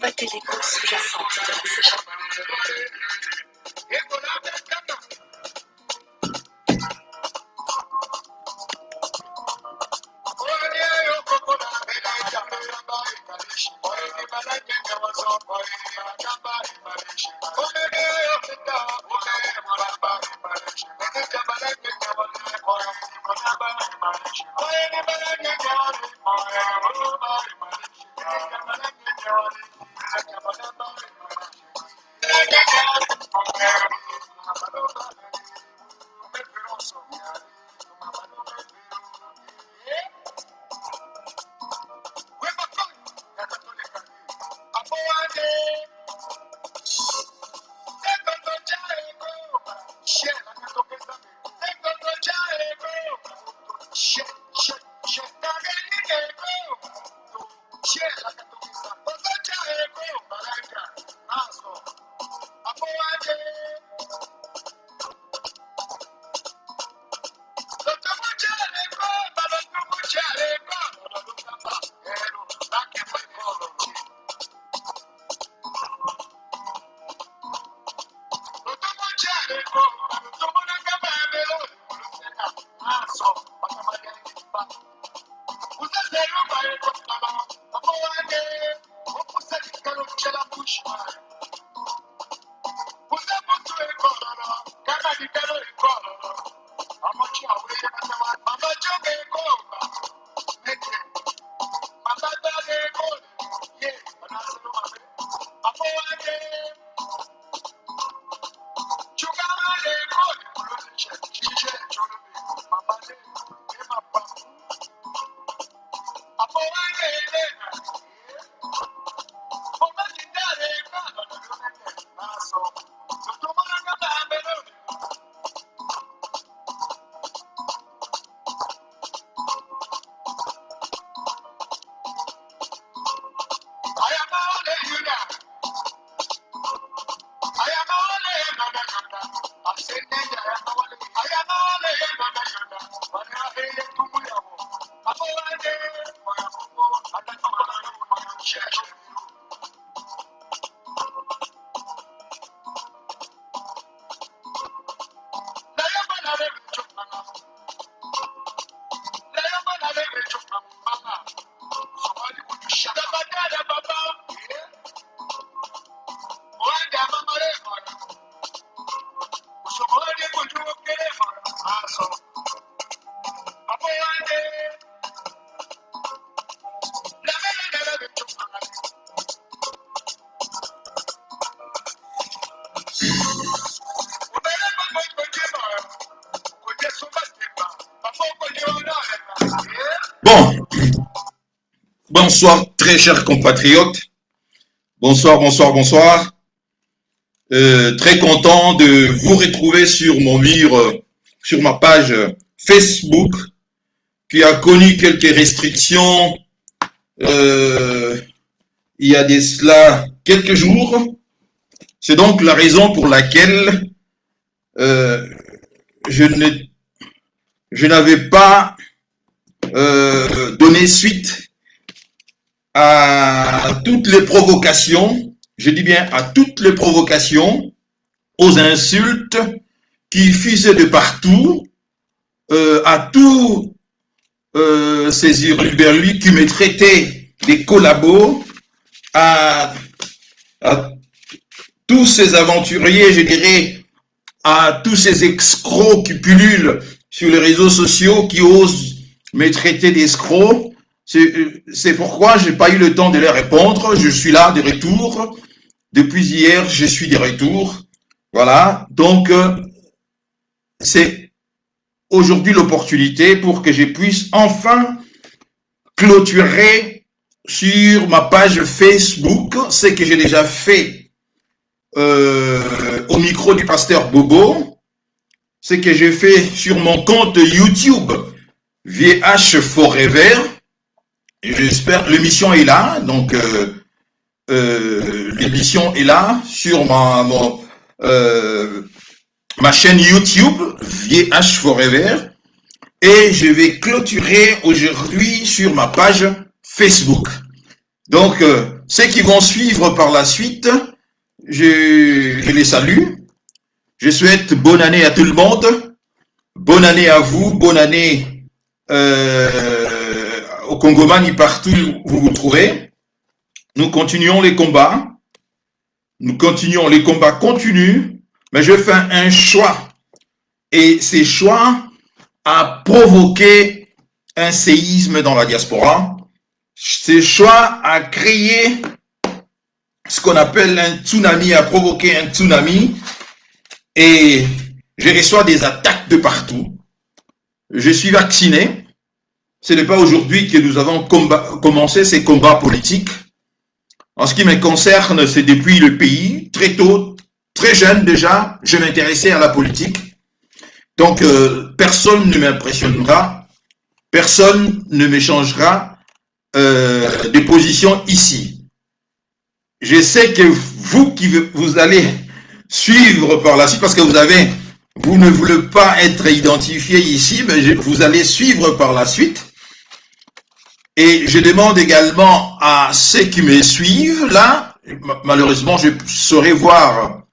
combattez les causes sous-jacentes de la sécheresse. Bon, bonsoir très chers compatriotes. Bonsoir, bonsoir, bonsoir. Très content de vous retrouver sur mon mur, sur ma page Facebook, qui a connu quelques restrictions il y a de cela quelques jours. C'est donc la raison pour laquelle je n'avais pas donné suite à toutes les provocations, je dis bien à toutes les provocations, aux insultes qui fusaient de partout, à tous ces hurluberlus qui me traitaient des collabos, à tous ces aventuriers, je dirais, à tous ces escrocs qui pullulent sur les réseaux sociaux, qui osent me traiter d'escrocs. C'est pourquoi je n'ai pas eu le temps de leur répondre. Je suis là de retour. Depuis hier, je suis de retour. Voilà. Donc, c'est aujourd'hui l'opportunité pour que je puisse enfin clôturer sur ma page Facebook ce que j'ai déjà fait au micro du pasteur Bobo, ce que j'ai fait sur mon compte YouTube VH Forever. J'espère l'émission est là, donc l'émission est là sur ma chaîne YouTube VH Forever, et je vais clôturer aujourd'hui sur ma page Facebook. Donc ceux qui vont suivre par la suite, je les salue. Je souhaite bonne année à tout le monde. Bonne année à vous. Bonne année au Congomani partout où vous vous trouvez. Nous continuons les combats. Nous continuons. Les combats continuent. Mais je fais un choix. Et ces choix a provoqué un séisme dans la diaspora. Ces choix a créé ce qu'on appelle un tsunami, a provoqué un tsunami. Et je reçois des attaques de partout. Je suis vacciné. Ce n'est pas aujourd'hui que nous avons commencé ces combats politiques. En ce qui me concerne, c'est depuis le pays, très tôt, très jeune déjà, je m'intéressais à la politique. Donc, personne ne m'impressionnera, personne ne me changera de position ici. Je sais que vous qui vous allez suivre par la suite, parce que vous ne voulez pas être identifié ici, mais vous allez suivre par la suite. Et je demande également à ceux qui me suivent là, malheureusement je saurais voir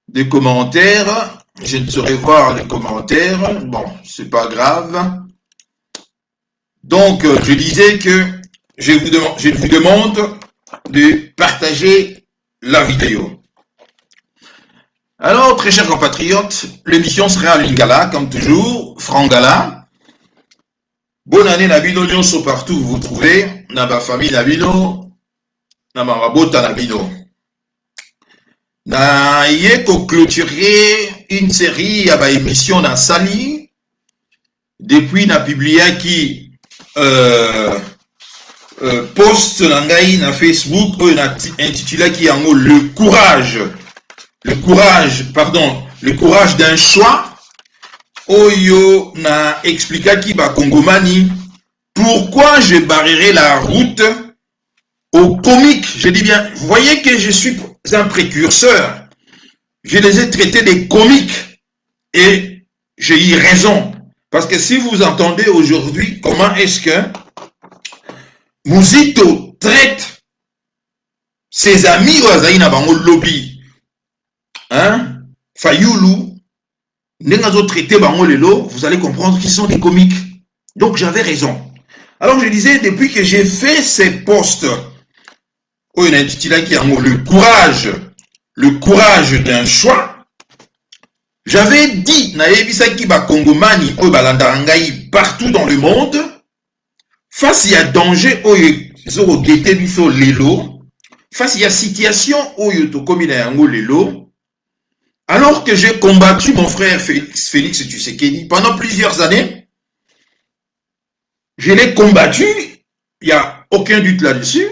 des commentaires, je ne saurais voir les commentaires, bon, c'est pas grave. Donc, je disais que je vous demande de partager la vidéo. Alors, très chers compatriotes, l'émission sera en lingala, comme toujours, frangala. Bonne année, Nabino, nyonso partout où vous vous trouvez, na ba famille Nabino, na ma mabota Nabino. Na ye ko clôturer une série à ba émission na sali, depuis na publié qui post na ngai na Facebook, na intitulé qui en haut le courage d'un choix. Oyo na expliqué qui ba Congomani pourquoi je barrerai la route aux comiques. Je dis bien, vous voyez que je suis un précurseur. Je les ai traités des comiques et j'ai eu raison. Parce que si vous entendez aujourd'hui comment est-ce que Muzito traite ses amis au Azaïna Bango Lobby, hein, Fayoulou, vous allez comprendre qu'ils sont des comiques. Donc j'avais raison. Alors je disais, depuis que j'ai fait ces posts, le courage d'un choix, j'avais dit, partout dans le monde, face à danger, face à situation, alors que j'ai combattu mon frère Félix Tshisekedi pendant plusieurs années, je l'ai combattu, il n'y a aucun doute là-dessus,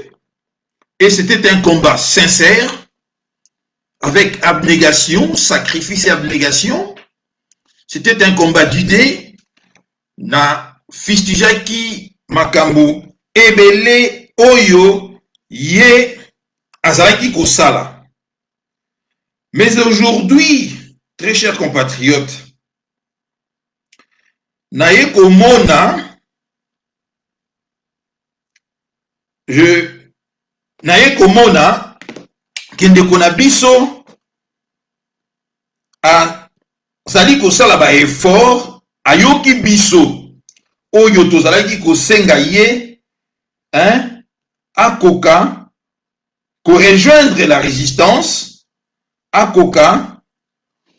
et c'était un combat sincère, avec abnégation, sacrifice et abnégation. C'était un combat d'idées, na fistijaki makambo ebele oyo ye azalaki kosala. Mais aujourd'hui, très chers compatriotes, naye komona, kende kona biso a zali kosala ba effort ayoki biso oyo tozalaki kosenga ye, hein, akoka ko rejoindre la résistance, akoka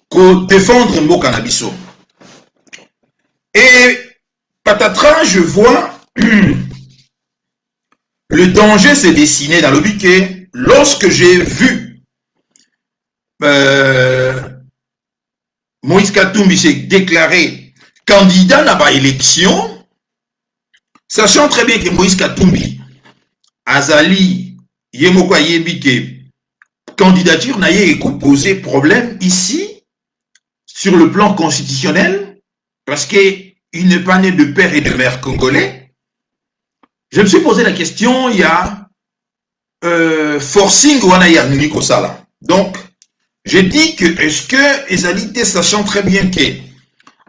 ko défendre mboka na biso. Et patatras, je vois le danger s'est dessiné dans le but que lorsque j'ai vu Moïse Katumbi s'est déclaré candidat à la élection, sachant très bien que Moïse Katumbi azali yemoko yebike candidature n'a posé problème ici sur le plan constitutionnel parce qu'il n'est pas né de père et de mère congolais. Je me suis posé la question, il y a forcing ou il Kosala. Donc, j'ai dit que est-ce que Ezalité, sachant très bien que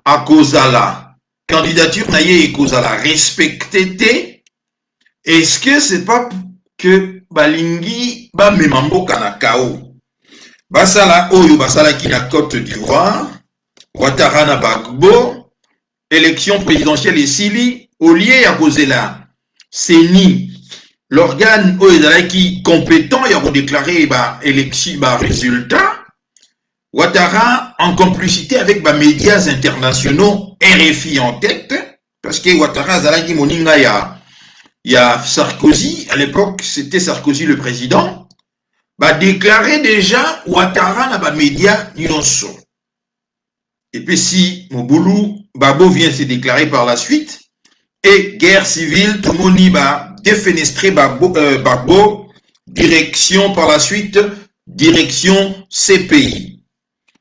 à Kozala, candidature naïe et Kozala respecté, est-ce que c'est pas que balingi ba memambo kanakao. Basala oyo basala ki na Côte d'Ivoire, Ouattara na Gbagbo, élection présidentielle esili, au lieu ya kozela CENI, l'organe oyo qui compétent ya déclarer ba élection ba résultat. Ouattara, en complicité avec les médias internationaux, RFI en tête, parce que Ouattara, Zalaki Moninga, il y a Sarkozy, à l'époque, c'était Sarkozy le président, bah, déclaré déjà Ouattara dans les médias nyonso. Et puis si Moboulou, Babo vient se déclarer par la suite, et guerre civile, tout le monde y va défenestrer Babo, direction par la suite, direction CPI.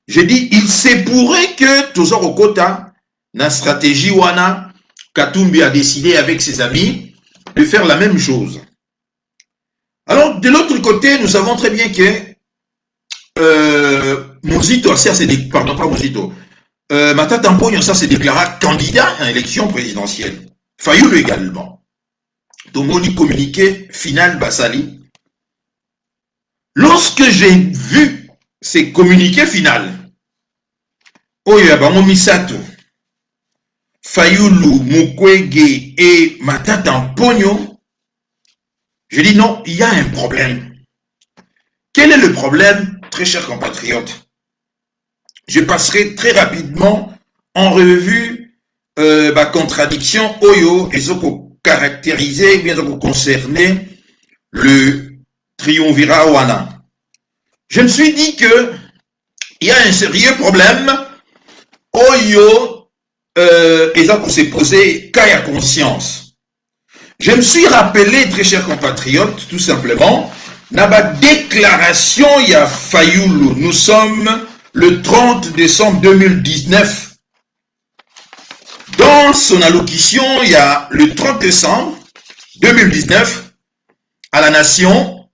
Je dis, il se pourrait que Tozor Okota, la stratégie Wana, Katumbi a décidé avec ses amis de faire la même chose. Alors, de l'autre côté, nous savons très bien que Mozito, pardon, pas Mozito, Matata Mponyo, ça s'est déclaré candidat à l'élection présidentielle. Fayoulou également. Donc, on y communiqué final Bassali. Lorsque j'ai vu ces communiqués final, Oyo Yabango Misato, Fayoulou, Mukwege et Matata Mponyo, je dis non, il y a un problème. Quel est le problème, très chers compatriotes? Je passerai très rapidement en revue ma contradiction Oyo et ce pour caractériser, bien pour concerner le triumvirat Wana. Je me suis dit que il y a un sérieux problème Oyo et ça pour se poser cas à conscience. Je me suis rappelé, très chers compatriotes, tout simplement, dans ma déclaration, il y a Fayoulou. Nous sommes le 30 décembre 2019. Dans son allocution, il y a le 30 décembre 2019, à la Nation,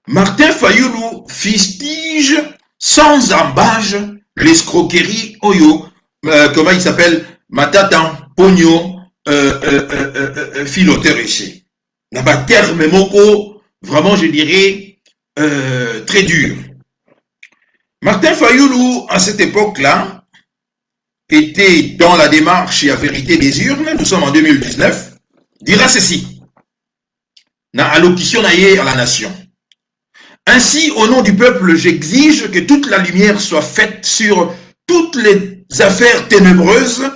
Martin Fayoulou fustige sans embâche l'escroquerie Oyo, comment il s'appelle, Matata Mponyo, filoteur ici. Là-bas, terme moko, vraiment, je dirais, très dur. Martin Fayoulou, à cette époque-là, était dans la démarche et à vérité des urnes, nous sommes en 2019, dira ceci, na allocution naïe à la nation. Ainsi, au nom du peuple, j'exige que toute la lumière soit faite sur toutes les affaires ténébreuses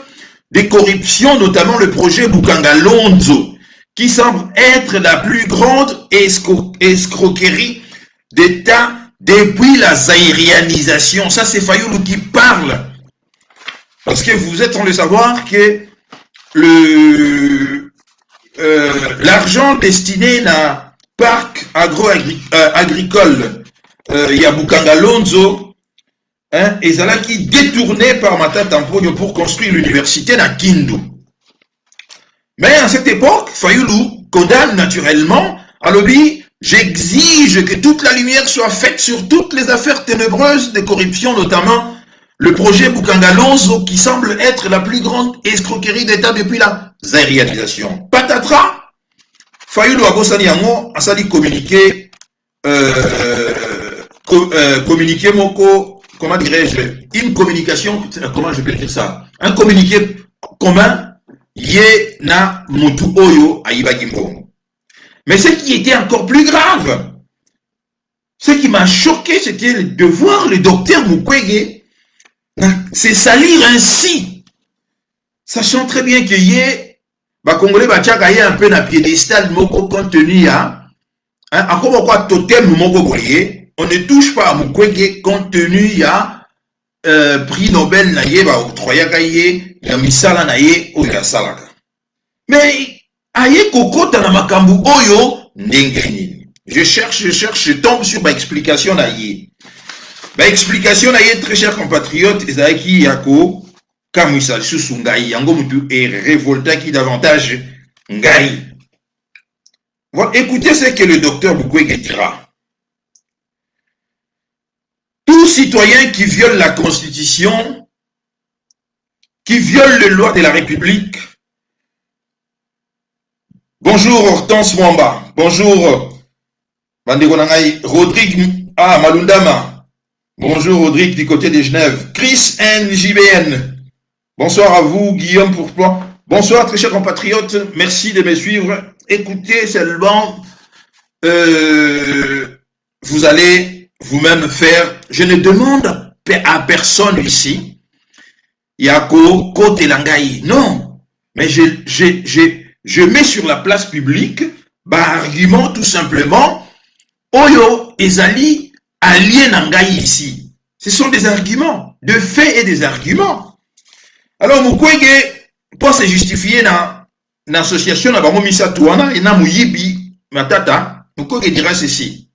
des corruptions, notamment le projet Bukanga Lonzo, qui semble être la plus grande escroquerie d'État depuis la zaïrianisation. Ça, c'est Fayoulou qui parle. Parce que vous êtes en train de savoir que l'argent destiné à parc agro-agricole Yabukanga Lonzo, et ça qui détourné par Matata Mponyo pour construire l'université à Kindu. Mais à cette époque, Fayoulou condamne naturellement à lobby. J'exige que toute la lumière soit faite sur toutes les affaires ténébreuses de corruption, notamment le projet Bukanga Lonzo, qui semble être la plus grande escroquerie d'État depuis la zaïrianisation. Patatras, Fayoulou Agosani Yango a sali communiqué, communiqué moko, comment dirais-je, une communication, comment je peux dire ça, un communiqué commun, yé na mutu oyo aïbagimbo. Mais ce qui était encore plus grave, ce qui m'a choqué, c'était de voir le docteur Mukwege se salir ainsi, sachant très bien que yé, bah Congolais bah tchaka yé un peu na piédestal moko contenu à, encore quoi totem moko boyé, on ne touche pas à Mukwege compte tenu à prix Nobel na yé bah octroyaka yé, ya misala na yé oya salaka. Mais aye kokota na makambu oyo ndenge nini. Je cherche, je tombe sur ma explication na yé. Ma explication na yé, très chers compatriotes, ezaki yako kamwisa susu ngai yango mutu et révolta qui davantage ngai. Voilà, écoutez ce que le docteur Mukwege dira. Tout citoyen qui viole la Constitution, qui viole les lois de la République. Bonjour Hortense Mwamba, bonjour Bandeko Nangai, Rodrigue, Malundama. Bonjour Rodrigue du côté de Genève. Chris NJBN. Bonsoir à vous, Guillaume Pourpoint. Bonsoir, très chers compatriotes. Merci de me suivre. Écoutez seulement, vous allez vous-même faire. Je ne demande à personne ici. Yako, Kote Langai. Non. Mais je mets sur la place publique, argument tout simplement, Oyo Ezali, alien Nangai ici. Ce sont des arguments, de faits et des arguments. Alors, Mukwege, pour se justifier dans l'association, na bango misa tuana, et na muyibi, matata, Mukwege dira ceci.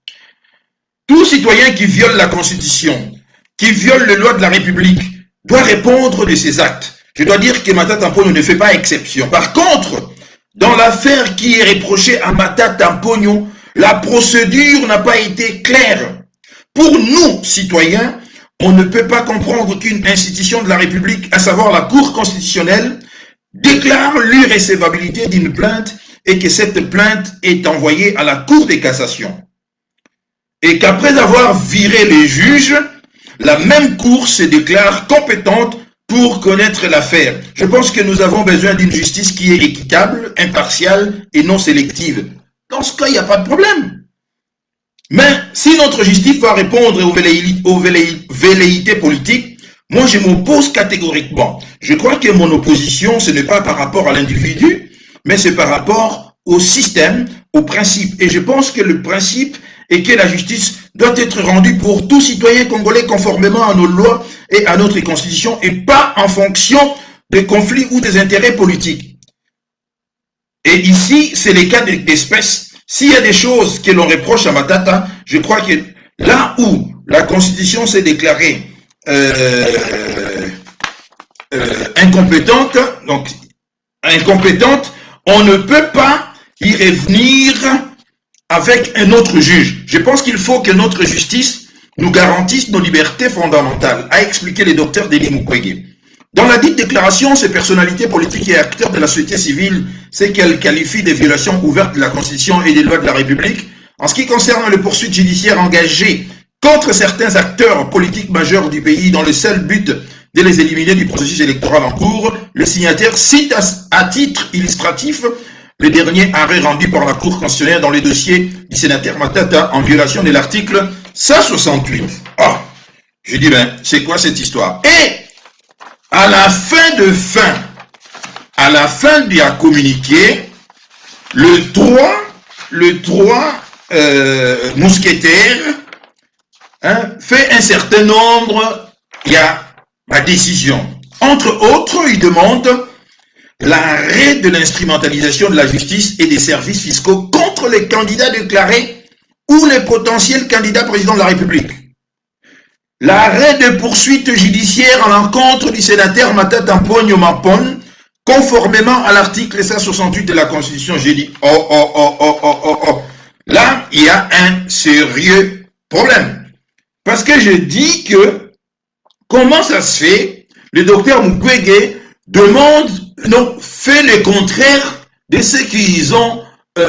Tout citoyen qui viole la Constitution, qui viole les lois de la République, doit répondre de ses actes. Je dois dire que Matata Mponyo ne fait pas exception. Par contre, dans l'affaire qui est reprochée à Matata Mponyo, la procédure n'a pas été claire. Pour nous, citoyens, on ne peut pas comprendre qu'une institution de la République, à savoir la Cour constitutionnelle, déclare l'irrécevabilité d'une plainte et que cette plainte est envoyée à la Cour de cassation. Et qu'après avoir viré les juges, la même Cour se déclare compétente pour connaître l'affaire. Je pense que nous avons besoin d'une justice qui est équitable, impartiale et non sélective. Dans ce cas, il n'y a pas de problème. Mais si notre justice va répondre aux velléités politiques, moi je m'oppose catégoriquement. Je crois que mon opposition, ce n'est pas par rapport à l'individu, mais c'est par rapport au système, au principe. Et je pense que le principe est que la justice doit être rendue pour tout citoyen congolais conformément à nos lois et à notre constitution et pas en fonction des conflits ou des intérêts politiques. Et ici, c'est les cas d'espèce. S'il y a des choses que l'on reproche à Matata, je crois que là où la Constitution s'est déclarée incompétente, on ne peut pas y revenir avec un autre juge. Je pense qu'il faut que notre justice nous garantisse nos libertés fondamentales, a expliqué le docteur Denis Mukwege. Dans la dite déclaration, ces personnalités politiques et acteurs de la société civile, c'est qu'elles qualifient des violations ouvertes de la Constitution et des lois de la République. En ce qui concerne les poursuites judiciaires engagées contre certains acteurs politiques majeurs du pays dans le seul but de les éliminer du processus électoral en cours, le signataire cite à titre illustratif le dernier arrêt rendu par la Cour constitutionnelle dans le dossier du sénateur Matata en violation de l'article 168. Oh, je dis, ben, c'est quoi cette histoire? Et à la fin du communiqué, le 3 mousquetaires fait un certain nombre, il y a ma décision. Entre autres, il demande l'arrêt de l'instrumentalisation de la justice et des services fiscaux contre les candidats déclarés ou les potentiels candidats président de la République. L'arrêt de poursuite judiciaire à l'encontre du sénateur Matata Mponyo Mapon, conformément à l'article 168 de la Constitution. J'ai dit, là, il y a un sérieux problème. Parce que je dis que, comment ça se fait, le docteur Mukwege fait le contraire de ce qu'ils ont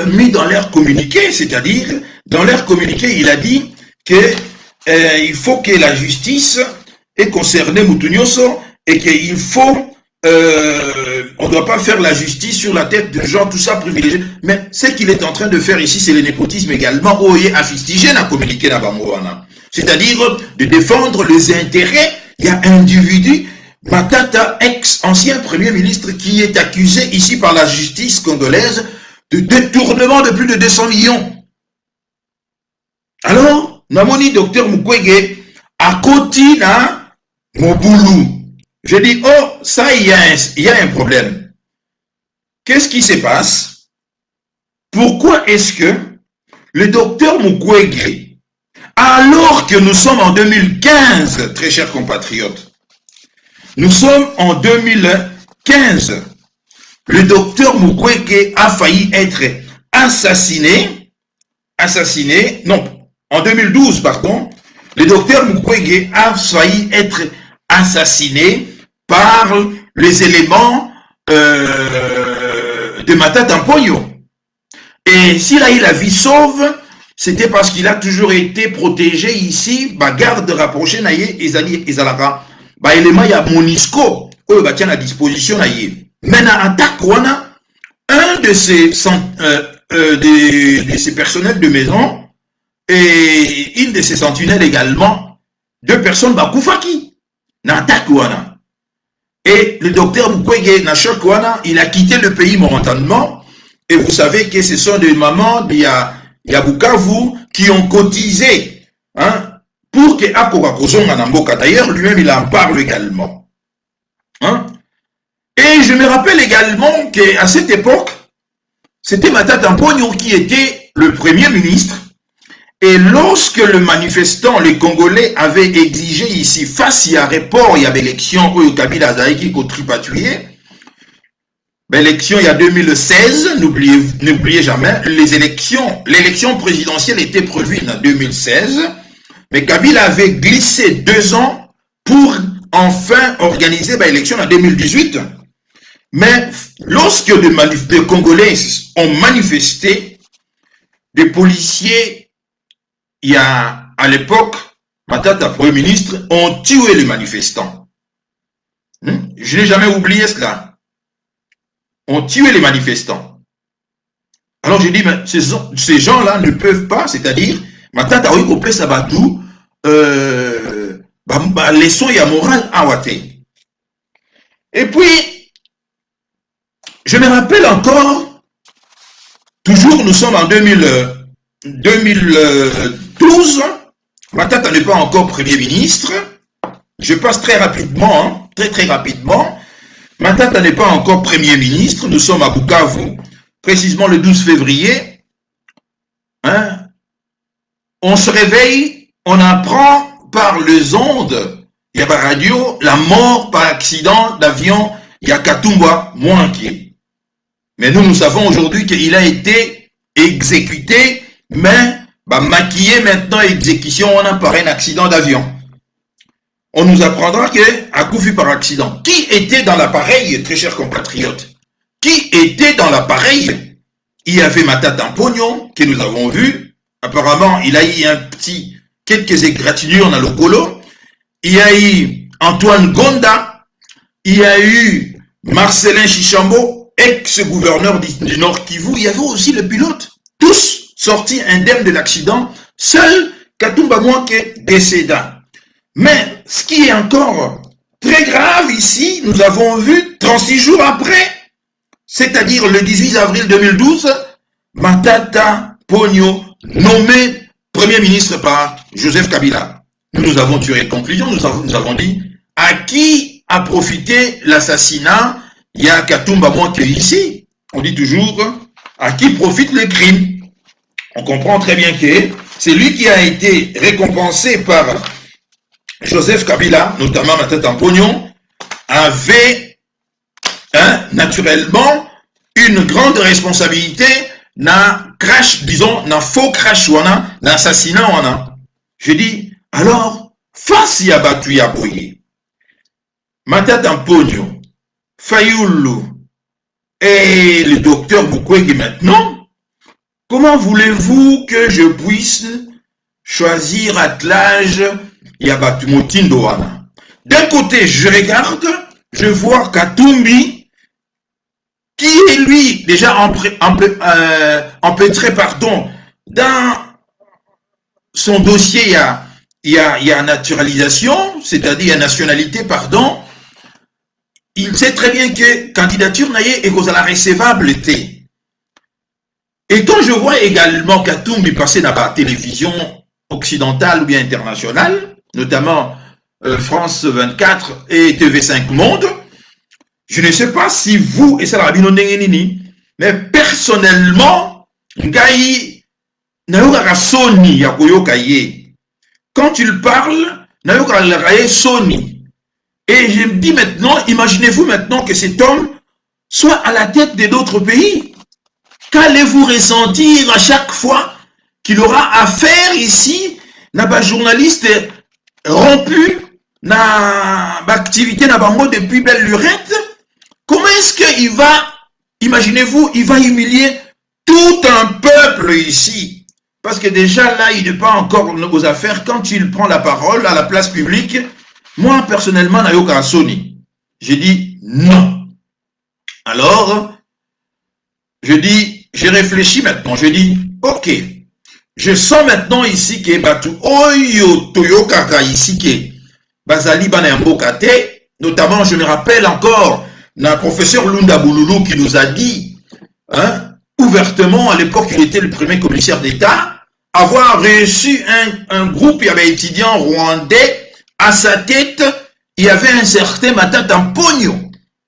mis dans leur communiqué, c'est-à-dire, dans leur communiqué, il a dit que il faut que la justice ait concerné Moutounioso et qu'il faut, on ne doit pas faire la justice sur la tête de gens, tout ça privilégié. Mais ce qu'il est en train de faire ici, c'est le népotisme également, à communiquer là-bas, c'est-à-dire de défendre les intérêts. Il y a un individu, Matata, ex-ancien premier ministre, qui est accusé ici par la justice congolaise de détournement de plus de 200 millions. Alors, Namoni docteur Mukwege a côté na Moboulou. Je dis, oh, ça, il y a un problème. Qu'est-ce qui se passe? Pourquoi est-ce que le docteur Mukwege, alors que nous sommes en 2015, très chers compatriotes, nous sommes en 2015, le docteur Mukwege a failli être assassiné, non, en 2012, pardon, le docteur Mukwege a failli être assassiné par les éléments de Matata Mponyo. Et s'il a eu la vie sauve, c'était parce qu'il a toujours été protégé ici, garde rapproché naïe, ezalaka, élément ya Monisco, eux tient à disposition naïe. Maintenant, attaque, un de ces personnels de maison et une de ces sentinelles également, deux personnes bakoufaki, na attaque, et le docteur Mukwege Nachok, il a quitté le pays momentanément. Et vous savez que ce sont des mamans, il y a Bukavu qui ont cotisé pour que Akoka Kozonga Namboka. D'ailleurs, lui-même, il en parle également. Et je me rappelle également qu'à cette époque, c'était Matata Mpogno qui était le premier ministre. Et lorsque le manifestant, les Congolais, avaient exigé ici, face à report, il y avait l'élection où Kabila Zaïki qui tripatouillé, l'élection il y a 2016, n'oubliez jamais, l'élection présidentielle était prévue en 2016, mais Kabila avait glissé 2 ans pour enfin organiser l'élection en 2018. Mais lorsque les Congolais ont manifesté, des policiers, il y a à l'époque, Matata, Premier ministre, ont tué les manifestants. Je n'ai jamais oublié cela. Ont tué les manifestants. Alors j'ai dit, mais ces gens-là ne peuvent pas, c'est-à-dire, Matata, oui, Sabatou, laissons y a moral à Wate. Et puis, je me rappelle encore, toujours nous sommes en 2012, Matata n'est pas encore Premier ministre. Je passe très rapidement, très rapidement. Matata n'est pas encore Premier ministre. Nous sommes à Bukavu, précisément le 12 février. On se réveille, on apprend par les ondes, il y a par radio, la mort par accident d'avion, il y a Katumba Mwangi. Mais nous savons aujourd'hui qu'il a été exécuté, mais maquillé maintenant exécution, on a par un accident d'avion. On nous apprendra qu'à coup fut par accident. Qui était dans l'appareil, très chers compatriotes? Qui était dans l'appareil? Il y avait Matata Mpogno, que nous avons vu. Apparemment, il a eu quelques égratignures dans le colo. Il y a eu Antoine Gonda. Il y a eu Marcelin Chichambo, ex-gouverneur du Nord Kivu. Il y avait aussi le pilote. Tous sortis indemnes de l'accident. Seul Katumba Mwangi décéda. Mais ce qui est encore très grave ici, nous avons vu 36 jours après, c'est-à-dire le 18 avril 2012, Matata Mpogno nommé Premier ministre par Joseph Kabila. Nous avons tiré conclusion, nous avons dit à qui a profité l'assassinat. Il y a Katumba Mwangi ici. On dit toujours à qui profite le crime. On comprend très bien que c'est lui qui a été récompensé par Joseph Kabila, notamment Matata Mpogno, avait naturellement une grande responsabilité dans crash, disons, dans faux crash, dans assassinat. Je dis, alors, face à Batuya Boye, Matata Mpogno, Fayoulou et le docteur Mukwege maintenant, comment voulez-vous que je puisse choisir attelage Yabatumotindo wana? D'un côté, je regarde, je vois Katumbi, qui est lui déjà empêtré, dans son dossier, il y a naturalisation, c'est-à-dire il y a nationalité, il sait très bien que candidature naïe est cause à la recevable. Et quand je vois également Katumbi passer dans la télévision occidentale ou bien internationale, notamment France 24 et TV5 Monde, je ne sais pas si vous, et ça la binondengenini, mais personnellement, Ngai Nayoka Sony Yakoyokaye. Quand il parle, Nayoka Sony. Et je me dis maintenant, imaginez-vous maintenant que cet homme soit à la tête d'autres pays. Qu'allez-vous ressentir à chaque fois qu'il aura affaire ici, n'a pas journaliste rompu, n'a pas activité, n'a pas mot depuis belle lurette? Comment est-ce qu'il va, imaginez-vous, il va humilier tout un peuple ici? parce que déjà là, il n'est pas encore aux affaires. Quand il prend la parole à la place publique, moi, personnellement, Nayoka Sony, j'ai dit non. Alors, j'ai réfléchi maintenant, je dis, ok, je sens maintenant ici que Batu Oyo Toyokaka ici que Bazali Banembokate, notamment, je me rappelle encore, le professeur Lunda Bouloulou qui nous a dit, hein, ouvertement, à l'époque, il était le premier commissaire d'État, avoir reçu un groupe, il y avait étudiants rwandais, à sa tête, il y avait un certain Matata Pogno.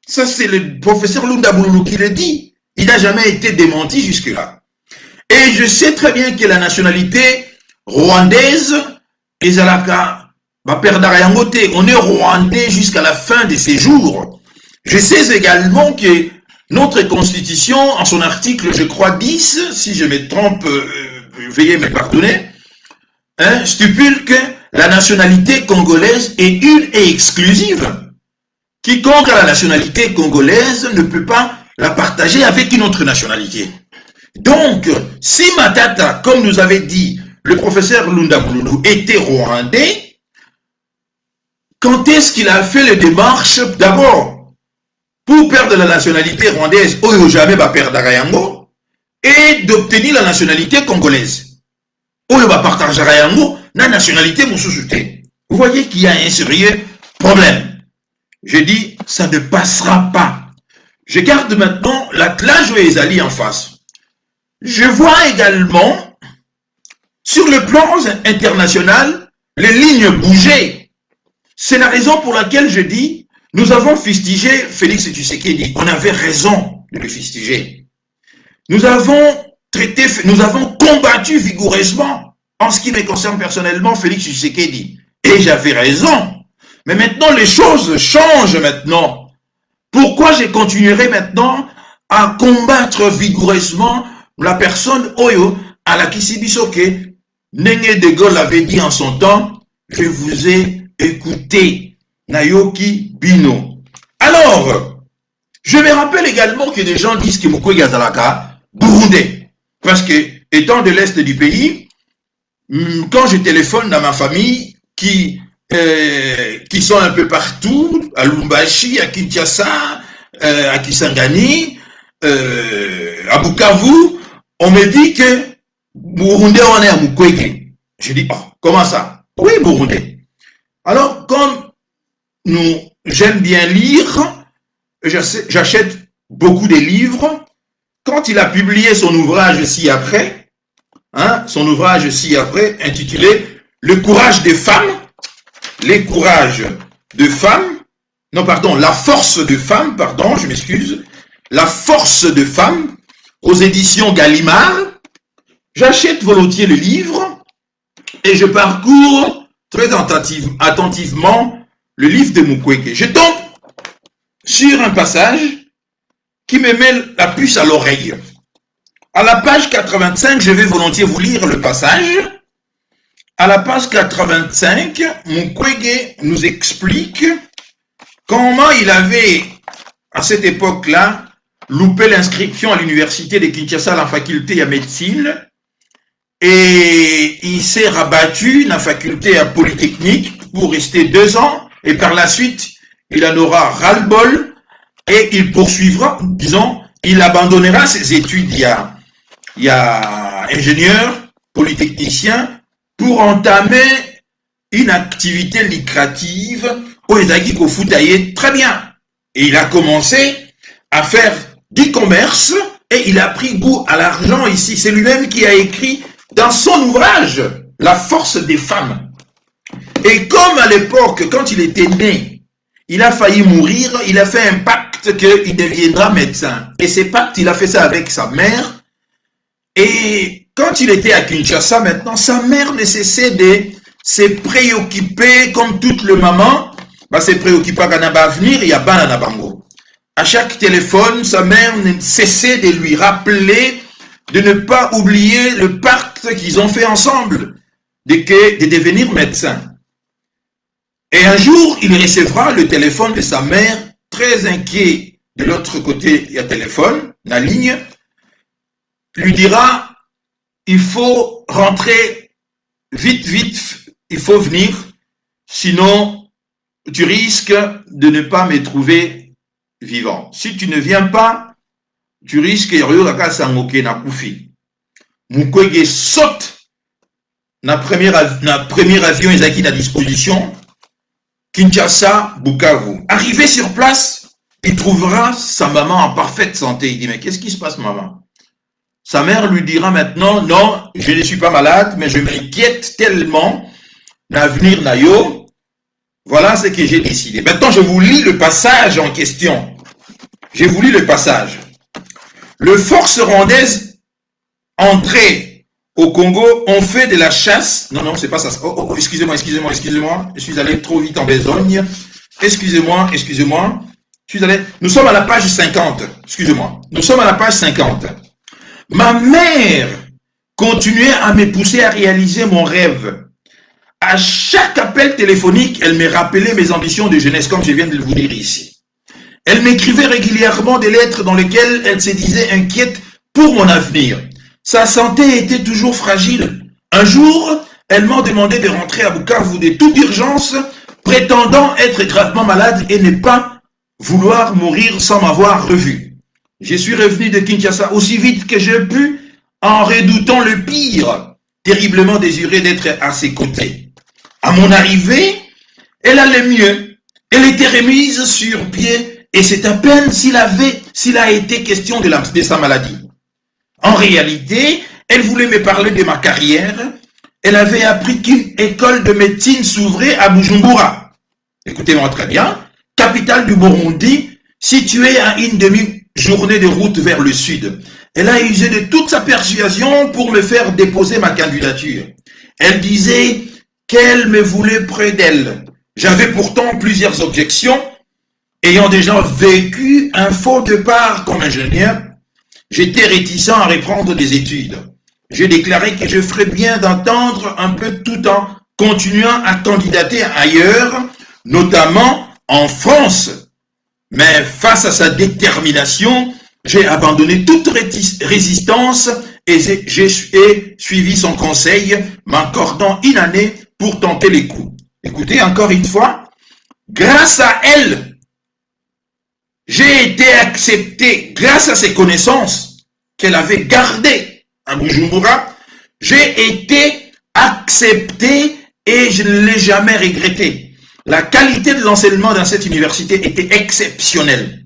Ça, c'est le professeur Lunda Bouloulou qui le dit. Il n'a jamais été démenti jusque-là. Et je sais très bien que la nationalité rwandaise, Ezalaka, on est rwandais jusqu'à la fin de ses jours. Je sais également que notre constitution, en son article, je crois 10, si je me trompe, veuillez me pardonner, hein, stipule que la nationalité congolaise est une et exclusive. Quiconque a la nationalité congolaise ne peut pas la partager avec une autre nationalité. Donc, si Matata, comme nous avait dit le professeur Lunda Bouloulou, était rwandais, quand est-ce qu'il a fait les démarches d'abord pour perdre la nationalité rwandaise, ou jamais va perdre Yango, et d'obtenir la nationalité congolaise, ou va partager Yango, la nationalité Moussoussouté. Vous voyez qu'il y a un sérieux problème. Je dis, ça ne passera pas. Je garde maintenant l'attelage Ezali en face. Je vois également, sur le plan international, les lignes bouger. C'est la raison pour laquelle je dis, nous avons fustigé Félix Tshisekedi. On avait raison de le fustiger. Nous avons traité, nous avons combattu vigoureusement, en ce qui me concerne personnellement, Félix Tshisekedi. Et j'avais raison. Mais maintenant, les choses changent maintenant. Pourquoi je continuerai maintenant à combattre vigoureusement la personne Oyo à la Kisibisoke? Nenge de Gaulle avait dit en son temps, je vous ai écouté, Nayoki Bino. Alors, je me rappelle également que des gens disent que Mukwege Azalaka, burundais. Parce que, étant de l'Est du pays, quand je téléphone dans ma famille, qui sont un peu partout, à Lumbashi, à Kinshasa, à Kisangani, à Bukavu, on me dit que Burundais, on est à Mukwege. Je dis, oh, comment ça? Oui, Burundais. Alors, comme j'aime bien lire, j'achète beaucoup de livres. Quand il a publié son ouvrage ci-après, hein, intitulé « Le courage des femmes », les courages de femmes, non pardon, la force de femmes, pardon, je m'excuse, la force de femmes, aux éditions Gallimard, j'achète volontiers le livre et je parcours très attentivement le livre de Mukwege. Je tombe sur un passage qui me met la puce à l'oreille. À la page 85, je vais volontiers vous lire le passage. À la page 85, Mukwege nous explique comment il avait, à cette époque-là, loupé l'inscription à l'université de Kinshasa, à la faculté à médecine, et il s'est rabattu dans la faculté à Polytechnique pour rester 2 ans, et par la suite, il en aura ras-le-bol, et il poursuivra, disons, il abandonnera ses études, il y a ingénieur, polytechnicien, pour entamer une activité lucrative au Ezaki Foutaye très bien. Et il a commencé à faire du commerce et il a pris goût à l'argent ici. C'est lui-même qui a écrit dans son ouvrage La force des femmes. Et comme à l'époque, quand il était né, il a failli mourir, il a fait un pacte qu'il deviendra médecin. Et ce pacte, il a fait ça avec sa mère. Et quand il était à Kinshasa, maintenant, sa mère ne cessait de se préoccuper, comme toute le maman, se préoccuper à l'avenir, il y a Banana Bango. À chaque téléphone, sa mère ne cessait de lui rappeler de ne pas oublier le pacte qu'ils ont fait ensemble, de devenir médecin. Et un jour, il recevra le téléphone de sa mère, très inquiet. De l'autre côté, il y a téléphone, la ligne, lui dira, il faut rentrer vite, vite, il faut venir, sinon tu risques de ne pas me trouver vivant. Si tu ne viens pas, tu risques de Mukwege saute na premier avion Ezaki à disposition, Kinshasa, Bukavu. Arrivé sur place, il trouvera sa maman en parfaite santé. Il dit, mais qu'est-ce qui se passe, maman? Sa mère lui dira maintenant, non, je ne suis pas malade, mais je m'inquiète tellement l'avenir Nayo. Voilà ce que j'ai décidé. Maintenant, je vous lis le passage en question. Je vous lis le passage. Les forces rwandaises entrées au Congo ont fait de la chasse. Non, c'est pas ça. Oh, excusez-moi. Je suis allé trop vite en besogne. Excusez-moi. Nous sommes à la page 50. Excusez-moi. Nous sommes à la page 50. Ma mère continuait à me pousser à réaliser mon rêve. À chaque appel téléphonique, elle me rappelait mes ambitions de jeunesse, comme je viens de vous dire ici. Elle m'écrivait régulièrement des lettres dans lesquelles elle se disait inquiète pour mon avenir. Sa santé était toujours fragile. Un jour, elle m'a demandé de rentrer à Bukavu de toute urgence, prétendant être gravement malade et ne pas vouloir mourir sans m'avoir revu. Je suis revenu de Kinshasa aussi vite que j'ai pu, en redoutant le pire, terriblement désiré d'être à ses côtés. À mon arrivée, elle allait mieux. Elle était remise sur pied et c'est à peine s'il a été question de sa maladie. En réalité, elle voulait me parler de ma carrière. Elle avait appris qu'une école de médecine s'ouvrait à Bujumbura. Écoutez-moi très bien. Capitale du Burundi, située à une demi-journée de route vers le sud. Elle a usé de toute sa persuasion pour me faire déposer ma candidature. Elle disait qu'elle me voulait près d'elle. J'avais pourtant plusieurs objections. Ayant déjà vécu un faux départ comme ingénieur, j'étais réticent à reprendre des études. J'ai déclaré que je ferais bien d'entendre un peu tout en continuant à candidater ailleurs, notamment en France. Mais face à sa détermination, j'ai abandonné toute résistance et j'ai suivi son conseil, m'accordant une année pour tenter les coups. Écoutez, encore une fois, grâce à elle, j'ai été accepté, grâce à ses connaissances qu'elle avait gardées à Bujumbura, j'ai été accepté et je ne l'ai jamais regretté. La qualité de l'enseignement dans cette université était exceptionnelle.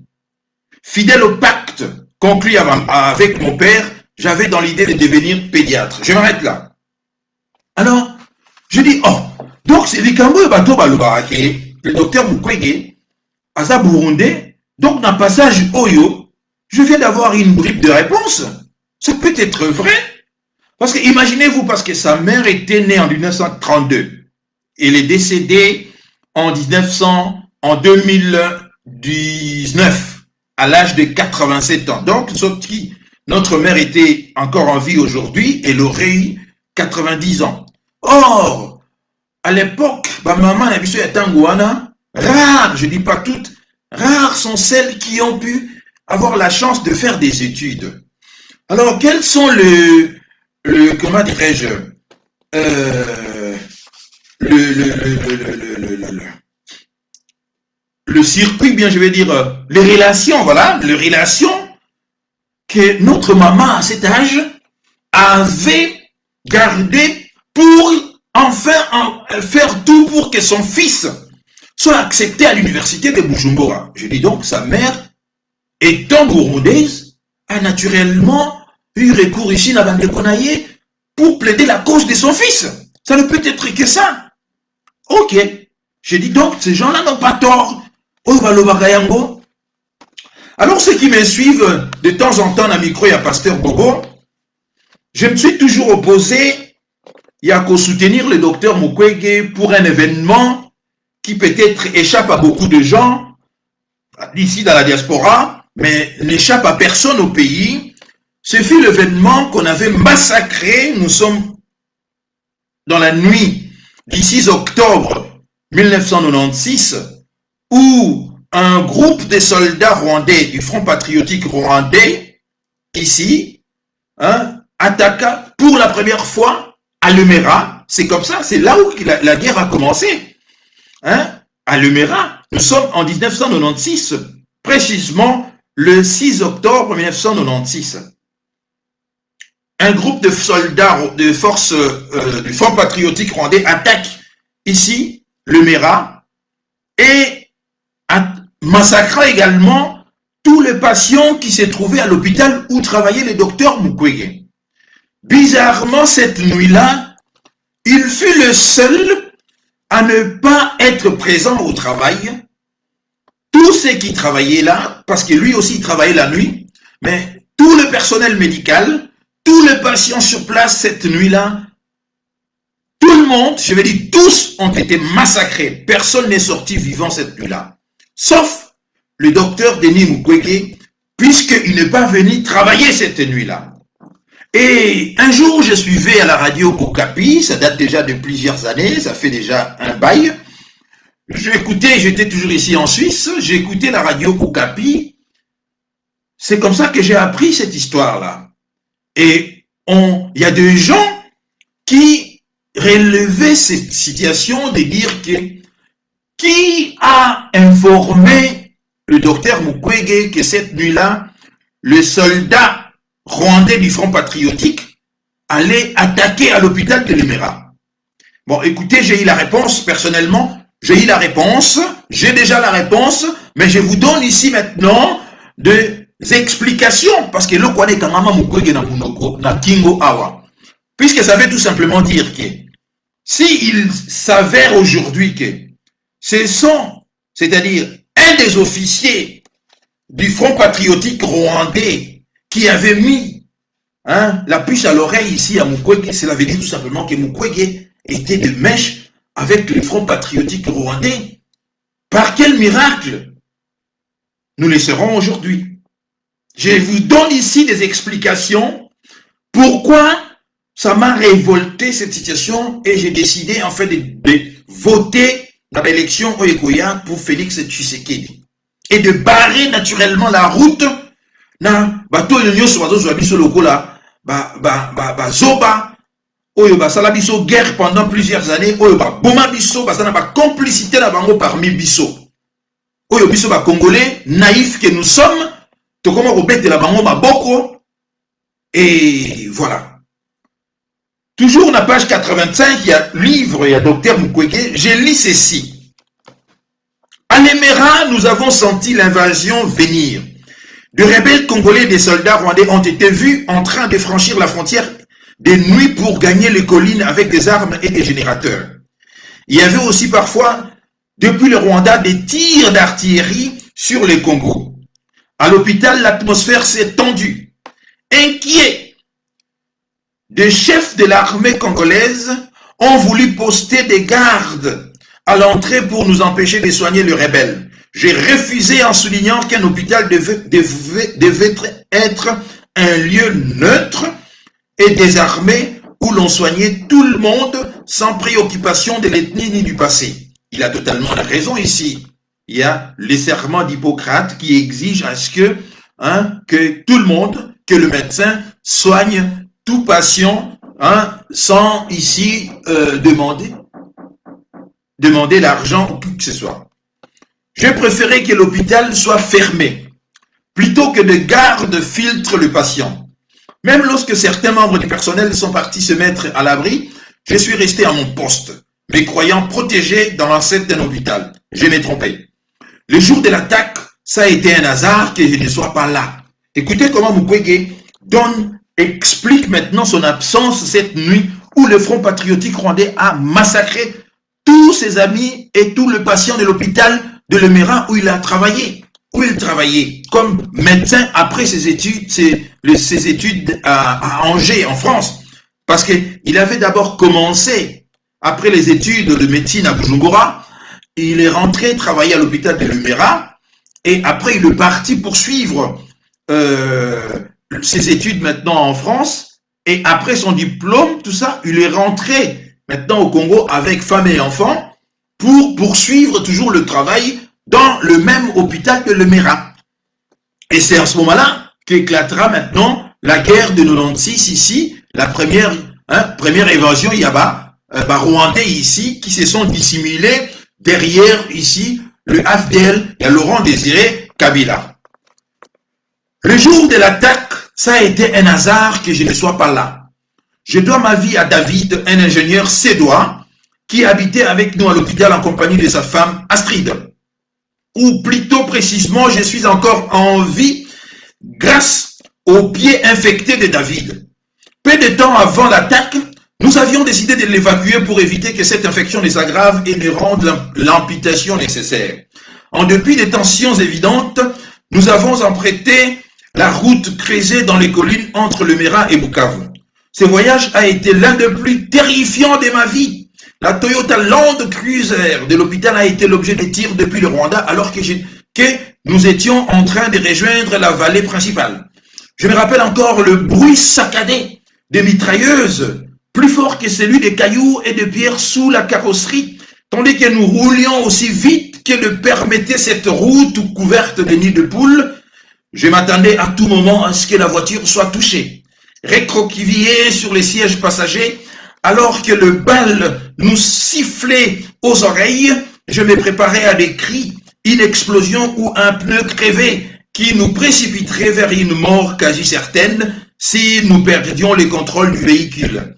Fidèle au pacte conclu avec mon père, j'avais dans l'idée de devenir pédiatre. Je m'arrête là. Alors, je dis, oh, donc c'est Likambo Bato Balubake, le docteur Mukwege, Aza Burundais. Donc, dans le passage Oyo, je viens d'avoir une bribe de réponse. Ça peut être vrai. Parce que, imaginez-vous, parce que sa mère était née en 1932. Elle est décédée en 2019, à l'âge de 87 ans. Donc, si notre mère était encore en vie aujourd'hui, elle aurait eu 90 ans. Or, à l'époque, ma maman a vu ce Tangouana, rare, je ne dis pas toutes, rares sont celles qui ont pu avoir la chance de faire des études. Alors, quels sont comment dirais-je, le circuit, bien je vais dire, les relations, voilà, les relations que notre maman à cet âge avait gardées pour enfin faire tout pour que son fils soit accepté à l'université de Bujumbura. Je dis donc, sa mère, étant burundaise, a naturellement eu recours ici à Bandekonaye pour plaider la cause de son fils. Ça ne peut être que ça. Ok. Je dis donc, ces gens-là n'ont pas tort. Alors, ceux qui me suivent de temps en temps à micro, il y a Pasteur Bobo, je me suis toujours opposé, il y a qu'à soutenir le docteur Mukwege pour un événement qui peut-être échappe à beaucoup de gens, d'ici dans la diaspora, mais n'échappe à personne au pays. Ce fut l'événement qu'on avait massacré. Nous sommes dans la nuit du 6 octobre 1996, où un groupe de soldats rwandais du Front patriotique rwandais, ici, attaqua pour la première fois à Lemera, c'est comme ça, c'est là où la guerre a commencé. Hein? À Lemera, nous sommes en 1996, précisément le 6 octobre 1996. Un groupe de soldats de forces du Front patriotique rwandais attaque ici Lemera et massacra également tous les patients qui se trouvaient à l'hôpital où travaillait le docteur Mukwege. Bizarrement, cette nuit-là, il fut le seul à ne pas être présent au travail. Tous ceux qui travaillaient là, parce que lui aussi travaillait la nuit, mais tout le personnel médical, tous les patients sur place cette nuit-là, tout le monde, je vais dire tous, ont été massacrés. Personne n'est sorti vivant cette nuit-là. Sauf le docteur Denis Mukwege, puisqu'il n'est pas venu travailler cette nuit-là. Et un jour, je suivais à la radio Okapi, ça date déjà de plusieurs années, ça fait déjà un bail. J'écoutais, j'étais toujours ici en Suisse, j'ai écouté la radio Okapi. C'est comme ça que j'ai appris cette histoire-là. Et il y a des gens qui relevaient cette situation de dire que qui a informé le docteur Mukwege que cette nuit-là, le soldat rwandais du Front patriotique allait attaquer à l'hôpital de Lemera. Bon, écoutez, j'ai eu la réponse personnellement. J'ai eu la réponse, j'ai déjà la réponse, mais je vous donne ici maintenant des explications, parce que le Kwane Kamama Mukwege na Kingo Awa. Puisque ça veut tout simplement dire que s'il s'avère aujourd'hui que ce sont, c'est-à-dire un des officiers du Front patriotique rwandais qui avait mis la puce à l'oreille ici à Mukwege, cela veut dire tout simplement que Mukwege était de mèche avec le Front patriotique rwandais. Par quel miracle nous le serons aujourd'hui? Je vous donne ici des explications pourquoi ça m'a révolté cette situation et j'ai décidé en fait de voter dans l'élection Oyekoya pour Félix Tshisekedi et de barrer naturellement la route na bato nyonso bazozwa biso lokola zoba oyo basala biso guerre pendant plusieurs années oyo boma biso basala ba complicité na bango parmi biso oyo biso ba congolais naïfs que nous sommes tokoma kobetela bango maboko. Et voilà, toujours na page 85 il y a livre, il y a docteur Mukwege, je lis ceci. À Lemera, nous avons senti l'invasion venir. De rebelles congolais et des soldats rwandais ont été vus en train de franchir la frontière de nuit pour gagner les collines avec des armes et des générateurs. Il y avait aussi parfois, depuis le Rwanda, des tirs d'artillerie sur les Congos. À l'hôpital, l'atmosphère s'est tendue. Inquiets, des chefs de l'armée congolaise ont voulu poster des gardes à l'entrée pour nous empêcher de soigner les rebelles. J'ai refusé en soulignant qu'un hôpital devait être un lieu neutre et désarmé où l'on soignait tout le monde sans préoccupation de l'ethnie ni du passé. Il a totalement raison ici. Il y a les serments d'Hippocrate qui exigent à ce que tout le monde, que le médecin soigne tout patient sans ici demander l'argent ou quoi que ce soit. J'ai préféré que l'hôpital soit fermé, plutôt que de gardes filtrent le patient. Même lorsque certains membres du personnel sont partis se mettre à l'abri, je suis resté à mon poste, me croyant protégé dans l'enceinte d'un hôpital. Je m'ai trompé. Le jour de l'attaque, ça a été un hasard que je ne sois pas là. Écoutez comment Mukwege explique maintenant son absence cette nuit où le Front patriotique rwandais a massacré tous ses amis et tout le patient de l'hôpital de Lemera où il a travaillé, où il travaillait comme médecin après ses études à Angers, en France. Parce qu'il avait d'abord commencé, après les études de médecine à Bujumbura, il est rentré travailler à l'hôpital de Lemera et après il est parti poursuivre ses études maintenant en France et après son diplôme, tout ça, il est rentré maintenant au Congo avec femme et enfants pour poursuivre toujours le travail dans le même hôpital que Lemera. Et c'est à ce moment-là qu'éclatera maintenant la guerre de 96 ici, la première Hein, première invasion, il y a Rwandais ici qui se sont dissimulés derrière ici le AFDL et Laurent Désiré Kabila. Le jour de l'attaque, ça a été un hasard que je ne sois pas là. Je dois ma vie à David, un ingénieur sédois qui habitait avec nous à l'hôpital en compagnie de sa femme Astrid. Ou plutôt précisément, je suis encore en vie grâce aux pieds infectés de David. Peu de temps avant l'attaque, nous avions décidé de l'évacuer pour éviter que cette infection ne s'aggrave et ne rende l'amputation nécessaire. En dépit des tensions évidentes, nous avons emprunté la route creusée dans les collines entre le Mera et Bukavu. Ce voyage a été l'un des plus terrifiants de ma vie. La Toyota Land Cruiser de l'hôpital a été l'objet de tirs depuis le Rwanda alors que nous étions en train de rejoindre la vallée principale. Je me rappelle encore le bruit saccadé des mitrailleuses, plus fort que celui des cailloux et de pierres sous la carrosserie, tandis que nous roulions aussi vite que le permettait cette route couverte de nids de poules. Je m'attendais à tout moment à ce que la voiture soit touchée. Recroquevillé sur les sièges passagers, alors que le bal nous sifflait aux oreilles, je me préparais à des cris, une explosion ou un pneu crevé qui nous précipiterait vers une mort quasi certaine si nous perdions le contrôle du véhicule.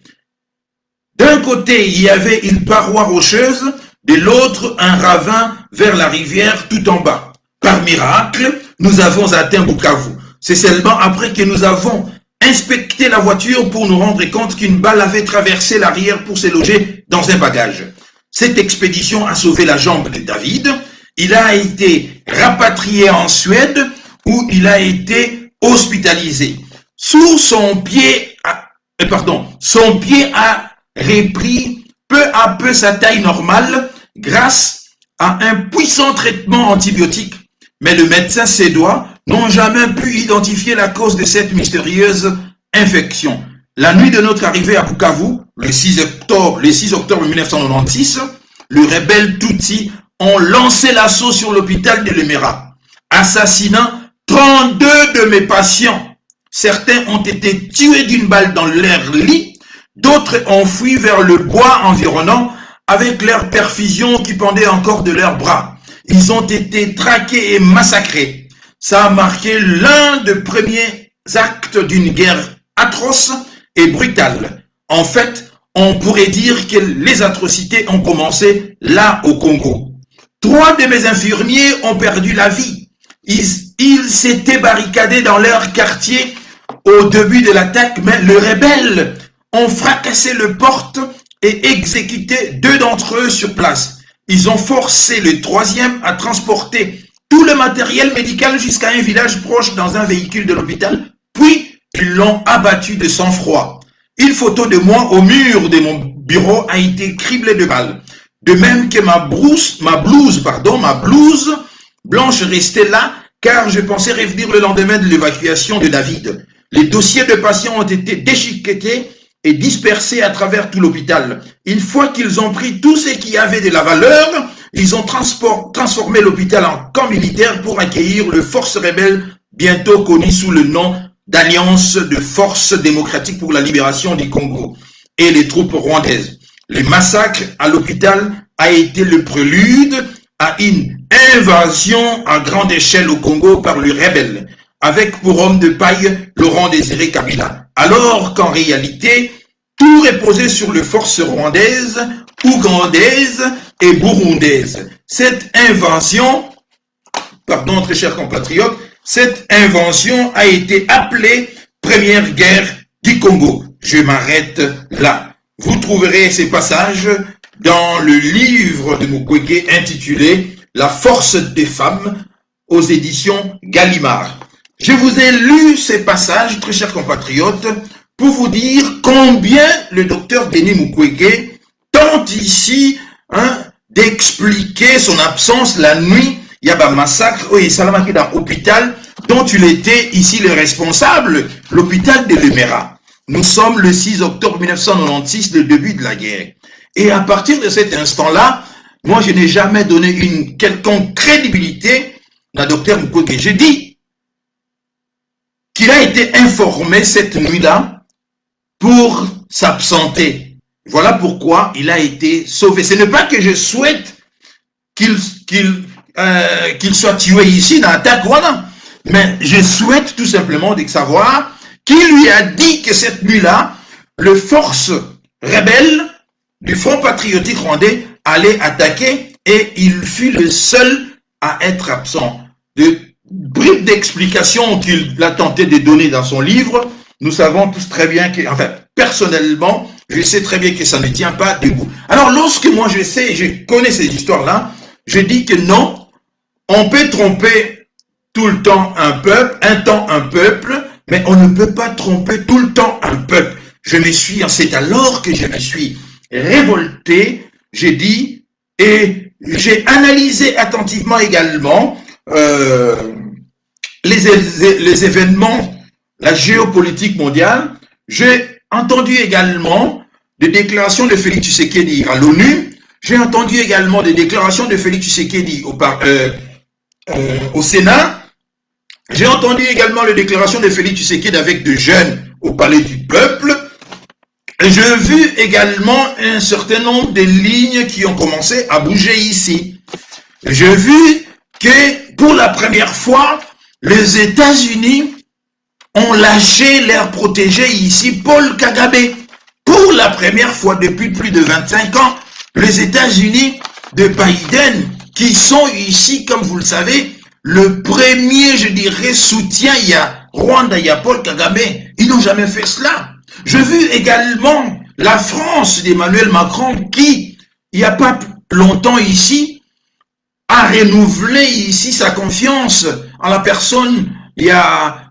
D'un côté, il y avait une paroi rocheuse, de l'autre, un ravin vers la rivière tout en bas. Par miracle, nous avons atteint Bukavu. C'est seulement après que nous avons inspecté la voiture pour nous rendre compte qu'une balle avait traversé l'arrière pour se loger dans un bagage. Cette expédition a sauvé la jambe de David. Il a été rapatrié en Suède où il a été hospitalisé. Son pied a repris peu à peu sa taille normale grâce à un puissant traitement antibiotique. Mais le médecin sédois n'ont jamais pu identifier la cause de cette mystérieuse infection. La nuit de notre arrivée à Bukavu, le 6 octobre 1996, les rebelles Tutsis ont lancé l'assaut sur l'hôpital de Lemera, assassinant 32 de mes patients. Certains ont été tués d'une balle dans leur lit, d'autres ont fui vers le bois environnant avec leurs perfusions qui pendaient encore de leurs bras. Ils ont été traqués et massacrés. Ça a marqué l'un des premiers actes d'une guerre atroce et brutale. En fait, on pourrait dire que les atrocités ont commencé là au Congo. 3 de mes infirmiers ont perdu la vie. Ils s'étaient barricadés dans leur quartier au début de l'attaque, mais les rebelles ont fracassé les portes et exécuté 2 d'entre eux sur place. Ils ont forcé le 3e à transporter tout le matériel médical jusqu'à un village proche dans un véhicule de l'hôpital, puis ils l'ont abattu de sang-froid. Une photo de moi au mur de mon bureau a été criblée de balles. De même que ma blouse blanche restait là, car je pensais revenir le lendemain de l'évacuation de David. Les dossiers de patients ont été déchiquetés et dispersés à travers tout l'hôpital. Une fois qu'ils ont pris tout ce qui avait de la valeur, ils ont transformé l'hôpital en camp militaire pour accueillir les forces rebelles, bientôt connues sous le nom d'Alliance de Forces démocratiques pour la libération du Congo, et les troupes rwandaises. Le massacre à l'hôpital a été le prélude à une invasion à grande échelle au Congo par les rebelles, avec pour homme de paille Laurent Désiré Kabila, alors qu'en réalité, tout reposait sur les forces rwandaises, ougandaises et burundaises. Cette invention, pardon très chers compatriotes, cette invention a été appelée Première Guerre du Congo. Je m'arrête là. Vous trouverez ces passages dans le livre de Mukwege intitulé La force des femmes aux éditions Gallimard. Je vous ai lu ces passages, très chers compatriotes, pour vous dire combien le docteur Denis Mukwege tente ici d'expliquer son absence la nuit. Il y a un massacre au Salamaki dans l'hôpital dont il était ici le responsable, l'hôpital de Lemera. Nous sommes le 6 octobre 1996, le début de la guerre. Et à partir de cet instant-là, moi je n'ai jamais donné une quelconque crédibilité à docteur Mukwege. J'ai dit qu'il a été informé cette nuit-là pour s'absenter. Voilà pourquoi il a été sauvé. Ce n'est pas que je souhaite qu'il soit tué ici dans l'attaque, voilà. Mais je souhaite tout simplement de savoir qui lui a dit que cette nuit-là, les forces rebelles du Front patriotique rwandais allaient attaquer et il fut le seul à être absent. De bribes d'explications qu'il a tenté de donner dans son livre, nous savons tous très bien que, enfin, personnellement, je sais très bien que ça ne tient pas debout. Alors, lorsque moi je connais ces histoires-là, je dis que non, on peut tromper tout le temps un peuple, mais on ne peut pas tromper tout le temps un peuple. C'est alors que je me suis révolté, j'ai dit, et j'ai analysé attentivement également les événements, la géopolitique mondiale. J'ai entendu également des déclarations de Félix Tshisekedi à l'ONU. J'ai entendu également des déclarations de Félix Tshisekedi au Sénat. J'ai entendu également les déclarations de Félix Tshisekedi avec des jeunes au Palais du Peuple. Et j'ai vu également un certain nombre de lignes qui ont commencé à bouger ici. J'ai vu que pour la première fois, les États-Unis ont lâché leur protégé ici, Paul Kagame. Pour la première fois depuis plus de 25 ans, les États-Unis de Biden, qui sont ici, comme vous le savez, le premier, je dirais, soutien, il y a Rwanda, il y a Paul Kagame, ils n'ont jamais fait cela. J'ai vu également la France d'Emmanuel Macron qui, il n'y a pas longtemps ici, a renouvelé ici sa confiance en la personne. Il y a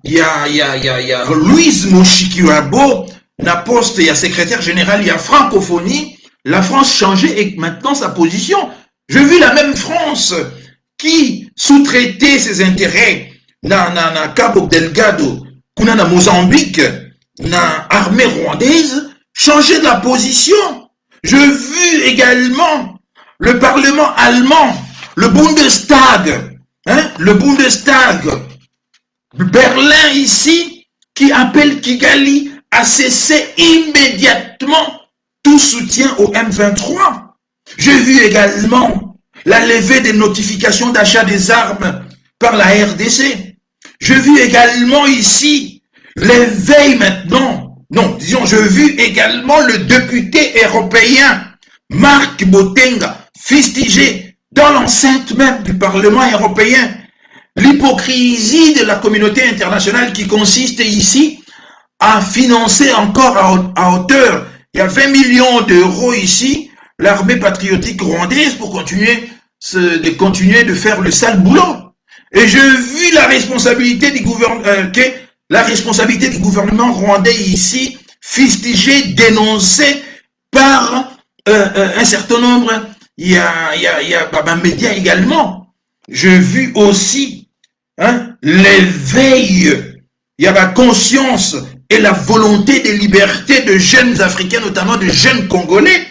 Louise Mushikiwabo, la poste, il y a secrétaire général, il y a francophonie. La France changeait et maintenant sa position. J'ai vu la même France qui sous-traitait ses intérêts dans Cabo Delgado, dans Mozambique, dans l'armée rwandaise, changer de la position. J'ai vu également le Parlement allemand, le Bundestag, Berlin ici, qui appelle Kigali à cesser immédiatement tout soutien au M23. J'ai vu également la levée des notifications d'achat des armes par la RDC. J'ai vu également ici l'éveil maintenant. Non, disons, j'ai vu également le député européen Marc Botenga fustiger dans l'enceinte même du Parlement européen l'hypocrisie de la communauté internationale qui consiste ici à financer encore à hauteur, il y a 20 millions d'euros ici, l'armée patriotique rwandaise pour continuer de faire le sale boulot. Et j'ai vu la responsabilité du gouvernement rwandais ici fustigée, dénoncée par un certain nombre, il y a un média également. J'ai vu aussi l'éveil, il y a la conscience et la volonté de liberté de jeunes Africains, notamment de jeunes Congolais,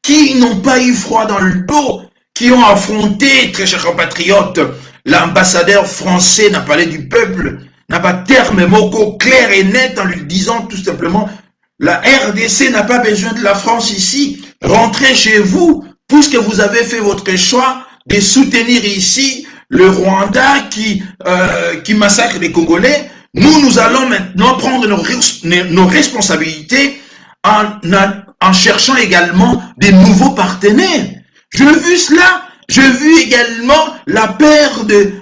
qui n'ont pas eu froid dans le dos, qui ont affronté, très chers compatriotes, l'ambassadeur français n'a parlé du peuple, n'a pas terme mot clair et net en lui disant tout simplement, la RDC n'a pas besoin de la France ici, rentrez chez vous, puisque vous avez fait votre choix de soutenir ici le Rwanda qui massacre les Congolais. Nous allons maintenant prendre nos responsabilités en cherchant également des nouveaux partenaires. J'ai vu cela. J'ai vu également la paire des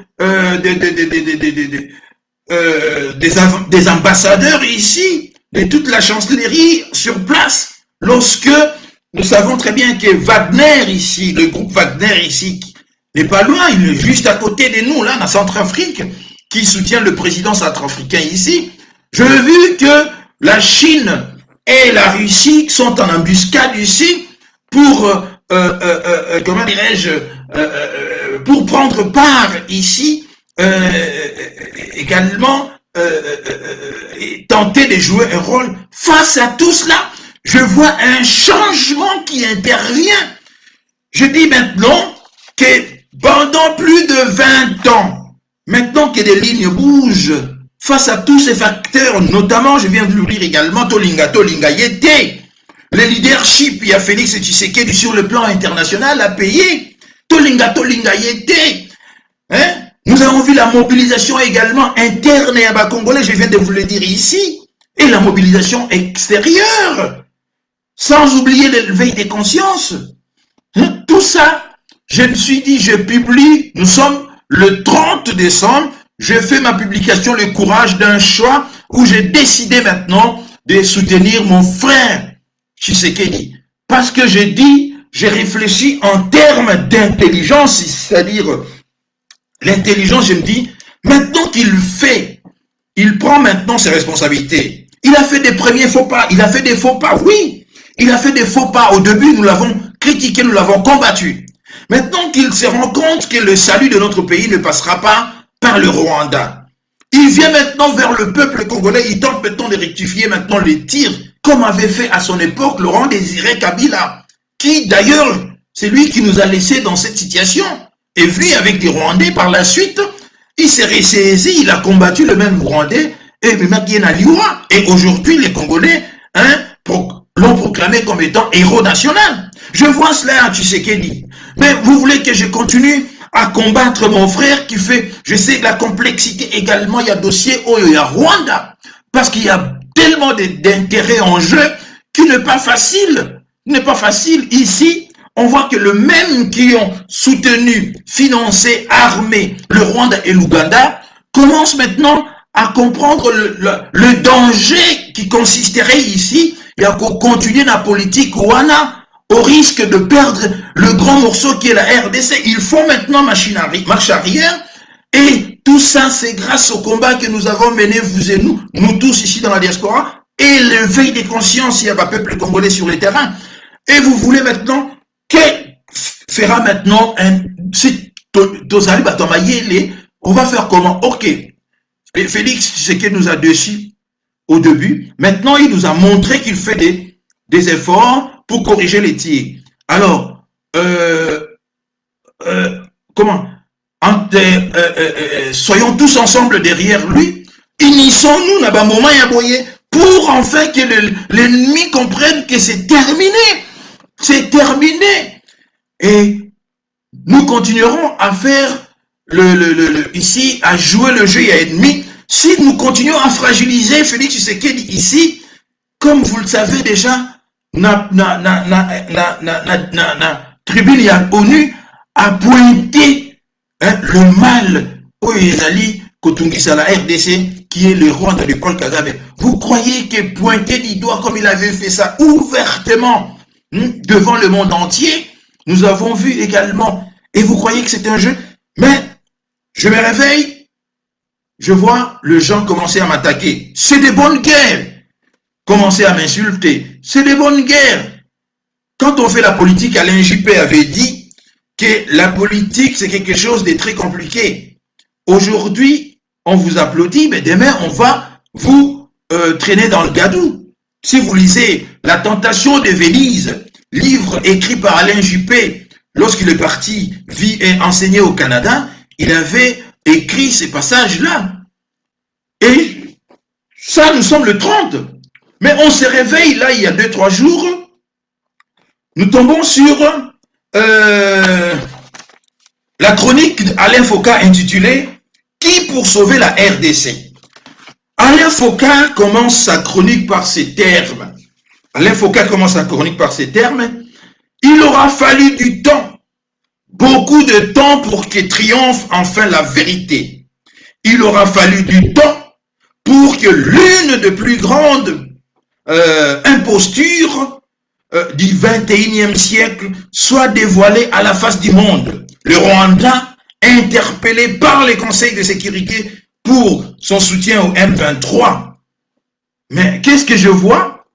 ambassadeurs ici, de toute la chancellerie sur place, lorsque nous savons très bien que Wagner ici, le groupe Wagner ici, n'est pas loin, il est juste à côté de nous, là, dans Centrafrique, qui soutient le président centrafricain ici. J'ai vu que la Chine et la Russie sont en embuscade ici pour, comment dirais-je, pour prendre part ici, également, tenter de jouer un rôle. Face à tout cela, je vois un changement qui intervient. Je dis maintenant que pendant plus de 20 ans, maintenant que des lignes bougent, face à tous ces facteurs, notamment, je viens de l'ouvrir également, Tolinga Yete, le leadership, il y a Félix Tshisekedi sur le plan international a payé. Tolinga Yete. Hein? Nous avons vu la mobilisation également interne et à bas congolais, je viens de vous le dire ici, et la mobilisation extérieure, sans oublier l'éveil des consciences. Hein? Tout ça, je me suis dit, je publie, nous sommes le 30 décembre, je fais ma publication, le courage d'un choix, où j'ai décidé maintenant de soutenir mon frère Tshisekedi. Parce que j'ai réfléchi en termes d'intelligence, c'est-à-dire l'intelligence, je me dis, maintenant qu'il fait, il prend maintenant ses responsabilités. Il a fait des premiers faux pas, il a fait des faux pas, oui, il a fait des faux pas. Au début, nous l'avons critiqué, nous l'avons combattu. Maintenant qu'il se rend compte que le salut de notre pays ne passera pas par le Rwanda, il vient maintenant vers le peuple congolais, il tente maintenant de rectifier maintenant les tirs, comme avait fait à son époque Laurent Désiré Kabila, qui d'ailleurs, c'est lui qui nous a laissé dans cette situation. Et vu avec des Rwandais par la suite, il s'est ressaisi, il a combattu le même Rwandais, et Liwa. Et aujourd'hui, les Congolais l'ont proclamé comme étant héros national. Je vois cela à Tshisekedi. Mais vous voulez que je continue à combattre mon frère qui fait, je sais, la complexité également, il y a dossier il y a Rwanda, parce qu'il y a tellement d'intérêts en jeu qui n'est pas facile. N'est pas facile. Ici, on voit que le même qui ont soutenu, financé, armé le Rwanda et l'Ouganda commence maintenant à comprendre le danger qui consisterait ici et à continuer la politique Rwanda au risque de perdre le grand morceau qui est la RDC. Il faut maintenant marche arrière, et tout ça c'est grâce au combat que nous avons mené, vous et nous tous ici dans la diaspora, et l'éveil des consciences, il y a un peuple congolais sur le terrain. Et vous voulez maintenant, que fera maintenant on va faire comment? Ok, Félix, ce qu'il nous a déçus au début, maintenant il nous a montré qu'il fait des efforts pour corriger les tirs. Alors, soyons tous ensemble derrière lui, unissons-nous dans un moment pour enfin que l'ennemi comprenne que c'est terminé. C'est terminé. Et nous continuerons à faire ici, à jouer le jeu à ennemi. Si nous continuons à fragiliser Félix Tshisekedi ici, comme vous le savez déjà, tribune ya ONU a pointé le mal au Ezali Kotungisa la RDC qui est le Rwanda de Paul Kagame. Vous croyez que pointer du doigt comme il avait fait ça ouvertement devant le monde entier, nous avons vu également, et vous croyez que c'est un jeu? Mais je me réveille, je vois les gens commencer à m'attaquer. C'est des bonnes guerres. Commencer à m'insulter. C'est des bonnes guerres. Quand on fait la politique, Alain Juppé avait dit que la politique, c'est quelque chose de très compliqué. Aujourd'hui, on vous applaudit, mais demain, on va vous traîner dans le gadou. Si vous lisez La tentation de Venise, livre écrit par Alain Juppé, lorsqu'il est parti vivre et enseigner au Canada, il avait écrit ces passages-là. Et ça, nous sommes le 30. Mais on se réveille là, il y a 2-3 jours, nous tombons sur la chronique d'Alain Foka intitulée « Qui pour sauver la RDC ?» Alain Foka commence sa chronique par ces termes. Alain Foka commence sa chronique par ces termes. « Il aura fallu du temps, beaucoup de temps pour que triomphe enfin la vérité. Il aura fallu du temps pour que l'une des plus grandes impostures du 21e siècle soit dévoilée à la face du monde. Le Rwanda, interpellé par les conseils de sécurité pour son soutien au M23. Mais qu'est-ce que je vois?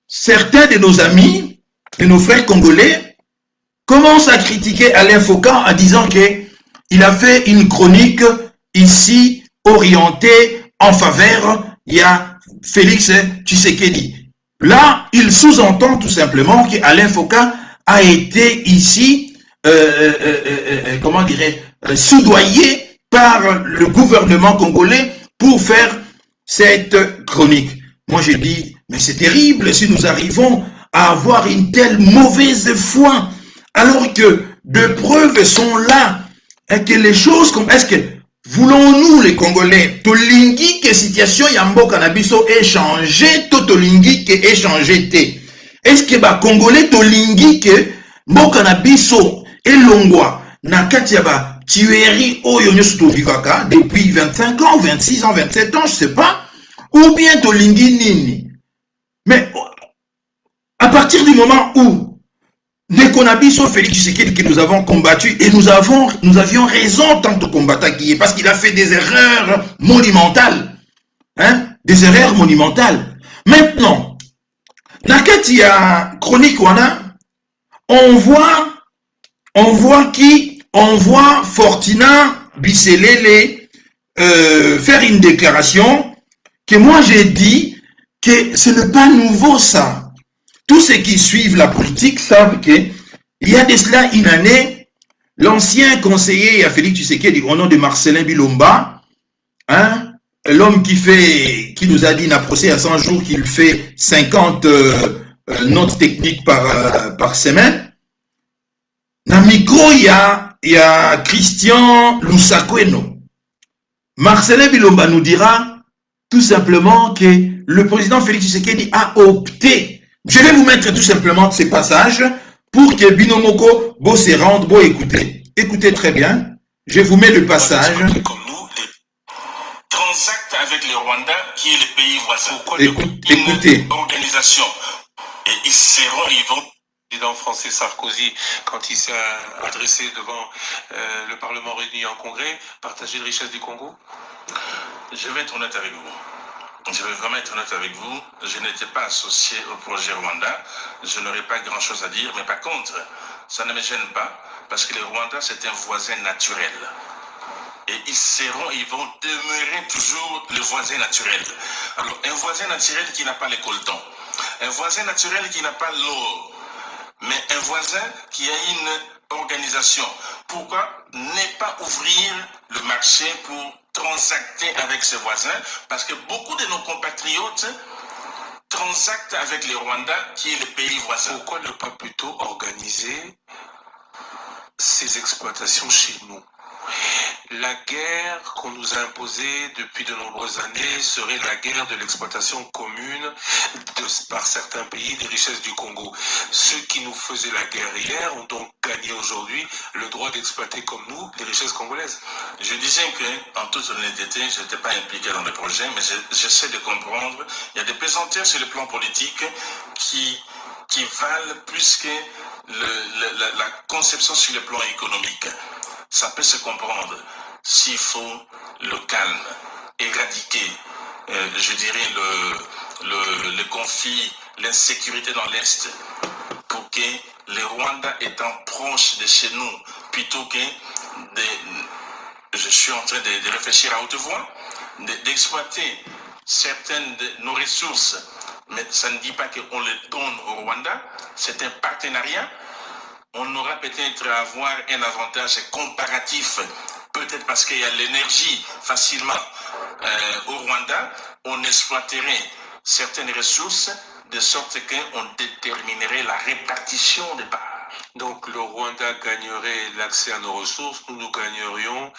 Certains de nos amis, de nos frères congolais, commencent à critiquer Alain Foka en disant qu'il a fait une chronique ici orientée en faveur, il y a Félix Tshisekedi. Là, il sous-entend tout simplement qu'Alain Foka a été ici, soudoyé par le gouvernement congolais pour faire cette chronique. Moi, j'ai dit, mais c'est terrible si nous arrivons à avoir une telle mauvaise foi, alors que de preuves sont là, et que les choses comme, est-ce que, voulons-nous les Congolais, tolingi que situation yambo canabiso ait changé, tolingi que ait changé te. Est-ce que ba Congolais tolingi que mboka na biso elongwa na kati ya ba tuerie oyo nyonso tovivaka depuis 25 ans, 26 ans, 27 ans, je sais pas, ou bien tolingi nini. Mais à partir du moment où Nekonabiso Félix Tshisekedi que nous avons combattu et nous avions raison tant de combattant qui est parce qu'il a fait des erreurs monumentales, hein, des erreurs monumentales. Maintenant, nakati ya chronique wana, on voit Fortina Bisselele faire une déclaration que moi j'ai dit que ce n'est pas nouveau ça. Tous ceux qui suivent la politique savent qu'il y a de cela une année, l'ancien conseiller à Félix Tshisekedi au nom de Marcelin Bilomba, hein, l'homme qui nous a dit dans procès à 100 jours qu'il fait 50 notes techniques par semaine. Dans le micro, il y a Christian Lusakweno. Marcelin Bilomba nous dira tout simplement que le président Félix Tshisekedi a opté. Je vais vous mettre tout simplement ces passages pour que Binomoko Bo se rende, Bo écoutez. Écoutez très bien. Je vous mets le passage. Comme nous, transacte avec le Rwanda, qui est le pays voisin. Écoutez. Organisation. Et ils vont. Le président français Sarkozy, quand il s'est adressé devant le Parlement réuni en congrès, partager les richesses du Congo? Je vais être honnête avec vous. Je vais vraiment être honnête avec vous. Je n'étais pas associé au projet Rwanda. Je n'aurais pas grand-chose à dire. Mais par contre, ça ne me gêne pas parce que le Rwanda, c'est un voisin naturel. Et ils vont demeurer toujours le voisin naturel. Alors, un voisin naturel qui n'a pas les coltons. Un voisin naturel qui n'a pas l'or. Mais un voisin qui a une organisation. Pourquoi ne pas ouvrir le marché pour transacter avec ses voisins? Parce que beaucoup de nos compatriotes transactent avec le Rwanda, qui est le pays voisin. Pourquoi ne pas plutôt organiser ces exploitations chez nous? La guerre qu'on nous a imposée depuis de nombreuses années serait la guerre de l'exploitation commune par certains pays des richesses du Congo. Ceux qui nous faisaient la guerre hier ont donc gagné aujourd'hui le droit d'exploiter comme nous les richesses congolaises. Je disais que, en toute honnêteté, je n'étais pas impliqué dans le projet, mais j'essaie de comprendre. Il y a des pesanteurs sur le plan politique qui valent plus que la conception sur le plan économique. Ça peut se comprendre s'il faut le calme, éradiquer, je dirais, le conflit, l'insécurité dans l'Est, pour que les Rwandais étant proches de chez nous, plutôt que je suis en train de réfléchir à haute voix, d'exploiter certaines de nos ressources, mais ça ne dit pas qu'on les donne au Rwanda, c'est un partenariat. On aura peut-être à avoir un avantage comparatif, peut-être parce qu'il y a l'énergie facilement au Rwanda, on exploiterait certaines ressources de sorte qu'on déterminerait la répartition des parts. Donc le Rwanda gagnerait l'accès à nos ressources, nous gagnerions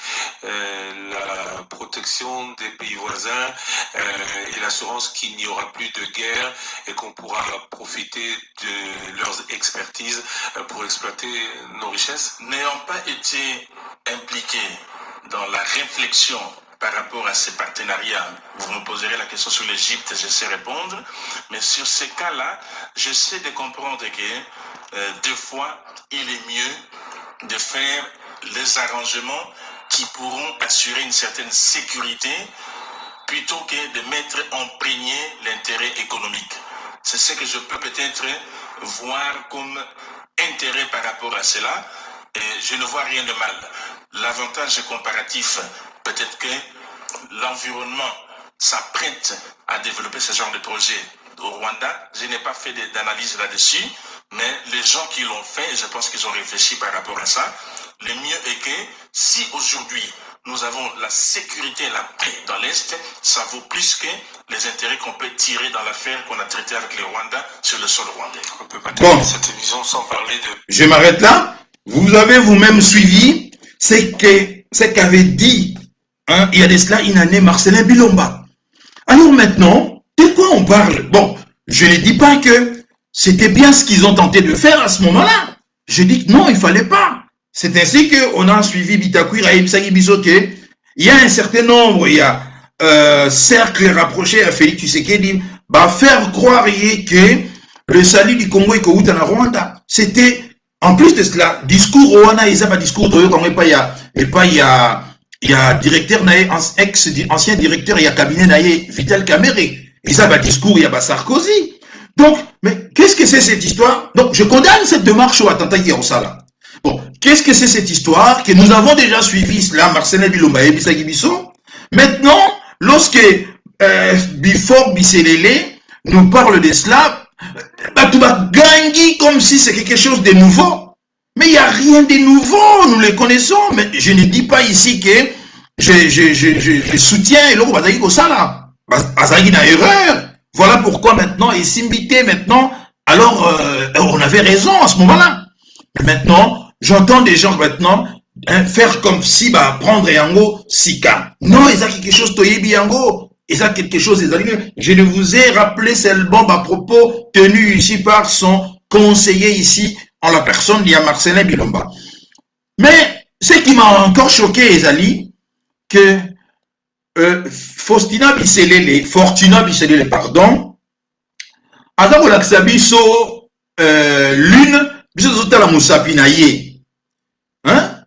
la protection des pays voisins et l'assurance qu'il n'y aura plus de guerre et qu'on pourra profiter de leurs expertises pour exploiter nos richesses. N'ayant pas été impliqués dans la réflexion par rapport à ces partenariats, vous me poserez la question sur l'Égypte, je sais répondre, mais sur ces cas-là, j'essaie de comprendre que des fois, il est mieux de faire les arrangements qui pourront assurer une certaine sécurité plutôt que de mettre en premier l'intérêt économique. C'est ce que je peux peut-être voir comme intérêt par rapport à cela, et je ne vois rien de mal. L'avantage comparatif, peut-être que l'environnement s'apprête à développer ce genre de projet au Rwanda. Je n'ai pas fait d'analyse là-dessus, mais les gens qui l'ont fait, je pense qu'ils ont réfléchi par rapport à ça. Le mieux est que si aujourd'hui nous avons la sécurité et la paix dans l'Est, ça vaut plus que les intérêts qu'on peut tirer dans l'affaire qu'on a traitée avec les Rwandais sur le sol rwandais. On ne peut pas terminer cette émission sans parler de... Je m'arrête là. Vous avez vous-même suivi ce qu'avait dit, hein, il y a de cela une année, Marcelin Bilomba. Alors maintenant, de quoi on parle? Bon, je ne dis pas que c'était bien ce qu'ils ont tenté de faire à ce moment-là. Je dis que non, il ne fallait pas. C'est ainsi qu'on a suivi Bitakwira et Ibsagi Bisoke. Il y a un certain nombre, il y a cercle rapproché à Félix Tshisekedi, va faire croire que le salut du Congo est qu'au Rwanda. C'était, en plus de cela, discours Rwanda, il y a pas discours de il y a directeur, ancien directeur, il y a cabinet, Vital Kamere. Il y a pas discours, il y a pas Sarkozy. Donc, mais qu'est-ce que c'est cette histoire? Donc, je condamne cette démarche au attentat qui est au Sala. Bon, qu'est-ce que c'est cette histoire que nous avons déjà suivi cela, Marcelin Bilomba et Bissagi Bisso? Maintenant, lorsque Bifor Bisselele nous parle de cela, tout va gagner comme si c'est quelque chose de nouveau. Mais il n'y a rien de nouveau, nous les connaissons. Mais je ne dis pas ici que je soutiens et l'autre va dire ça là. Bazagi n'a erreur. Voilà pourquoi maintenant, et s'imbiter maintenant, alors on avait raison à ce moment-là. Mais maintenant, j'entends des gens maintenant faire comme si prendre Yango Sika. Non, il y a quelque chose Toyebi Yango. Il y a quelque chose. Je ne vous ai rappelé seulement à propos tenu ici par son conseiller ici en la personne d'Ia Marcelin Bilomba. Mais ce qui m'a encore choqué, Ezali, que Fortuna Bisselele, pardon, Azabo Laksabiso, l'une, Bisotala Moussapinaye, hein?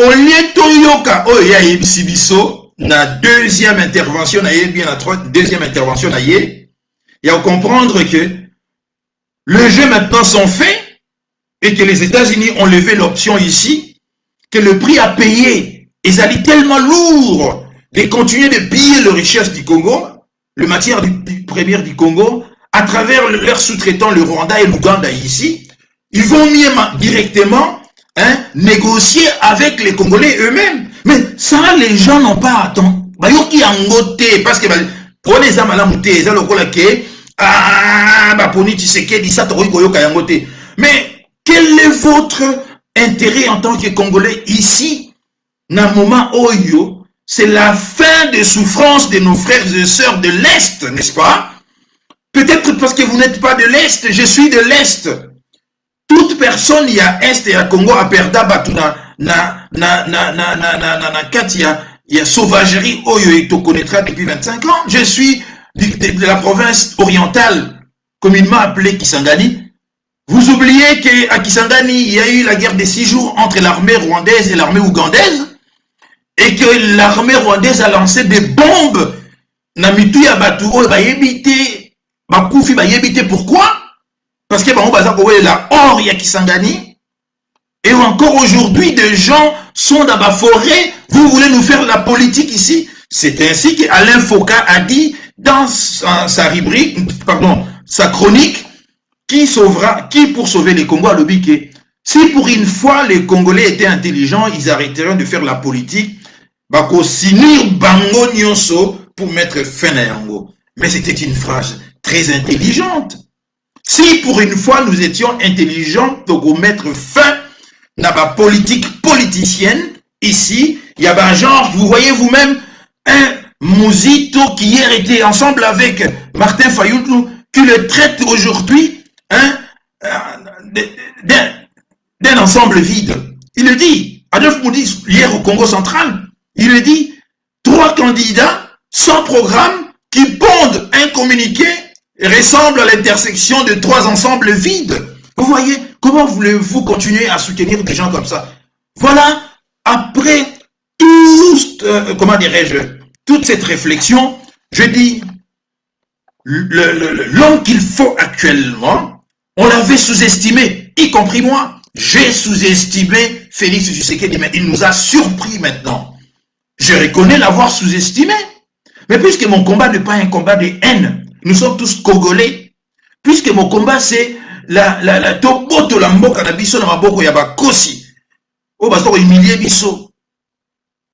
Au lieu Toyoka, oh, ya Yebisibiso, na deuxième intervention, bien la deuxième intervention, il y a à comprendre que le jeu maintenant sont faits et que les États-Unis ont levé l'option ici, que le prix à payer est tellement lourd de continuer de piller les richesses du Congo, le matière première du Congo, à travers leurs sous-traitants, le Rwanda et l'Ouganda ici, ils vont mieux directement négocier avec les Congolais eux-mêmes. Mais ça, les gens n'ont pas attendu. Parce que prenez ça malamouté, ça le que mais quel est votre intérêt en tant que Congolais ici, dans le moment où c'est la fin de souffrance de nos frères et sœurs de l'Est, n'est-ce pas? Peut-être parce que vous n'êtes pas de l'Est, je suis de l'Est. Toute personne, il y a Est et à Congo, à Perda, Batuna, il y a sauvagerie, il te connaîtra depuis 25 ans. Je suis de la province orientale, communément appelée Kisangani. Vous oubliez qu'à Kisangani, il y a eu la guerre des 6 jours entre l'armée rwandaise et l'armée ougandaise, et que l'armée rwandaise a lancé des bombes. Namituya Baturo va éviter, Bakoufi va éviter. Pourquoi? Parce que la or ya Kisangani, et encore aujourd'hui, des gens sont dans la forêt. Vous voulez nous faire la politique ici? C'est ainsi qu'Alain Foucault a dit dans sa rubrique, pardon, sa chronique, qui pour sauver les Congos a le biquet. Si pour une fois les Congolais étaient intelligents, ils arrêteraient de faire la politique, bako sinir bango nyonso pour mettre fin à yango. Mais c'était une phrase très intelligente. Si pour une fois nous étions intelligents pour mettre fin à la politique politicienne, ici, il y a un genre, vous voyez vous-même, un Mouzito qui hier était ensemble avec Martin Fayoutou, qui le traite aujourd'hui d'un ensemble vide. Il le dit, Adolphe Moudi, hier au Congo central, il le dit, 3 candidats sans programme qui pondent un communiqué ressemble à l'intersection de 3 ensembles vides. Vous voyez, comment voulez-vous continuer à soutenir des gens comme ça? Voilà, après comment dirais-je, toute cette réflexion, je dis, l'homme qu'il faut actuellement, on l'avait sous-estimé, y compris moi. J'ai sous-estimé Félix Tshisekedi, mais il nous a surpris maintenant. Je reconnais l'avoir sous-estimé. Mais puisque mon combat n'est pas un combat de haine, nous sommes tous Congolais, puisque mon combat c'est la toboto la mboka na biso na maboko ya bakosi. O baso humilier biso.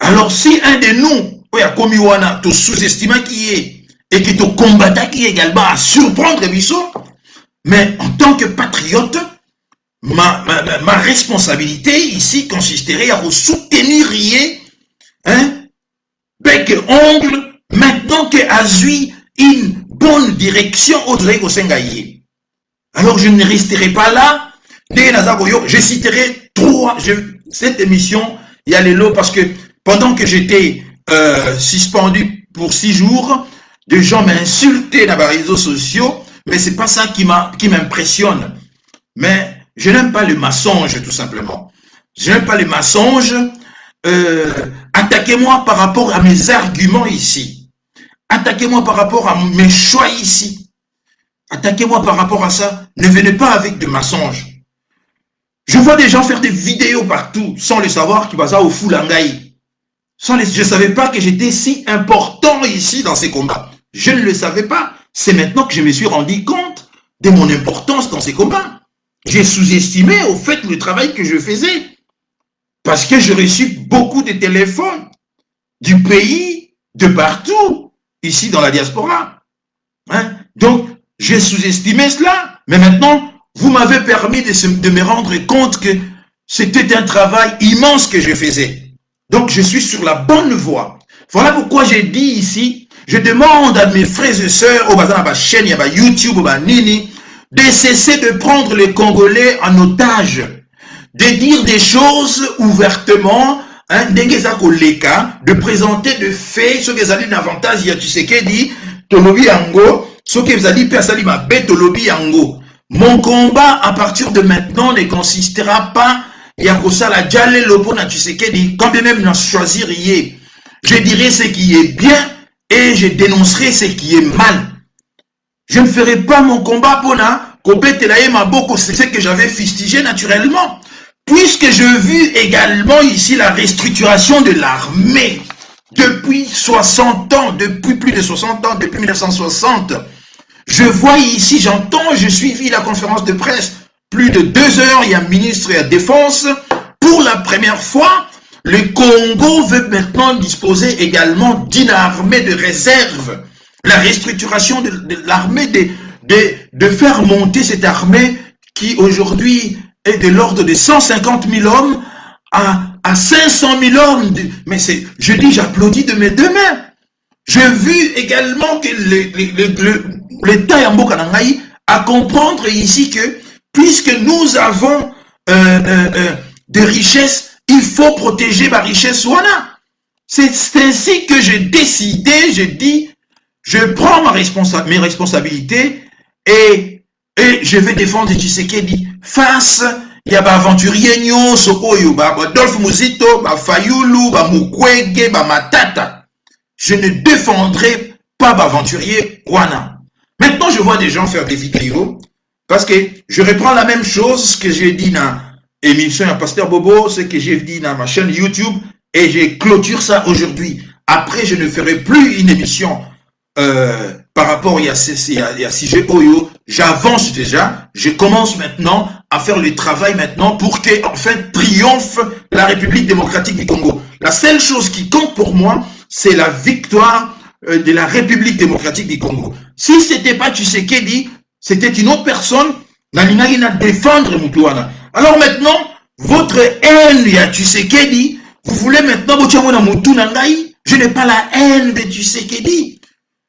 Alors si un de nous, oyo akomi wana, to sous-estima qui est, et qui te combatta qui également à surprendre biso, mais en tant que patriote, ma responsabilité ici consisterait à vous soutenir, hein, bec et ongle, maintenant que Azui une bonne direction au Sengaïe. Alors je ne resterai pas là. Je citerai cette émission, il y a les lots, parce que pendant que j'étais suspendu pour 6 jours, des gens m'insultaient dans les réseaux sociaux, mais c'est pas ça qui m'impressionne. Mais je n'aime pas le mensonge, tout simplement. Je n'aime pas les mensonges. Attaquez-moi par rapport à mes arguments ici. Attaquez-moi par rapport à mes choix ici. Attaquez-moi par rapport à ça. Ne venez pas avec de mensonges. Je vois des gens faire des vidéos partout sans le savoir qui va ça au Foulangaï. Je ne savais pas que j'étais si important ici dans ces combats. Je ne le savais pas. C'est maintenant que je me suis rendu compte de mon importance dans ces combats. J'ai sous-estimé au fait le travail que je faisais. Parce que j'ai reçu beaucoup de téléphones du pays, de partout, ici dans la diaspora. Hein? Donc, j'ai sous-estimé cela. Mais maintenant, vous m'avez permis de me rendre compte que c'était un travail immense que je faisais. Donc, je suis sur la bonne voie. Voilà pourquoi j'ai dit ici, je demande à mes frères et sœurs, au bazar, à chaîne, à YouTube, à Nini, de cesser de prendre les Congolais en otage, de dire des choses ouvertement, hein, de présenter de faits, ce qu'ils ont un avantage, tu sais qu'il dit, Tolobi Yango, ce qu'ils ont dit, personne m'a bête, Tolobi Yango. Mon combat, à partir de maintenant, ne consistera pas, Yakosala, Djale, Lopona, tu sais qu'il dit, quand bien même n'en choisir, je dirai ce qui est bien et je dénoncerai ce qui est mal. Je ne ferai pas mon combat pour c'est ce que j'avais fustigé naturellement. Puisque j'ai vu également ici la restructuration de l'armée depuis 60 ans, depuis plus de 60 ans, depuis 1960. Je vois ici, j'entends, je suivis la conférence de presse, plus de 2 heures, il y a un ministre de la Défense. Pour la première fois, le Congo veut maintenant disposer également d'une armée de réserve. La restructuration de l'armée, de faire monter cette armée qui aujourd'hui est de l'ordre de 150 000 hommes à 500 000 hommes. Mais je dis, j'applaudis de mes 2 mains. J'ai vu également que l'État Yambo Kanangaï a comprendre ici que puisque nous avons des richesses, il faut protéger ma richesse. Voilà. C'est ainsi que j'ai décidé, j'ai dit, je prends mes responsabilités et je vais défendre Tshisekedi face il y a aventurier nyo sokoyo Adolphe Muzito, Fayulu, Mukwege, Matata. Je ne défendrai pas aventurier Wana. Maintenant, je vois des gens faire des vidéos parce que je reprends la même chose que j'ai dit dans l'émission à Pasteur Bobo, ce que j'ai dit dans ma chaîne YouTube et j'ai clôture ça aujourd'hui. Après, je ne ferai plus une émission par rapport à CG Oyo. J'avance déjà, je commence maintenant à faire le travail maintenant pour que enfin triomphe la République démocratique du Congo. La seule chose qui compte pour moi, c'est la victoire de la République démocratique du Congo. Si c'était pas Tshisekedi, c'était une autre personne, na défendre Mutuana. Alors maintenant, votre haine ya Tshisekedi, vous voulez maintenant je n'ai pas la haine de Tshisekedi.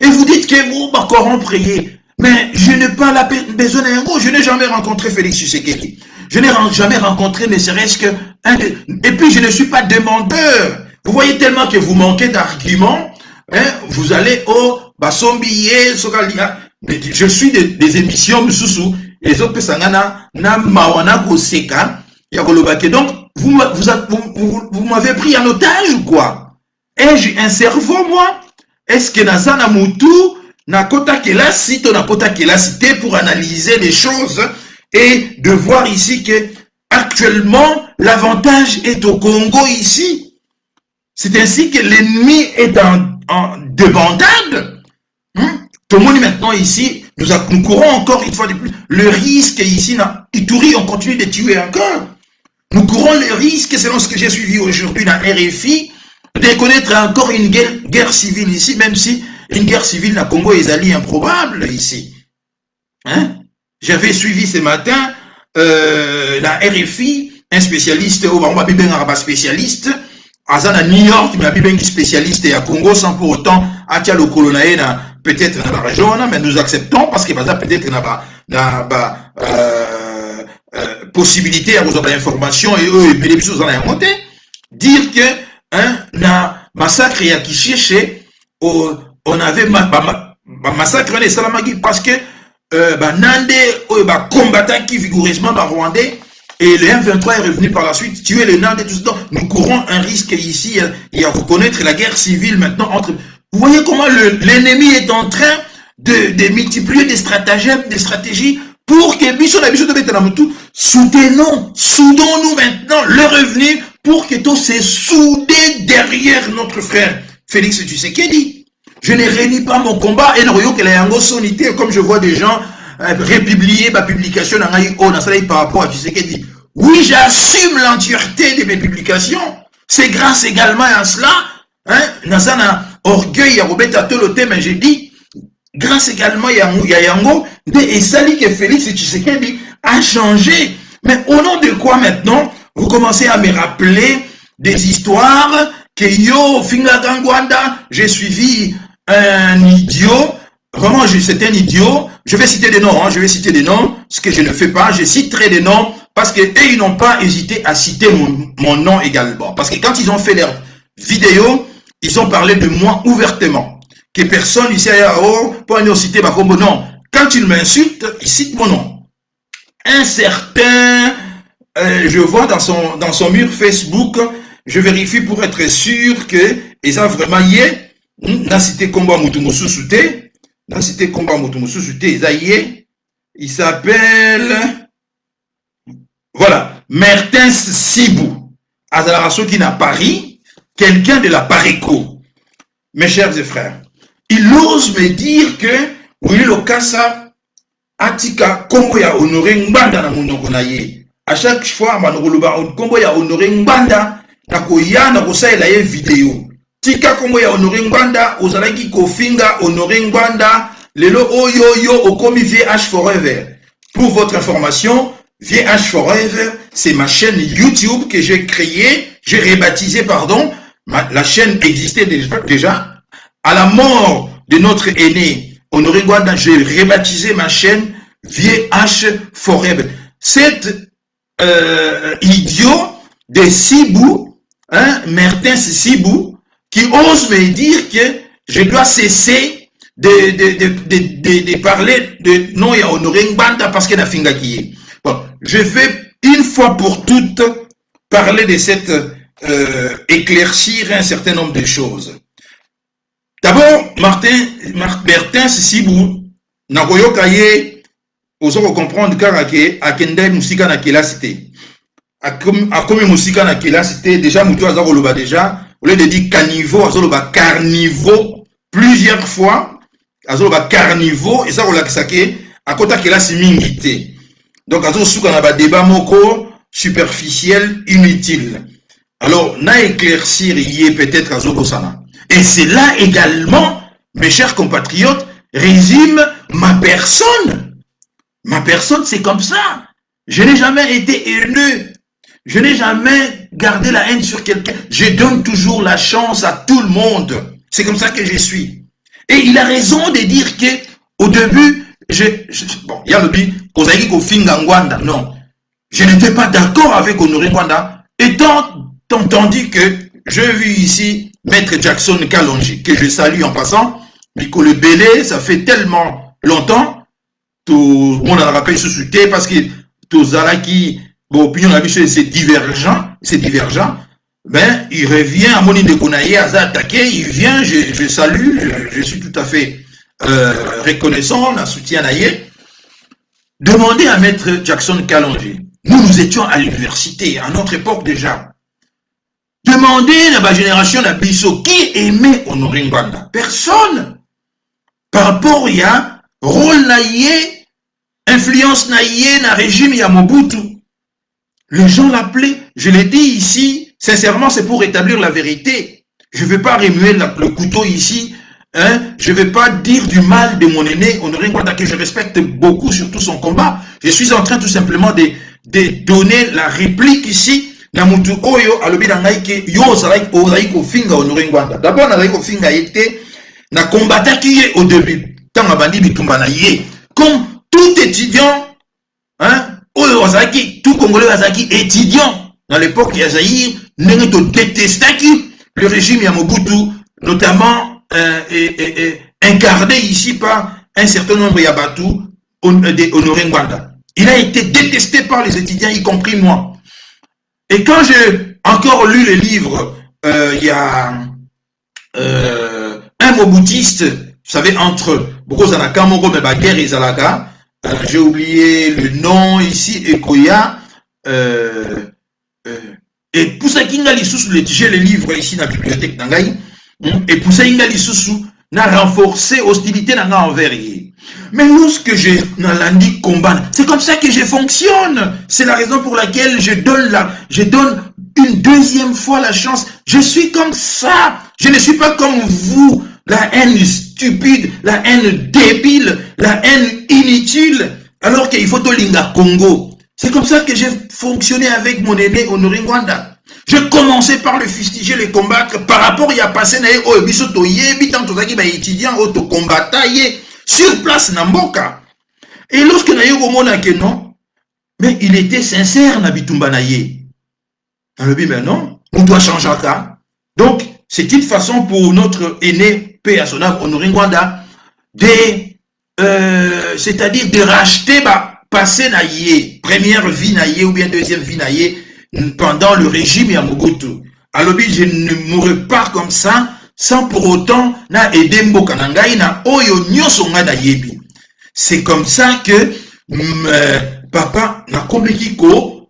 Et vous dites que vous, priez. Mais je n'ai pas la besoin d'un mot. Je n'ai jamais rencontré Félix Tshisekedi. Je n'ai jamais rencontré ne serait-ce que et puis je ne suis pas demandeur. Vous voyez tellement que vous manquez d'arguments. Hein, vous allez au Basombiye, Sokalia. Je suis des émissions Moussou. Les autres Sangana, na Mawana Koseka. Donc, vous m'avez pris en otage ou quoi? Ai-je un cerveau, moi? Est-ce que Nazana Moutou, Nakota Kelasi, Tonakota Kelasité pour analyser les choses et de voir ici que actuellement l'avantage est au Congo ici. C'est ainsi que l'ennemi est en débandade. Tout le monde maintenant ici, nous courons encore une fois de plus le risque ici, Ituri, on continue de tuer encore. Nous courons le risque, selon ce que j'ai suivi aujourd'hui dans RFI, de connaître encore une guerre civile ici, même si une guerre civile na Congo est alliée improbable ici. Hein? J'avais suivi ce matin la RFI, un spécialiste, on m'a bien un spécialiste, à New York, il m'a bien spécialiste à Congo sans pour autant attirer le colonel peut-être dans la région, mais nous acceptons parce que peut-être possibilité à avoir l'information et eux, les choses en inventé, dire que na massacre à Kichiche, on avait massacre les Salamagi parce que Nande combattant qui vigoureusement rwandais et le M23 est revenu par la suite tuer les Nande et tout ça. Nous courons un risque ici et à reconnaître la guerre civile maintenant entre. Vous voyez comment l'ennemi est en train de multiplier des stratagèmes, des stratégies pour que soudons-nous maintenant le revenu pour que tout s'est soudé derrière notre frère Félix Tshisekedi. Je ne réunis pas mon combat et ne comme je vois des gens republier ma publication par rapport à Tshisekedi. Oui, j'assume l'entièreté de mes publications. C'est grâce également à cela, Nasana orgueil à Robert Toloté, mais j'ai dit, grâce également à Yango, et Sali que Félix Tshisekedi a changé. Mais au nom de quoi maintenant, vous commencez à me rappeler des histoires que yo, Finga Gangwanda, j'ai suivi un idiot, vraiment c'est un idiot, je vais citer des noms, je vais citer des noms, ce que je ne fais pas, je citerai des noms, parce que ils n'ont pas hésité à citer mon nom également. Parce que quand ils ont fait leur vidéo, ils ont parlé de moi ouvertement. Que personne ici, pour nous citer ma combo, non. Quand ils m'insultent, ils citent mon nom. Un certain, je vois dans son mur Facebook, je vérifie pour être sûr que ils ont vraiment yé, n'a cité combat Moutoumousou Souté, n'a cité combat Moutoumousou Souté, il s'appelle, voilà, Mertens Sibou, Azalarasso qui n'a Paris, quelqu'un de la Pareco. Mes chers et frères, il ose me dire que Willy Lokassa Atika Kombo ya honoré Ngbanda na monoko na ye. À chaque fois, Manokoloba Kombo ya honoré Ngbanda na koya na kosaela ye vidéo. Tika Kombo ya honoré Ngbanda ozalaki kofinga honoré Ngbanda lelo oyo okomi VH Forever. Pour votre information, VH Forever, c'est ma chaîne YouTube que j'ai créée, j'ai rebaptisé, pardon. La chaîne existait déjà. À la mort de notre aîné, Honoré Ngwanda, j'ai rebaptisé ma chaîne VH Forever. Cet idiot de Sibou, Mertens Sibou, qui ose me dire que je dois cesser de parler de non à Honoré Ngwanda parce qu'il a finga qui est. Bon, je vais une fois pour toutes parler de cette éclaircir un certain nombre de choses. D'abord, Mertens Sibou, Nagoyoka ye, osoko comprendre car akende musika na kela cité. Akomi musika na kela cité, déjà mutu azakoloba déjà, au lieu de dire caniveau, azoloba carnivaux plusieurs fois, azoloba carnivaux, et ça kolakisa ke akota kela si mingité. Donc azosuka na ba débat moko superficiel, inutile. Alors, na éclaircir y peut-être à Zobosana. Et c'est là également, mes chers compatriotes, résume ma personne. Ma personne, c'est comme ça. Je n'ai jamais été haineux. Je n'ai jamais gardé la haine sur quelqu'un. Je donne toujours la chance à tout le monde. C'est comme ça que je suis. Et il a raison de dire que, au début, bon, il y a le but, Kozaki Kofinga Ngwanda. Non. Je n'étais pas d'accord avec Honoré Ngwanda, étant entendu que j'ai vu ici Maître Jackson Kalonji, que je salue en passant, mais que le Bélé, ça fait tellement longtemps, tout le monde en rappelle sous-souté, parce que tout Zalaki, bon, opinion c'est divergent, ben, il revient à Moni de Konaye, à attaqué, il vient, je salue, je suis tout à fait reconnaissant, la soutien Naye. Demandez à Maître Jackson Kalonji. Nous étions à l'université, à notre époque déjà. Demandez à ma génération d'Abisso qui aimait Honoré Ngwanda. Personne. Par rapport à rôle naïe, influence naïe, na régime ya Mobutu. Les gens l'appelaient, je l'ai dit ici, sincèrement, c'est pour établir la vérité. Je ne vais pas remuer le couteau ici. Hein? Je ne vais pas dire du mal de mon aîné Honoré Ngwanda, que je respecte beaucoup, surtout son combat. Je suis en train tout simplement de donner la réplique ici. Namutu Oyo, alobi nangai ke yo ozalaki kofinga Honoré Ngwanda. D'abord, nazalaki kofinga été, na combattant qui est au début. Tant abandi bitumba na ye. Comme tout étudiant, hein, Oyo ozalaki, tout Congolais ozalaki étudiant dans l'époque ya Zaïre, n'engue to détestaki le régime ya Mobutu, notamment incarné ici par un certain nombre de Yabatou, Honoré Ngwanda. Il a été détesté par les étudiants, y compris moi. Et quand j'ai encore lu les livres, il y a un Mobutiste, vous savez, entre Bokozanaka, Moro, Mebaguer et Zalaga, j'ai oublié le nom ici, Ekoya, et pour ça qu'il a j'ai les livres ici dans la bibliothèque d'Angaï, et pour ça qu'il a n'a renforcé hostilité envers lui. Mais lorsque je n'ai combat, c'est comme ça que je fonctionne. C'est la raison pour laquelle je donne une deuxième fois la chance. Je suis comme ça. Je ne suis pas comme vous. La haine stupide, la haine débile, la haine inutile. Alors qu'il faut tout l'inga Congo. C'est comme ça que j'ai fonctionné avec mon aîné Honoré Ngwanda. Je commençais par le fustiger, le combattre par rapport à passé étudiant auto combattant sur place Namboka. Et lorsque nayo komona que non, mais il était sincère na bitumba na ye. On le dit mais non, on doit changer ça. Donc c'est une façon pour notre aîné paix à son âme Honoré Ngwanda c'est-à-dire de racheter passé na ye, première vie na ye ou bien deuxième vie na ye pendant le régime ya Mobutu. Alors je ne mourrai pas comme ça sans pour autant na aider mboka na ngai na oyo nyoso nga da yebi. C'est comme ça que papa n'a compris ko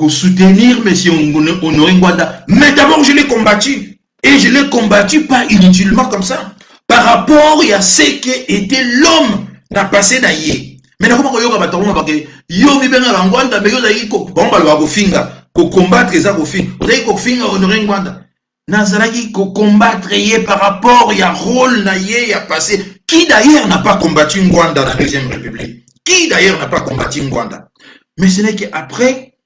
soutenir monsieur Honoré Ngwanda. Mais d'abord je l'ai combattu et je l'ai combattu pas inutilement comme ça. Par rapport à ce qu'était l'homme n'a passé na ye. Mais comment ko yoka bataruma parce que yo mi benga Ngwanda mais yo za ko bomba lo ko finga ko combattre ça ko finga. Vous ko finga Honoré Ngwanda. Nazaraki ko combattre yé par rapport à rôle na yé a passé. Qui d'ailleurs n'a pas combattu Ngwanda dans la Deuxième République? Qui d'ailleurs n'a pas combattu Ngwanda? Mais ce n'est qu'après,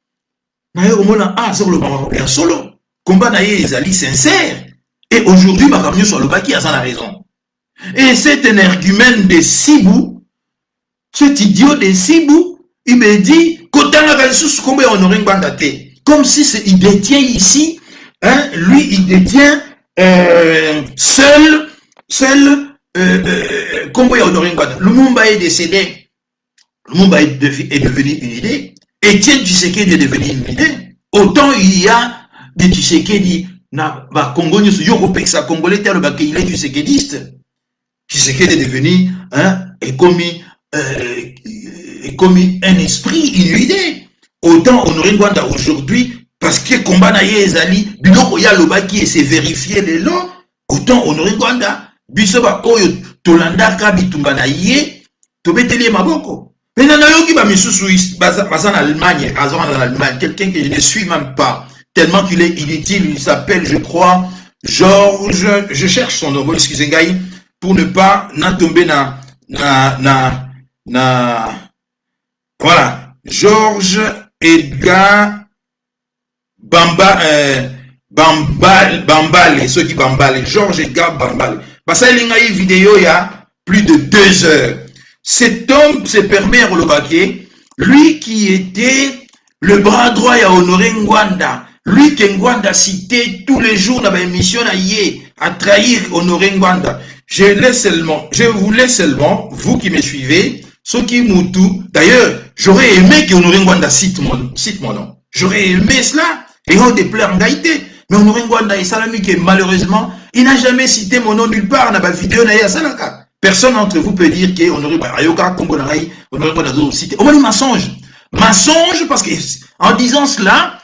na yé omona sur le Marocain solo. Combat na yé ezali sincère. Et aujourd'hui, ma camion sur le baki a la raison. Et cet énergumène de Sibou, cet idiot de Sibou, il me dit, comme si il détient ici, hein, lui, il détient seul, comment Honoré Ngwanda. Lumumba est décédé. Lumumba est devenu une idée. Étienne Tshisekedi est devenu une idée. Autant il y a des Tshisekedi, Congolais, Congolais, il est Tshisekediste. Tshisekedi est devenu, hein, et comme un esprit, une idée. Autant Honoré Ngwanda aujourd'hui, parce que combat na ye ezali, biloko ya lobaki et c'est vérifié les lots, autant Honoré Ngwanda, bisoba oyo tolandaka bitumba na ye, tobeteli maboko. Mais nana yoki ba misusu baza en Allemagne, en Allemagne, quelqu'un que je ne suis même pas, tellement qu'il est inutile, il s'appelle, je crois, Georges, je cherche son nom, excusez-moi, pour ne pas tomber voilà, Georges Edgar Bambale, ceux qui Bambale, Georges Edgar Bambale. Parce qu'il y a une vidéo il y a plus de 2 heures. Cet homme se permet à Rolobake, lui qui était le bras droit à Honoré Ngwanda, lui que Ngwanda citait tous les jours dans l'émission à trahir Honoré Ngwanda. Je vous laisse seulement, vous qui me suivez, ceux qui m'outou. D'ailleurs, j'aurais aimé que Honoré Ngwanda cite mon nom. J'aurais aimé cela. Et on déplore en gaïté. Mais Honoré Ngwanda et Salami, que malheureusement, il n'a jamais cité mon nom nulle part dans ma vidéo. Personne d'entre vous peut dire que Honoré Ngwanda cité. On va dire mensonge. Mensonge parce que, en disant cela,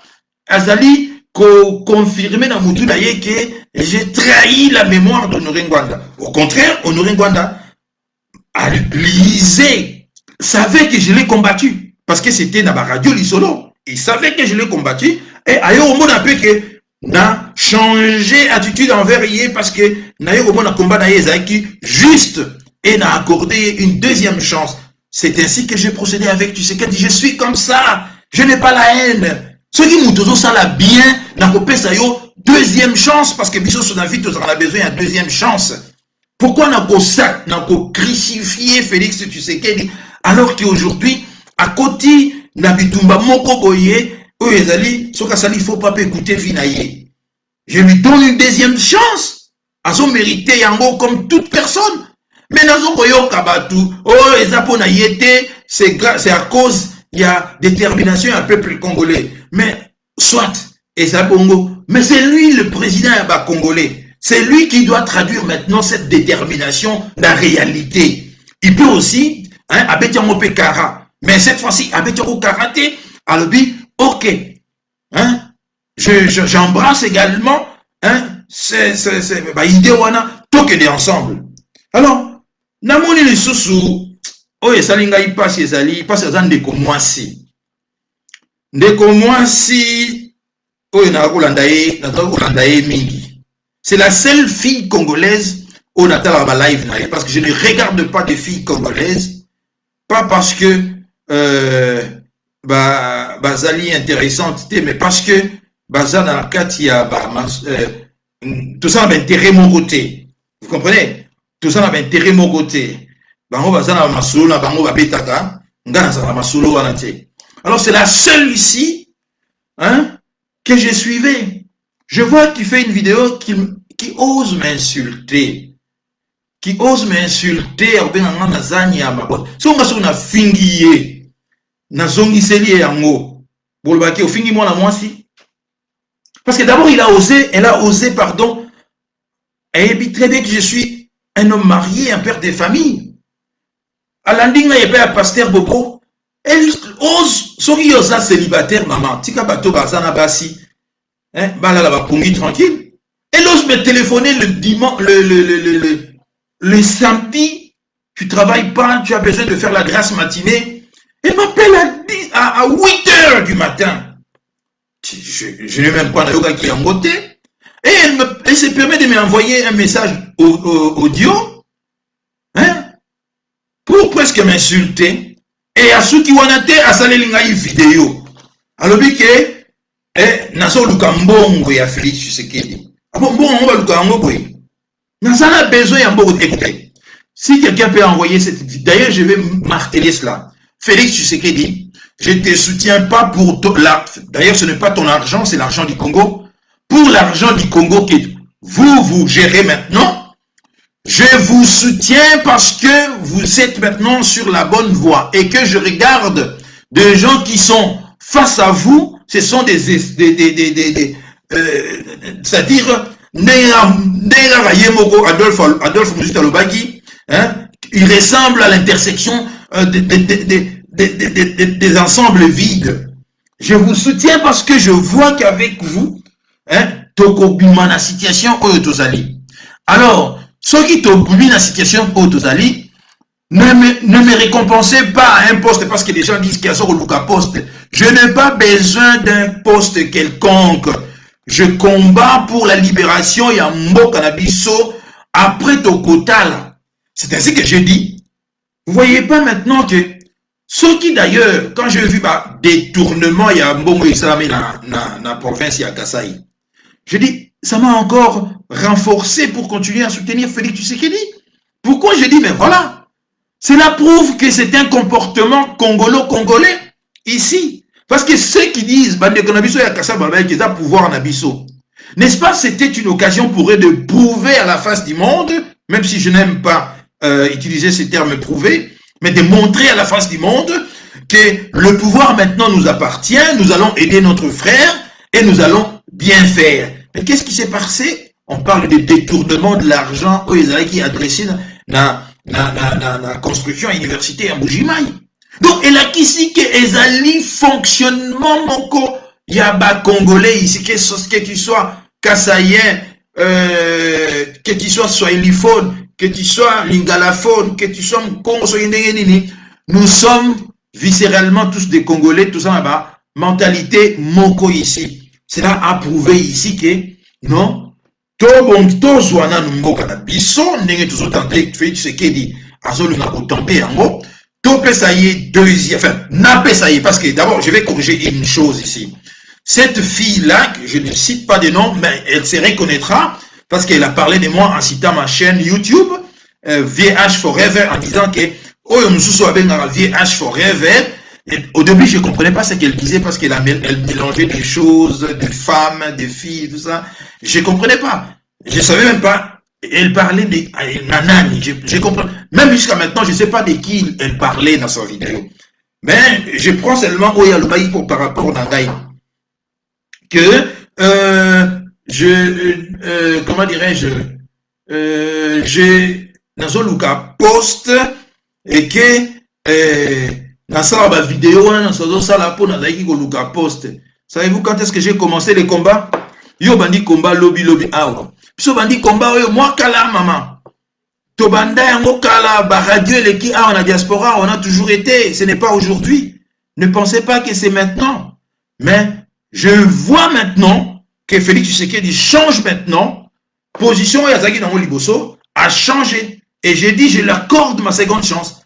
Azali, confirmé dans Moutou d'ailleurs que j'ai trahi la mémoire d'Honoré Ngwanda. Au contraire, Honoré Ngwanda a lisé, savait que je l'ai combattu. Parce que c'était dans la radio Lissolo. Il savait que je l'ai combattu. Et ailleurs, au monde un peu que n'a changé attitude envers Yé parce que n'a eu au moins un combat qui juste et n'a accordé une deuxième chance. C'est ainsi que j'ai procédé avec Tshisekedi. Je suis comme ça. Je n'ai pas la haine. Ceux qui m'ont ça la bien, n'a coupé ça yo deuxième chance parce que Bissot son avis, on a besoin d'une deuxième chance. Pourquoi n'a pas crucifié Félix Tshisekedi alors qu'aujourd'hui, à côté, n'a bitumba moko boye, il ne faut pas écouter Vinaye. Je lui donne une deuxième chance. Elles ont mérité yango comme toute personne. Mais nazo koyo kabatu, c'est à cause il y a détermination à peuple congolais. Mais soit Bongo, mais c'est lui le président congolais. C'est lui qui doit traduire maintenant cette détermination dans la réalité. Il peut aussi, Abetiango Pekara, mais cette fois-ci, Abetiango Karaté, Alobi, ok. J'embrasse également, idée wana, toke ensemble. Alors, namoni le sousou, oye salinga y passe ndeko mwasi. Ndeko mwasi, oye na kulandaye mingi. C'est la seule fille congolaise au Natal à live parce que je ne regarde pas de filles congolaises, pas parce que Bazali intéressante, mais parce que Bazana Katia, tout ça a intérêt mon côté. Vous comprenez? Tout ça a intérêt mon côté. Alors c'est la seule ici que je suivais. Je vois qu'il fait une vidéo qui ose m'insulter. Qui ose m'insulter. Si on a fingié, parce que d'abord elle a osé, pardon. Elle dit très bien que je suis un homme marié, un père de famille. À l'ending, il y a un pasteur Bobo. Elle ose, soki osa célibataire, maman. Tika bato bazana basi. Tranquille. Elle ose me téléphoner le dimanche, le samedi. Tu travailles pas, tu as besoin de faire la grâce matinée. Elle m'appelle à 8h du matin. Je n'ai même pas un yoga qui est en côté. Et elle se permet de m'envoyer un message audio. Pour presque m'insulter. Et à ceux qui ont été à salélinga une vidéo. Alors, nazo lukambongo ya Félix Tshisekedi. Bon, on va lukambongo. Nazo a besoin ya mbongo d'écouter. Si quelqu'un peut envoyer cette vidéo, d'ailleurs, je vais marteler cela. Félix Tshisekedi, je ne te soutiens pas pour d'ailleurs, ce n'est pas ton argent, c'est l'argent du Congo. Pour l'argent du Congo que vous gérez maintenant, je vous soutiens parce que vous êtes maintenant sur la bonne voie et que je regarde des gens qui sont face à vous. Ce sont c'est-à-dire, Adolphe Mouzita Lobaki, il ressemble à l'intersection des ensembles vides. Je vous soutiens parce que je vois qu'avec vous, Tokobima la situation Oyotozali. Alors, ceux qui Tokobima la situation Oyotozali, ne me récompensez pas à un poste parce que les gens disent qu'il y a sur le poste. Je n'ai pas besoin d'un poste quelconque. Je combats pour la libération et un mot cannabiso après Tokotal. C'est ainsi que je dis. Vous voyez pas maintenant que ceux qui d'ailleurs, quand j'ai vu détournement, il y a un bon islamé dans la province, il y a Kasaï. Je dis, ça m'a encore renforcé pour continuer à soutenir Félix Tshisekedi. Pourquoi je dis, mais voilà. Cela prouve que c'est un comportement congolais ici. Parce que ceux qui disent qu'ils ont pouvoir en abisso, n'est-ce pas, c'était une occasion pour eux de prouver à la face du monde, même si je n'aime pas utiliser ces termes prouver, mais de montrer à la face du monde que le pouvoir maintenant nous appartient, nous allons aider notre frère et nous allons bien faire. Mais qu'est-ce qui s'est passé? On parle de détournement de l'argent aux Israéliens qui est adressé dans la construction à l'université à Bujimaï. Donc, elle a ici que ezali fonctionnement moko yaba congolais ici, que tu sois kassaïen, que tu sois swahiliphone, que tu sois lingalaphone, que tu sois congo, nous sommes viscéralement tous des Congolais, tout ça là-bas, mentalité moko ici. cela a prouvé ici que, non, tozwana numboka na biso, ndenge tozotante Félix Tshisekedi azolinga kotampe yango, topesa ye deuxième, enfin, napesa ye, parce que d'abord, je vais corriger une chose ici. Cette fille-là, que je ne cite pas de nom, mais elle se reconnaîtra, parce qu'elle a parlé de moi en citant ma chaîne YouTube, VH Forever, en disant que, oh, nous avec VH Forever. Et au début, je ne comprenais pas ce qu'elle disait, parce qu'elle mélangeait des choses, des femmes, des filles, tout ça. Je ne comprenais pas. Je ne savais même pas. Elle parlait de Nanani. Je comprends. Même jusqu'à maintenant, je ne sais pas de qui elle parlait dans sa vidéo. Mais je prends seulement Oyalobaï par rapport à Nangaï. Que, comment dirais-je, j'ai, dans un Luka post, et que, dans sa vidéo, dans sa la peau, dans la Luka post. Savez-vous quand est-ce que j'ai commencé les combats? Yo bandi combat lobby awa. Piso bandi combat yo moi kala maman. To banda yango kala ba radio leki awa na diaspora, on a toujours été, ce n'est pas aujourd'hui. Ne pensez pas que c'est maintenant. Mais je vois maintenant que Félix Tshisekedi change maintenant. Position Yazaki dans Liboso a changé. Et j'ai dit, je l'accorde ma seconde chance.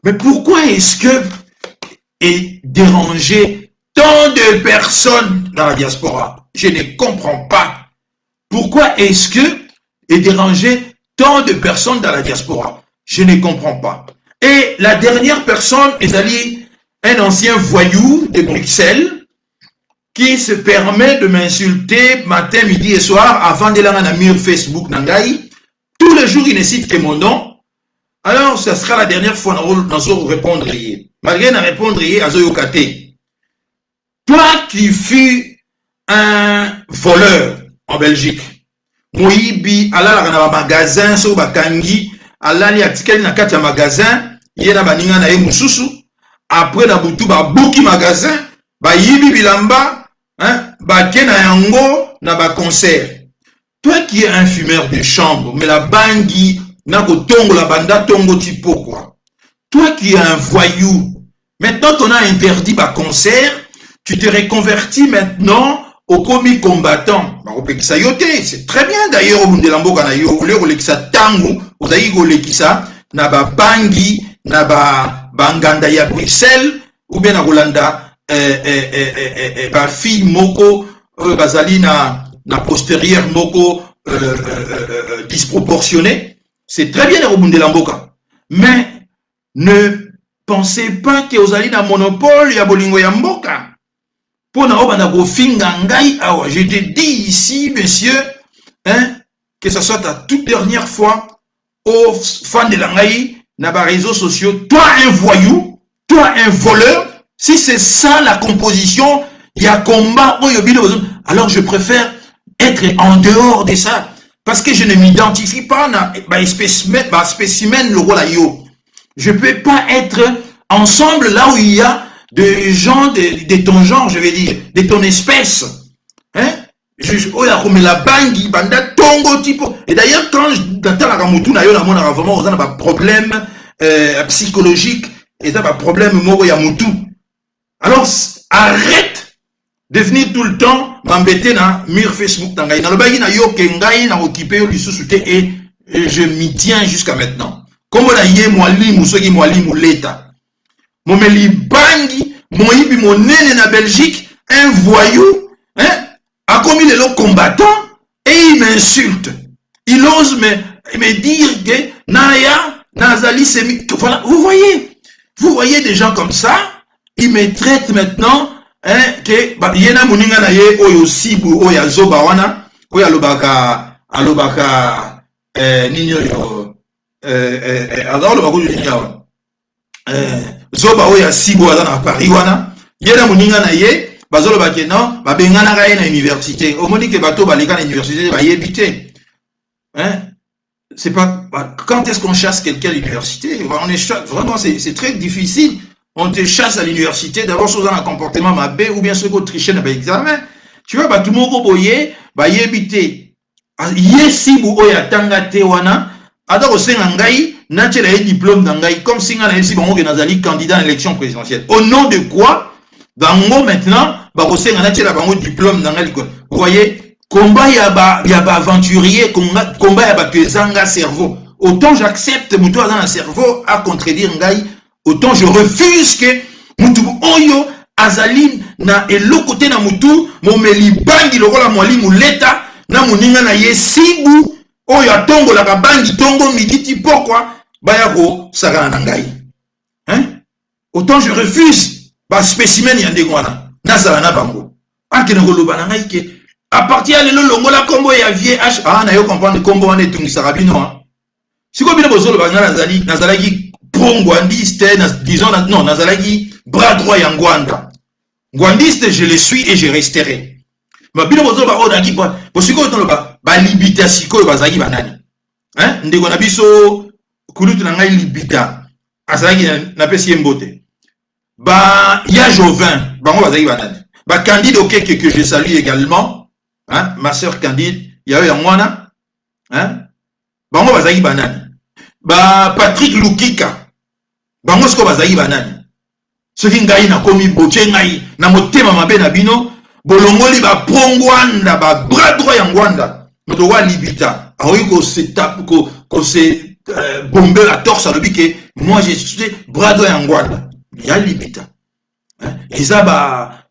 Mais pourquoi est-ce que est dérangé tant de personnes dans la diaspora? Je ne comprends pas. Pourquoi est-ce que est dérangé tant de personnes dans la diaspora? Je ne comprends pas. Et la dernière personne est allée, un ancien voyou de Bruxelles, qui se permet de m'insulter matin, midi et soir avant de l'année à mur Facebook Nangaï. Tous les jours, il ne cite que mon nom. Alors, ça sera la dernière fois dans ce répondre. Malgré na répondre à Zoyokate. Toi qui fus un voleur en Belgique, Moïbi, Allah na magasin, so bakangi, Allah li atikeli na kati ya magasin, yena baninga na ye mususu, après na butu ba buki magasin, ba yibi bilamba, hein, ba kena yango na ba concert. Toi qui es un fumeur de chambre, mais la bangi, na ko tongo la banda tongo tipo quoi. Toi qui es un voyou, maintenant qu'on a interdit ba concert, tu te reconvertis maintenant au commis combattant. C'est très bien d'ailleurs au Mundelambo Kanayo, au Lekisa Tangu, au Zaïgo Lekisa, na ba bangi, na ba banganda ya Bruxelles, ou bien na Rolanda, ba fille moko, bazali na postérieure moko disproportionnée. C'est très bien au Mundelamboka. Mais ne pensez pas que vous allez dans le monopole, il y a Bolingo Yamboka. Pour je te dis ici, monsieur, hein, que ce soit ta toute dernière fois, aux fans de l'Angaï, dans les réseaux sociaux, toi un voyou, toi un voleur, si c'est ça la composition, il y a combat, alors je préfère être en dehors de ça, parce que je ne m'identifie pas à spécimen le rôle. Je ne peux pas être ensemble là où il y a des gens de ton genre, je vais dire, de ton espèce. Hein? Et d'ailleurs, quand j'entends la Ramutu, il y a vraiment un problème psychologique, et un problème Yamutu. Alors, arrête de venir tout le temps m'embêter dans le mur Facebook. Et je m'y tiens jusqu'à maintenant. Comme on a yé mwalimu l'État. Momeli bangi, moibi monene na Belgique, un voyou, hein, a commis les lots combattants et il m'insulte. Il ose me dire que Naya, Nazali, c'est... Voilà, vous voyez des gens comme ça, ils me traitent maintenant, hein, que, yena muninga na ye, oyo sibu, oya zoba wana, oya alobaka, ninyo yo, alors le bagou du ninyo, zoba oya sibo aza na Paris wana yena muninga na ye bazolo ba ke non ba bengana ka na université omoni ke bato baleka na université ba yebité hein. C'est pas quand est-ce qu'on chasse quelqu'un à l'université? On est vraiment c'est très difficile. On te chasse à l'université d'abord sous un comportement mabé ou bien ce qu'on triche dans l'examen. Tu vois, ba tout moko boye ba yebité yesibu oya tangate wana ada ko senga ngai na tchela diplôme d'angai comme si ngana yesi bango ke nazali candidat à l'élection présidentielle. Au nom de quoi? Bango maintenant, bakosenga na tela bango diplôme dans l'école. Vous voyez, combat y a ba aventurier, combat y a ba kezanga cerveau. Autant j'accepte mutu dans un cerveau à contredire ngai, autant je refuse que mutu oyo azali na eloko te na mutu momeli bangi lokola mwalimu leta na muninga na ye sibu oyo atongola ka bangi tongo miditi pourquoi baya ko sakana na ngai. Hein? Autant je refuse ba spécimen ya ndenge wana nazala na bango. Akena koloba na ngai ke à partir de longola kombo ya VH na yo comprendre kombo wana etungisaka bino. Siko bino bozolo ba nazalaki pro-ngwandiste, disons, non, nazalaki bras droit ya Ngwanda. Ngwandiste, je le suis et je resterai. Mais bino bozolo ba odaki po siko tono ba libita siko bazaki banani. Hein? Ndeko na biso kulutu na ngai libita. Azalaki na pesi mbote. Ba ya Jovin, bango bazaki banani. Ba Candide Okeke que je salue également. Hein? Ma sœur Candide, ya yo ya mwana. Hein? Bango bazaki banani. Ba Patrick Lukika. Bango sko bazaki banani. Soki ngai na komi boche ngai na motema mabe na bino, bolongoli ba prongwanda ba bras droit ya Ngwanda. Moto wa libita. Aoyi ko se tape ko se bomber la torse alobi ke moi je suis bras droit ya Ngwanda. Ya libita. Eza ba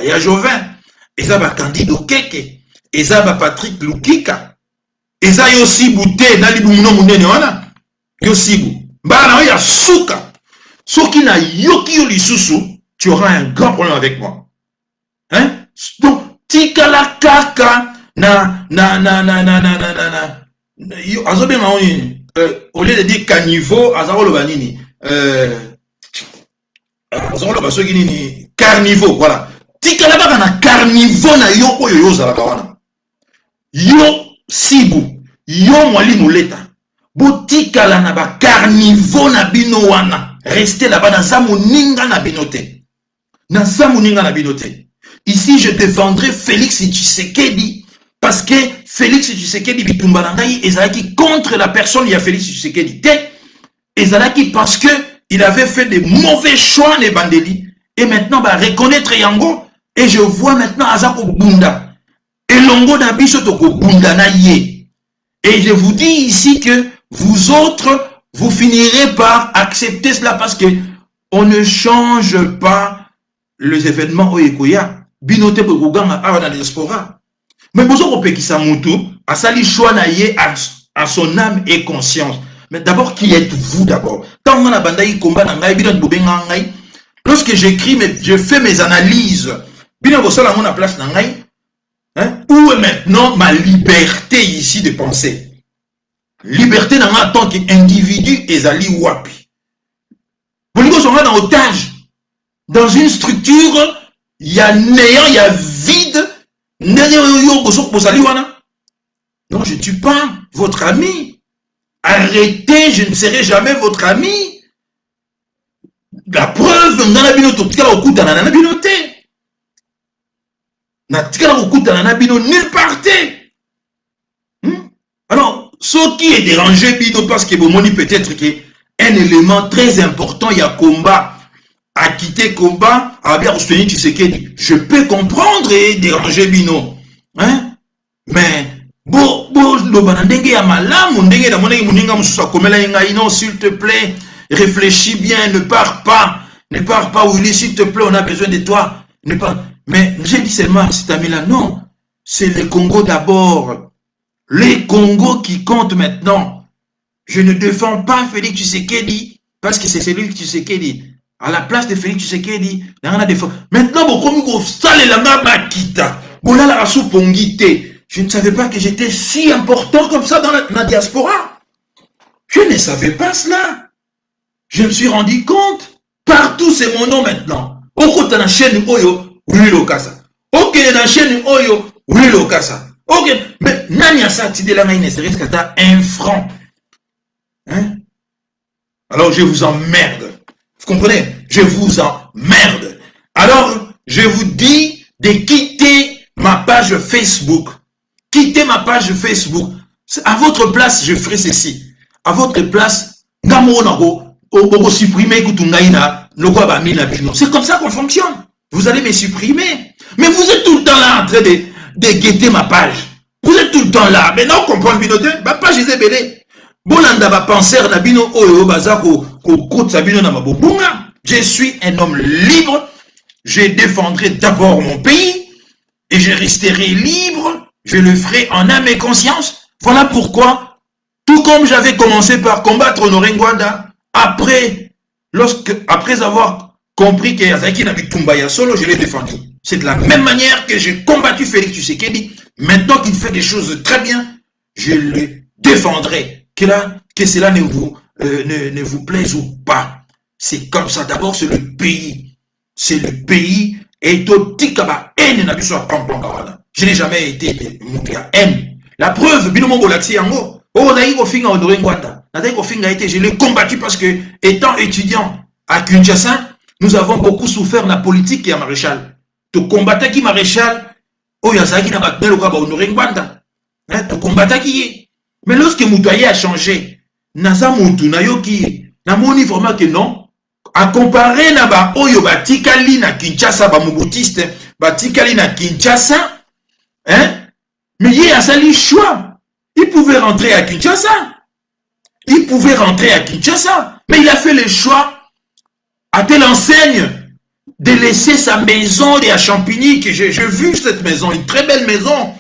ya Jovin. Eza ba Candide Okeke. Eza ba Patrick Lukika. Eza yo sibu te na libu muno munene wana. Yo sibu. Mbala na yo ya suka. Soki na yoki yo lisusu, tu auras un grand problème avec moi. Hein? Donc, tikala kaka azobe maoni au lieu de dire caniveau, azaro banini. Azaro basoki nini carnivore, voilà. Tikala kaka na carnivore na yo oyo yo zalaka wana. Yo sibu, yo mwalimu leta. Botikala na ba carnivore na bino wana. Restez là-bas dans sa moninga na binote. Dans sa moninga na binote. Ici, je défendrai Félix Tshisekedi parce que Félix Tshisekedi bitumbalangai ezalaki contre la personne, il y a Félix Tshisekedi te. Ezalaki parce que il avait fait des mauvais choix les bandeli et maintenant bah reconnaître Yango et je vois maintenant Azako Bunda. Et Longo na biso toko Bunda na ye. Et je vous dis ici que vous autres vous finirez par accepter cela parce que on ne change pas les événements au Ekoya. Binote Boganga a dans la diaspora. Mais bonjour au sa mutu, à sali choix naïe à son âme et conscience. Mais d'abord, qui êtes-vous d'abord? Tant on a bandaï combat nangai, bidon bobengangai. Lorsque j'écris, je fais mes analyses. Bidon bosala mon place nangai. Hein? Où est maintenant ma liberté ici de penser? Liberté dans en tant qu'individu ezali wapi. Bolingo sont là dans otage. Dans une structure, il y a néant, il y a vide. Non, je ne suis pas votre ami. Arrêtez, je ne serai jamais votre ami. La preuve, dans la binote, nulle part. Alors, ce qui est dérangé, Bino, parce que Bomoni peut-être qu'un élément très important, il y a combat, à quitter combat, à bien soutenir Tshisekedi. Je peux comprendre et déranger Bino. Hein? Mais, s'il te plaît, réfléchis bien, ne pars pas, Willy, s'il te plaît, on a besoin de toi. Ne pars. Mais j'ai dit seulement, cet ami-là, non, c'est le Congo d'abord. Les Congos qui comptent maintenant. Je ne défends pas Félix Tshisekedi parce que c'est celui Tshisekedi. À la place de Félix Tshisekedi, maintenant, je ne savais pas que j'étais si important comme ça dans la diaspora. Je ne savais pas cela. Je me suis rendu compte. Partout, c'est mon nom maintenant. Au dans la chaîne Oyo, oui, Lokasa. Ok, dans la chaîne Oyo, oui, Lokasa. Ok, mais Nania Satide la main ne serait qu'à 1 franc. Hein? Alors je vous emmerde. Vous comprenez? Je vous emmerde. Alors je vous dis de quitter ma page Facebook. Quittez ma page Facebook. À votre place, je ferai ceci. À votre place, c'est comme ça qu'on fonctionne. vous allez me supprimer. Mais vous êtes tout le temps là en train de guetter ma page. Vous êtes tout le temps là. Maintenant, on comprend bino te. Ma page est belée. Bolanda va penser na bino oyo baza ko kotsa bino na mabobunga. Je suis un homme libre. Je défendrai d'abord mon pays et je resterai libre. Je le ferai en âme et conscience. Voilà pourquoi, tout comme j'avais commencé par combattre Honoré Ngwanda, après avoir compris que Yazaki Nabitumba ya solo, je l'ai défendu. C'est de la même manière que j'ai combattu Félix Tshisekedi. Maintenant qu'il fait des choses très bien, je le défendrai. Que cela ne vous plaise ou pas. C'est comme ça. D'abord, c'est le pays. C'est le pays. Et je n'ai jamais été haine. La preuve, je l'ai combattu parce que, étant étudiant à Kinshasa, nous avons beaucoup souffert de la politique et à Maréchal. Tu combattais qui Maréchal, tu combattais qui. Mais lorsque Moutaye a changé, Naza Moutou, Nayoki, Namoni vraiment que non. À comparer na ba oyo batikali na Kinshasa ba mubutiste batikali na Kinshasa, hein? Mais il a sali choix. Il pouvait rentrer à Kinshasa. Mais il a fait le choix à telle enseigne de laisser sa maison à Champigny, que j'ai vu cette maison, une très belle maison.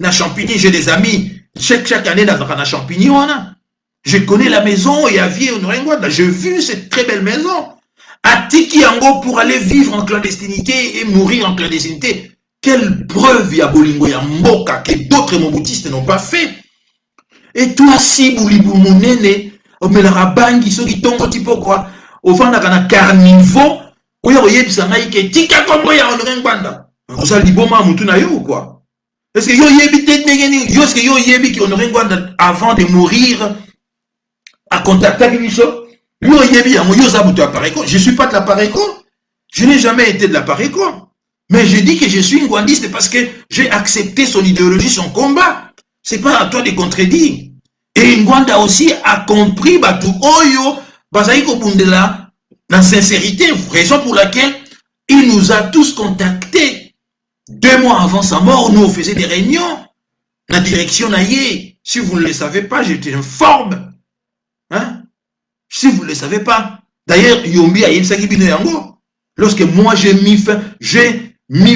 Na Champigny, j'ai des amis. Chaque année, dans Champigny, je connais la maison et à Vie Honoré Ngwanda. J'ai vu cette très belle maison. À Tiki Yango pour aller vivre en clandestinité et mourir en clandestinité. Quelle preuve y a Bolingo, y a Mboka que d'autres moboutistes n'ont pas fait. Et toi, si Boulibou Mounene, au Melarabangi, ceux qui tombent tipo quoi, au fond d'un carnivore, où y a Oye Bisanaïke, Tika Kombo ya Honoré Ngwanda. Vous allez Boma Moutuna yo ou quoi? Est-ce que yo yebi tête negeni, yo est-ce que yo yebi qui Honoré Ngwanda avant de mourir à contacter Bibiso? Je ne suis pas de la Pareco. Je n'ai jamais été de la Pareco. Mais je dis que je suis ngwandiste parce que j'ai accepté son idéologie, son combat. C'est pas à toi de contredire. Et Ngwanda aussi a compris Batu Oyo, Bazaïko Bundela, la sincérité, raison pour laquelle il nous a tous contactés. 2 mois avant sa mort, nous on faisait des réunions. La direction Naye, si vous ne le savez pas, j'étais informe. Hein? Si vous ne le savez pas. D'ailleurs, Yombi a Yemsaki Bino Yango. Lorsque moi j'ai mis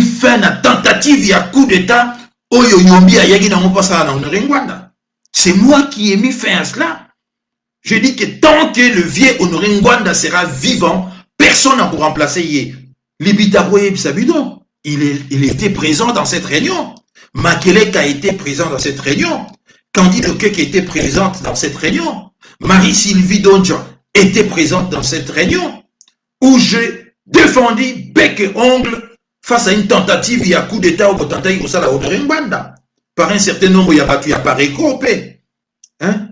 fin à la tentative, il y a coup d'état, Oyo Yombi a Yagi Nango Pasa na Honoré Ngwanda. C'est moi qui ai mis fin à cela. Je dis que tant que le vieux Honoré Ngwanda sera vivant, personne n'a pour remplacer Yé. Libitaboye Bisabido, il était présent dans cette réunion. Makelek a été présent dans cette réunion. Candide Okek était présente dans cette réunion. Marie-Sylvie Donjon était présente dans cette réunion où j'ai défendu bec et ongle face à une tentative, il y a coup d'état au Botanta Yosala Honoré Ngwanda. Par un certain nombre, il y a battu à Pareco. Hein?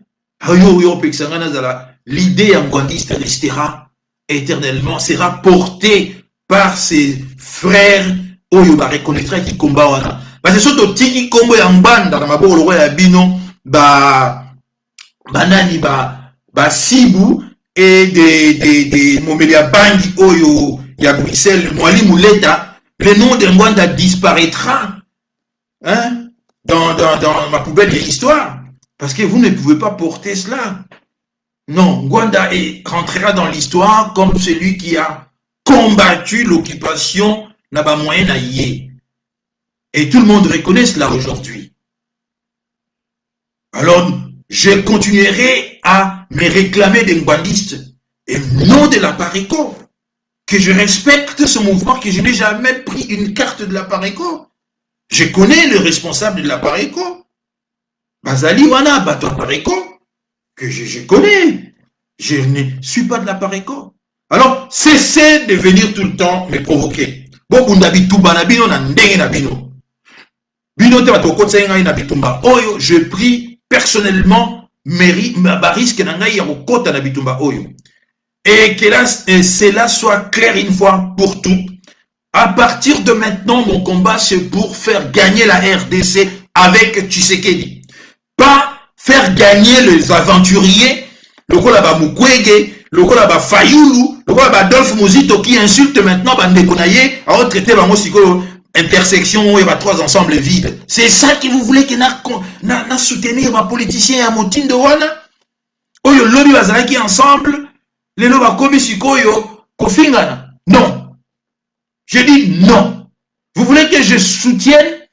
L'idée ngwandiste restera éternellement, sera portée par ses frères Oyo ba reconnaîtra qui combat. Parce que surtout Tiki Kombo Yambanda, dans ma boule roi Abino, banani Sibu et des Momelia Bangi Oyo, ya Bruxelles, Mwali Mouleta, le nom de Ngwanda disparaîtra, hein, dans ma poubelle de l'histoire. Parce que vous ne pouvez pas porter cela. Non, Ngwanda rentrera dans l'histoire comme celui qui a combattu l'occupation là-bas moyenne à Yé. Et tout le monde reconnaît cela aujourd'hui. Alors, je continuerai à me réclamer des ngwandistes et non de la Pareco. Que je respecte ce mouvement, que je n'ai jamais pris une carte de la Pareco. Je connais le responsable de la Pareco. Bazali Wana, Bato Pareco, que je connais. Je ne suis pas de la Pareco. Alors, cessez de venir tout le temps me provoquer. Je prie personnellement risque et que cela soit clair une fois pour toutes. À partir de maintenant, mon combat, c'est pour faire gagner la RDC avec Tshisekedi. Pas faire gagner les aventuriers, le Kolaba Mukwege, lokola ba Fayulu, lokola ba Adolphe Muzito qui insulte maintenant Bandeko Naye, a traité bango siko intersection et ba trois ensembles vides. C'est ça que vous voulez que na soutenir ba politicien ya motindo wana? Oyo lobby bazalaki ensemble, les loba komi sikoyo kofingana. Non. Je dis non. Vous voulez que je soutienne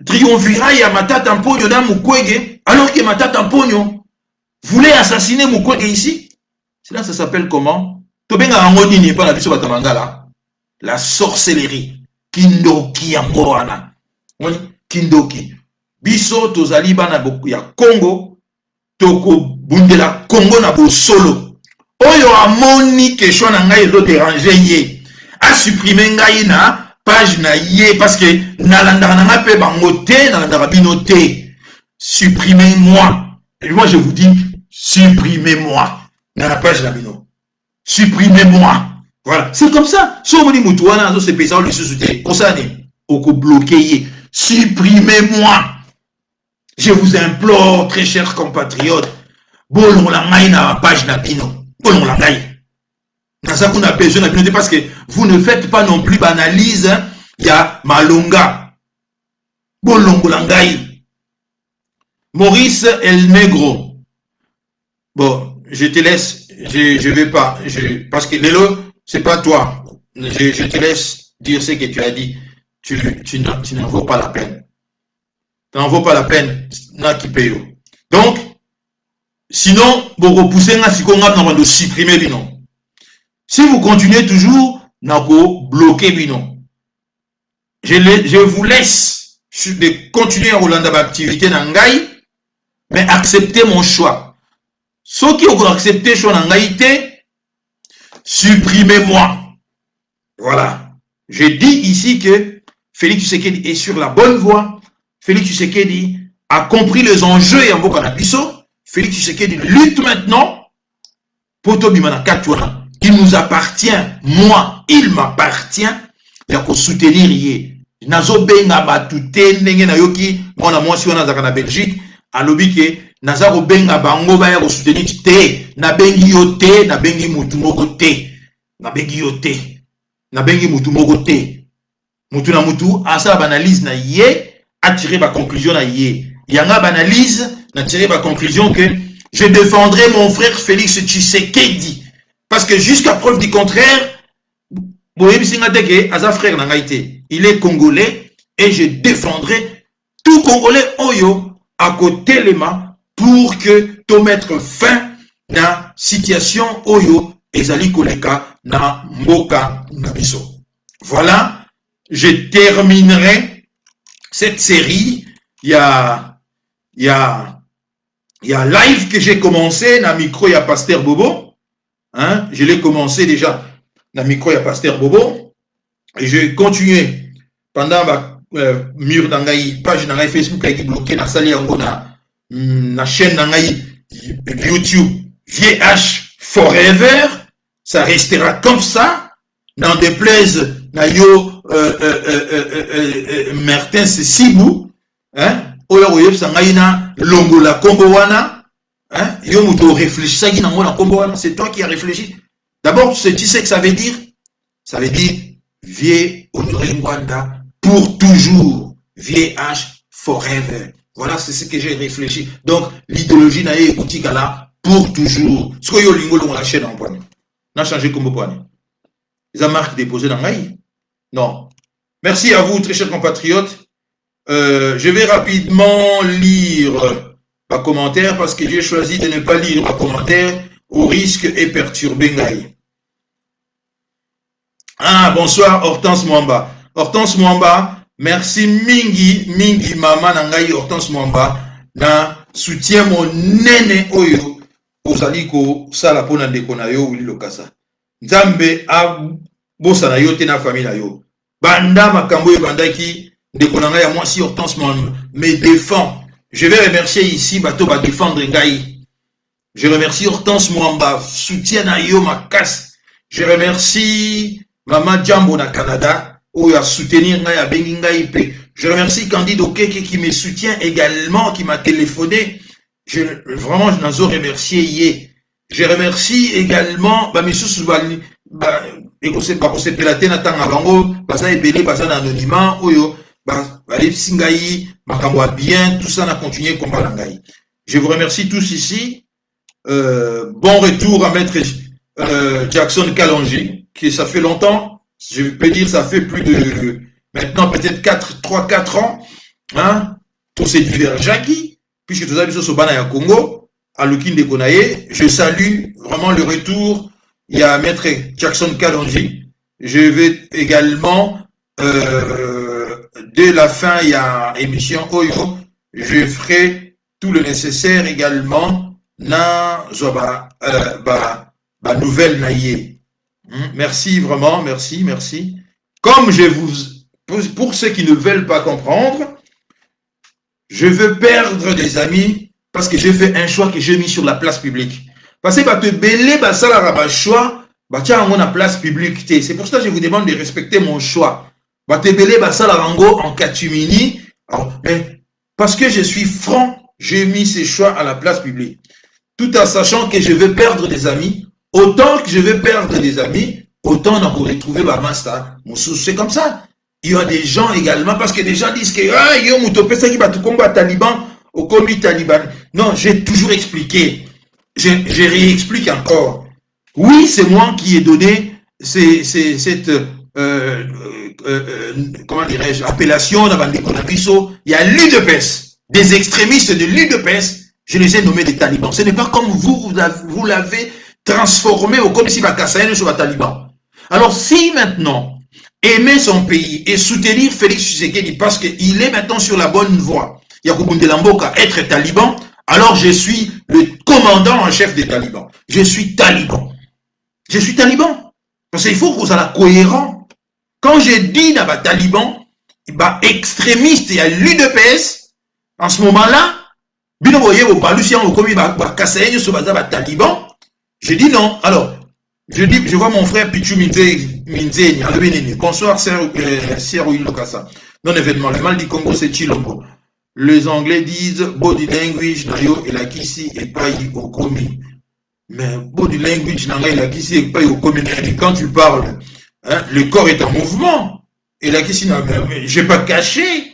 triumvirat ya Matata Mponyo dans Mukwege, alors que Matata Mponyo voulait assassiner Mukwege ici? Cela, ça s'appelle comment? Tobenga angoni ni pas la biso batamangala. La sorcellerie. Kindoki ya Moana. Oui, Kindoki. Biso tozali bana ya Congo, toko bundela Congo na bo solo. Oyo amoni que chona ngai do déranger ye. A supprimer ngai na page na ye parce que nalandaka nanga pe bangote nalandaka binote. Supprimez-moi. Et moi je vous dis supprimez-moi. Dans la page la bino. Supprimez-moi. Voilà, c'est comme ça. Si on me dit Moutouana, c'est paysan le sous-soutien. Pour ça, on peut bloquer. Supprimez-moi. Je vous implore, très chers compatriotes. Bolon la maille dans la page la bino. Bolon la maille. Dans ça qu'on a besoin de parce que vous ne faites pas non plus d'analyse. Il y a Malonga. Bolon la maille. Maurice El Negro. Bon, je te laisse. Je vais pas. Parce que Lélo, c'est pas toi. Je te laisse dire ce que tu as dit. Tu n'en vaux pas la peine. Tu n'en vaux pas la peine. Donc, sinon, vous repoussez de supprimer Bino. Si vous continuez toujours, vous bloquer Bino. Je vous laisse de continuer à rouler l'activité d'Angaï, mais acceptez mon choix. Ceux qui ont accepté son Angaïté, supprimez-moi. Voilà. Je dis ici que Félix Tshisekedi est sur la bonne voie. Félix Tshisekedi a compris les enjeux et en Boka Nabiso. Félix Tshisekedi lutte maintenant pour Tobimana Katouana. Il nous appartient, moi, il m'appartient, de soutenir yé. Nazo benga batute nenge na yoki, mona mwasi wana zaka na Belgique, alobi ke nazaro benga bango ba ya soutenir te, na bengi yo te, na bengi mutu moko te, na bengi yo te, na bengi mutu moko te. Mutu na mutu asa banalise na yé, a tiré ma conclusion na yé. Yanga banalise, na tiré ma conclusion que je défendrai mon frère Félix Tshisekedi. Parce que jusqu'à preuve du contraire, il est congolais et je défendrai tout congolais Oyo à côté les mains pour que tu mettre fin à la situation Oyo et Zali Koleka na Mboka Nabiso. Voilà, je terminerai cette série. Il y a live que j'ai commencé, na micro, il y a Pasteur Bobo. Hein? Je l'ai commencé déjà dans le micro, il y a Pasteur Bobo. Et je vais continuer pendant ma mur d'Angaï, page d'Angaï Facebook qui est bloquée dans la chaîne d'Angaï YouTube VH Forever. Ça restera comme ça. N'en déplaise Nayo Mertens Sibou. Hein? Oya Oyeb Sangaïna Longola Kombowana. Hein? C'est toi qui as réfléchi. D'abord, tu sais que ça veut dire? Ça veut dire Vieux Honoré Mwanda pour toujours. VH Forever. Voilà, c'est ce que j'ai réfléchi. Donc, l'idéologie n'a écouté là pour toujours. Ce que yo lingo l'on la chaîne en point. N'a changé comme point. Les marques déposées dans l'Aïe. Non. Merci à vous, très chers compatriotes. Je vais rapidement lire pas commentaire parce que j'ai choisi de ne pas lire un commentaire au risque et perturber Ngaï. Ah, bonsoir Hortense Mwamba. Hortense Mwamba, merci mingi maman Nangaï Hortense Mwamba na soutien mon nene oyo ozaliko sala pona ndeko na yo uli lokasa. Nzambe a bosa na yo te na famille na yo. Banda makambo bandaki ndeko na ngai ya mwasi Hortense Mwamba me défend. Je vais remercier ici Bato va défendre Ngaï. Je remercie Hortense Mwamba, soutien à yo ma casse. Je remercie Maman Djambo na Canada, où a soutenir Ngaï à Bengi Ngaï. Je remercie Candide Okeke qui me soutient également, qui m'a téléphoné. Vraiment, je n'en ai remercié hier. Je remercie également, Misusu Bali, ekosepela te na tanga bango, baza ebele, baza na anonymat, oyo, balebisi ngai, makambo bien, tout ça na continué combat na ngai. Je vous remercie tous ici. Bon retour à Maître Jackson Kalonji, qui ça fait longtemps, je peux dire ça fait plus de, maintenant peut-être 3-4 ans, hein, tous ces divers Jackie, puisque tout ça, au Bana ya Congo, à Lukinde Konaye, je salue vraiment le retour. Il y a Maître Jackson Kalonji. Je vais également, dès la fin, il y a émission Oyo, je ferai tout le nécessaire également na zoba nouvelle naïe. Merci vraiment, merci. Comme je vous, pour ceux qui ne veulent pas comprendre, je veux perdre des amis parce que j'ai fait un choix que j'ai mis sur la place publique. Parce que te belé ça la choix, tiens on a place publique. C'est pour ça que je vous demande de respecter mon choix. Te belé ça la rango en catimini. Parce que je suis franc, j'ai mis ces choix à la place publique. Tout en sachant que je vais perdre des amis, autant que je vais perdre des amis, autant on a pour retrouver ma master. C'est comme ça. Il y a des gens également, parce que des gens disent que yo moutopé ça qui va tout combat taliban, au comité taliban. Non, j'ai toujours expliqué. Je réexplique encore. Oui, c'est moi qui ai donné cette comment dirais-je, appellation dans Bandeko. Il y a l'UDPS, des extrémistes de l'UDPS. Je les ai nommés des talibans. Ce n'est pas comme vous l'avez transformé au comme si Bakassaïne sur les talibans. Alors, si maintenant, aimer son pays et soutenir Félix Tshisekedi parce qu'il est maintenant sur la bonne voie, Yacoub Ndelamboka, être taliban, alors je suis le commandant en chef des talibans. Je suis taliban. Je suis taliban. Parce qu'il faut que vous soyez cohérent. Quand je dis dans les talibans, extrémiste, il y a l'UDPS, en ce moment-là, je dis non. Alors, je vois mon frère Pichu Minzeni. Bonsoir, Sir Lokasa. Non événement, le mal du Congo, c'est Chilombo. Les Anglais disent body language, nayo, et la kisi, et pas au komi. Mais body language, nayo, et la kisi, et pas au komi. Quand tu parles, hein, le corps est en mouvement. Et la kisi, je n'ai pas caché.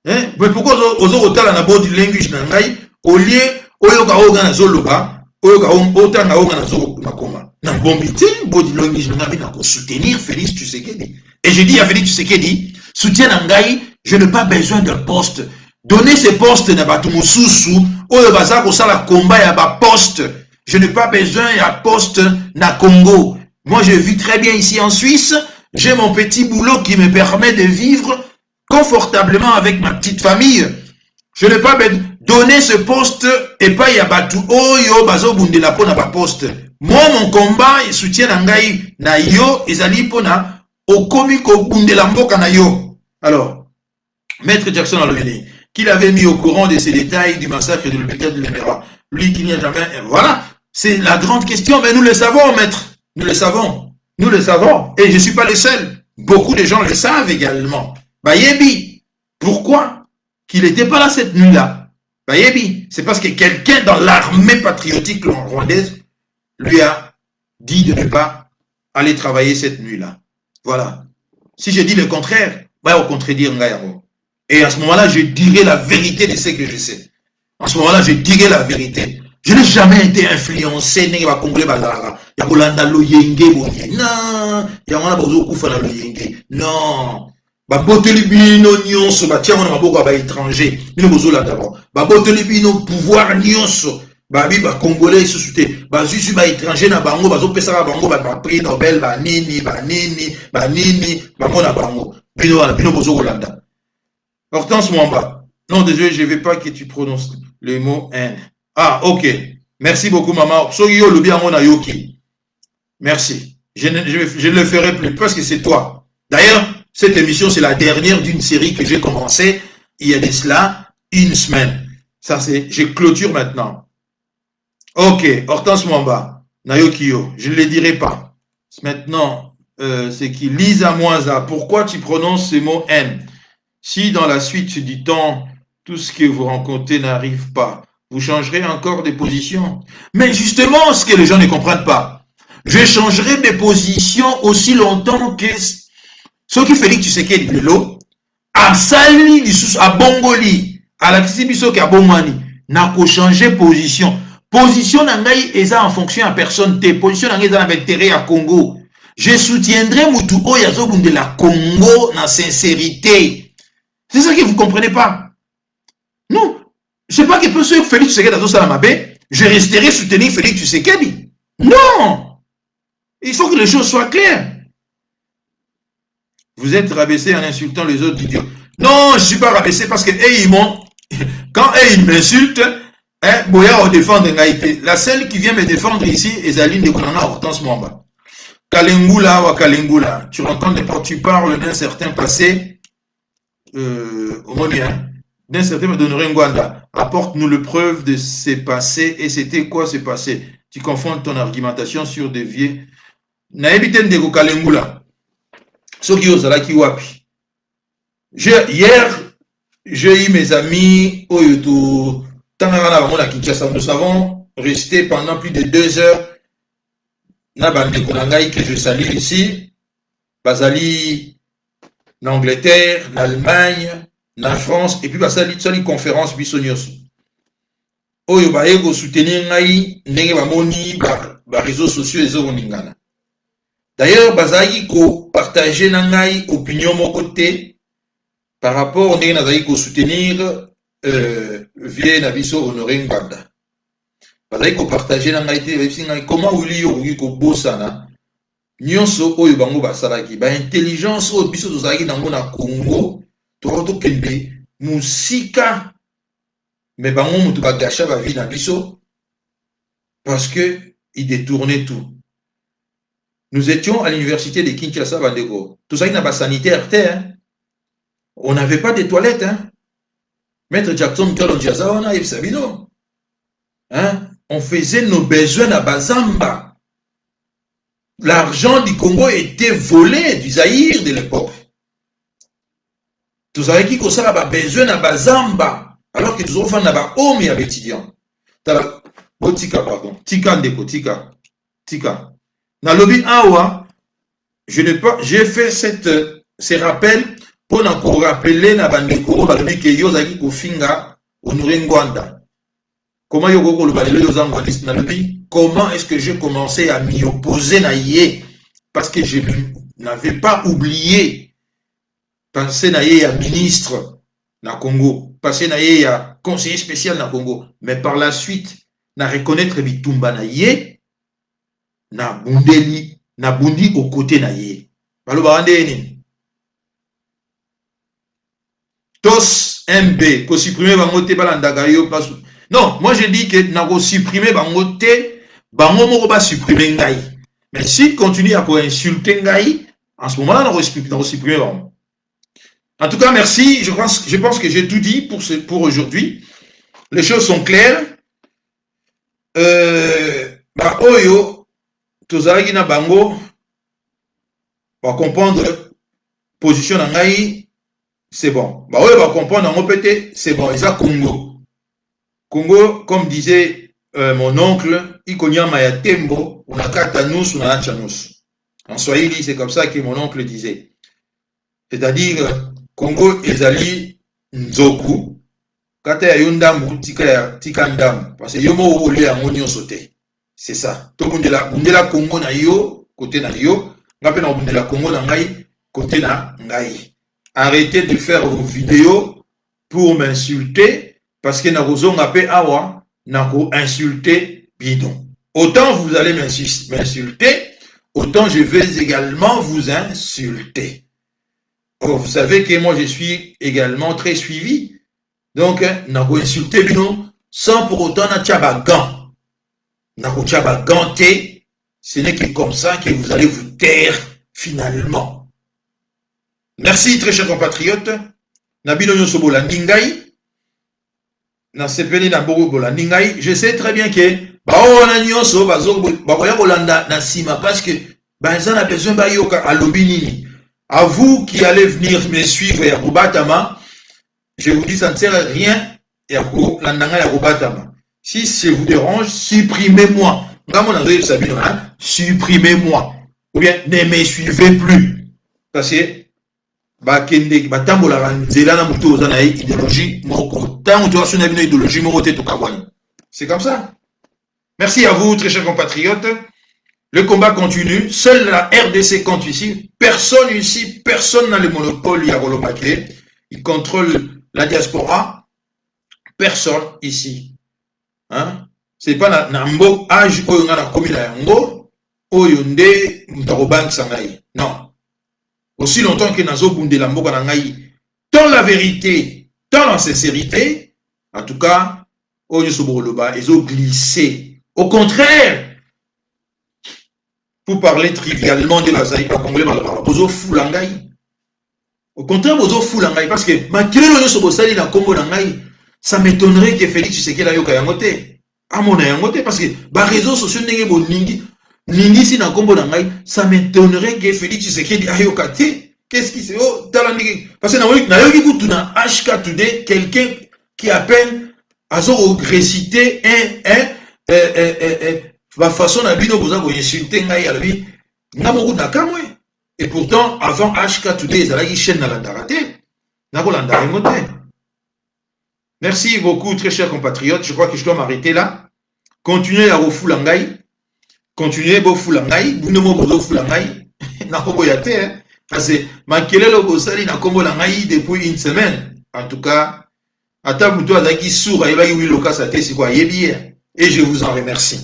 Hein? Mais pourquoi aux autres na body language nangai au lieu oyoka oga na zoloba oyoka ota na oga na zolo makoma na bombité body language nangai na ko soutenir Félix Tshisekedi. Et je dis à Félix Tshisekedi, soutiens nangai, je n'ai pas besoin d'un poste. Donnez ces postes na batu mususu oyo baza ko sala combat ya ba poste. Je n'ai pas besoin d'un poste na Congo. Moi je vis très bien ici en Suisse, j'ai mon petit boulot qui me permet de vivre confortablement avec ma petite famille. Je n'ai pas donné ce poste et pas yabatu oyo bazo bundela pona ba poste. Moi mon combat et soutien ngai na yo ezali pona okomi ko bundela mboka na yo. Alors, Maître Jackson Alobene, qu'il avait mis au courant de ces détails du massacre de l'hôpital de l'Emera, lui qui n'y a jamais, voilà, c'est la grande question, mais nous le savons, maître, nous le savons, et je ne suis pas le seul, beaucoup de gens le savent également. Bayebi, pourquoi qu'il n'était pas là cette nuit-là? Bayebi, c'est parce que quelqu'un dans l'armée patriotique rwandaise lui a dit de ne pas aller travailler cette nuit-là. Voilà. Si je dis le contraire, va au contredire Ngayaro. Et à ce moment-là, je dirai la vérité de ce que je sais. En ce moment-là, je dirai la vérité. Je n'ai jamais été influencé, n'est pas congolais bazara. Yakolanda loyenge boye. Non, yamana bozo kufa na loyenge. Non. Baboteli bino nyonso batia na maboko ba étranger. Bino bozo la d'abord. Baboteli bino pouvoir nyonso. Babi ba congolais sous-souté. Bazusu ba étranger na bango bazo pesa bango ba prix Nobel ba nini bango na bango. Bino bozo kolanda. Hortense Mwamba. Non, désolé, je ne veux pas que tu prononces le mot haine. Ah, ok. Merci beaucoup, maman. Soyo le bien on yoki. Merci. Je ne le ferai plus parce que c'est toi. D'ailleurs, cette émission, c'est la dernière d'une série que j'ai commencée il y a de cela une semaine. Ça, c'est, je clôture maintenant. Ok. Hortense Mwamba. Nayokiyo. Je ne le dirai pas. Maintenant, c'est qui? Lisa Moisa. Pourquoi tu prononces ce mot haine? Si dans la suite du temps, tout ce que vous rencontrez n'arrive pas, vous changerez encore de position. Mais justement, ce que les gens ne comprennent pas, je changerai de position aussi longtemps que ce qui fait que tu sais qu'il est l'eau, à Sali, à Bongoli, à la Kissibiso qui a Bomani, n'a qu'à changer position. Position n'angaï est en fonction à personne T. Position n'angaï est en intérêt à Congo. Je soutiendrai Moutou Oyazo de la Congo dans sincérité. C'est ça que vous ne comprenez pas. Non. Je ne sais pas que ce Félix Tshisekedi dans Salamabé, je resterai soutenir Félix Tshisekedi. Non. Il faut que les choses soient claires. Vous êtes rabaissé en insultant les autres idiots. Non, je ne suis pas rabaissé parce que ils m'ont. Quand ils m'insultent, Boya va défendre Ngaïté. La seule qui vient me défendre ici est Aline de Konana Hortense Mwamba. Kalengula ou Kalengula. Tu rencontres n'importe, tu parles d'un certain passé. Au moins bien. D'un certain Madonoré Ngwanda. Apporte-nous le preuve de ces passés. Et c'était quoi ce passé? Tu confonds ton argumentation sur des vieux. Naebiten de Kalengula. Hier, j'ai eu mes amis au YouTube. Nous avons resté pendant plus de 2 heures. Que je salue ici. Basali, l'Angleterre, l'Allemagne, la France, et puis Basali, une conférence Bissonios. Oyo baego soutenir ngai ndenge bamoni ba réseaux sociaux et zoningana. D'ailleurs, bazali ko partager nangai opinion mon côté par rapport au ndenge ko soutenir vie na biso Honoré Ngwanda. Bazali ko partager nangai te comment wili yo ko bosana nyonso oyo bango basalaki ba intelligence o biso tozalaki nango na Congo to kende musika mais bango mutu bagasha ba vie na biso parce que ils détournaient tout. Nous étions à l'université de Kinshasa, Bandego. Tout ça, il n'y a pas de sanitaire, hein? On n'avait pas de toilettes. Hein? Maître Jackson, hein? On faisait nos besoins à Bazamba. L'argent du Congo était volé du Zaïre de l'époque. Tout ça, qui ça a besoin à Bazamba. Alors que tous les enfants n'avaient pas homme et étudiants. Tika, pardon. Tika, Ndeko, Tika. Tika. Dans le lobby Awa, j'ai fait ces rappels pour nous rappeler na bandeko balobi ke yo zaki kofinga Honoré Ngwanda. Comment yo koko lobalelo yo zangwandisi na lobby? Comment est-ce que j'ai commencé à m'y opposer na yé parce que je n'avais pas oublié penser na yé à ministre na Congo, passer na yé à conseiller spécial na Congo, mais par la suite na reconnaître bitumba na yé na bundeli na bundi au côté na yé baloba andeni tos MB ko supprimer bango te balandaka yo pas. Non, moi je dis que na ko supprimer bango te bango moko ba supprimer ngai, mais si continue à ko insulter ngai en ce moment-là na ko supprimer bango. En tout cas, merci, je pense que j'ai tout dit pour aujourd'hui. Les choses sont claires. Ba oyo tozalaki na bango va comprendre position na ngai, c'est bon. Bah ouais, va comprendre en pété, c'est bon. Ils ont Congo. Congo, comme disait mon oncle, Ikonyama ya tembo, on a katanus, on a chanus. En Swahili, c'est comme ça que mon oncle disait. C'est-à-dire, Congo ezali nzoku, kata ya yondamu, tika ndamu. Parce que yomo oli ya ngonyo sauté. C'est ça. Tout le monde la Congo na yo, côté na yo. Ngape na la Congo na ngai, côté na ngai. Arrêtez de faire vos vidéos pour m'insulter parce que na rozo ngape awa na ko insulter bidon. Autant vous allez m'insulter, autant je vais également vous insulter. Oh, vous savez que moi je suis également très suivi. Donc, na ko insulter bidon sans pour autant na tchabagan. Ce n'est que comme ça que vous allez vous taire finalement. Merci très chers compatriotes. Nabino Nyoso Bolandingai. Na sepeli na bogo Bolandingai. Je sais très bien que Baona Nyoso Bakoya Bolanda na sima parce que Banzan a besoin Bayoka à Lobinini. À vous qui allez venir me suivre à Rubatama, je vous dis ça ne sert à rien et à Landanga à Rubatama. Si ça vous dérange, supprimez-moi. Supprimez-moi. Ou bien ne me suivez plus. Parce que c'est comme ça. Merci à vous, très chers compatriotes. Le combat continue. Seule la RDC compte ici. Personne n'a le monopole Yarolopake. Il contrôle la diaspora. Personne ici. Hein? C'est pas Nambo âge oyo nga na komi na yango oyo nde mutakobank sangai. Non. Aussi longtemps que nazo bundela mboka na ngai, dans la vérité, dans la sincérité, en tout cas, oyo soboloba ezo glisser. Au contraire, pour parler trivialement de la zaïka congolais, bozo fulangai. Au contraire, bozo fulangai parce que makile oyo sobosali na Congo na ngai, ça m'étonnerait que Félix Tshisekedi ayoka yangote. Amona yangote parce que ba réseaux sociaux ndenge bo ningi si na kombo na ngai, ça m'étonnerait que Félix Tshisekedi ayoka te. Qu'est-ce qui c'est oh talangi parce que na yoki kutu na HK Today quelqu'un qui à peine azo réciter la façon na bino boza ko insulter ngai ala bi na moku na kamwe. Et pourtant avant HK Today ezalaki chaîne na landaka te. Na ko landaka ngote. Merci beaucoup, très chers compatriotes. Je crois que je dois m'arrêter là. Continuez à refulangai. Continuez à refulangai. Vous ne m'avez pas refulangai. Na kobo yate, hein. Parce que makele lo bosali na kombo langai depuis une semaine. En tout cas, ata muto azaki soura ebaki wiloka sa te sikwa yebi. Et je vous en remercie.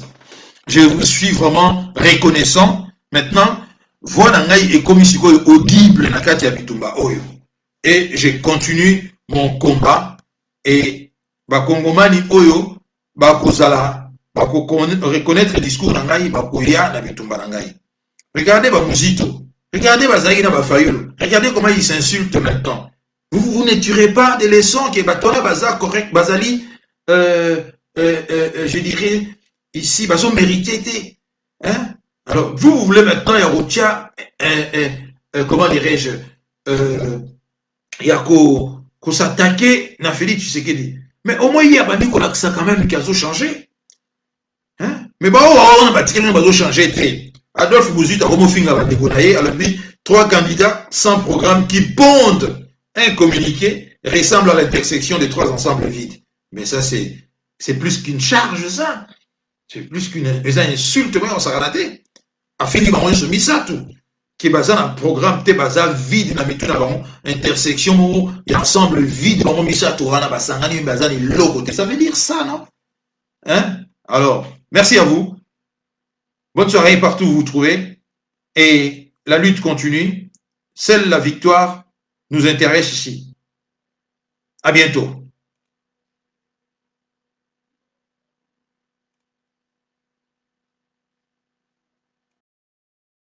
Je vous suis vraiment reconnaissant. Maintenant, voix nangai est comme siko audible na kati ya bitumba oyo. Et je continue mon combat. Et bakongomani oyo bakozala reconnaître le discours nangai bakoya na bitumba nangai. Regardez Bamuzito, regardez Bazaki na Bafayolo, regardez comment ils s'insultent maintenant. Vous ne tirez pas des leçons que batona baza correct bazali je dirais ici bazo mérité hein. Alors vous voulez maintenant yarotia comment dirais-je yako qu'on s'attaquait na Félix Tshisekedi. Mais au moins, il y a bandi qu'on a ça quand même qui a changé. Hein? Mais bah, on a bâti quelqu'un qui a changé. Adolphe Bouzid a remofinga va dégonailler. Alors, dit, 3 candidats sans programme qui pondent un communiqué ressemble à l'intersection des 3 ensembles vides. Mais ça, c'est plus qu'une charge, ça. C'est plus qu'une insulte, mais on s'est raté. A fini, bah, on se mis ça tout. Qui est basé dans un programme te basé vide na mitu na bango intersection et ensemble vide bango misa tourana basangani basani logo ça veut dire ça non hein alors merci à vous bonne soirée partout où vous vous trouvez et la lutte continue seule la victoire nous intéresse ici à bientôt.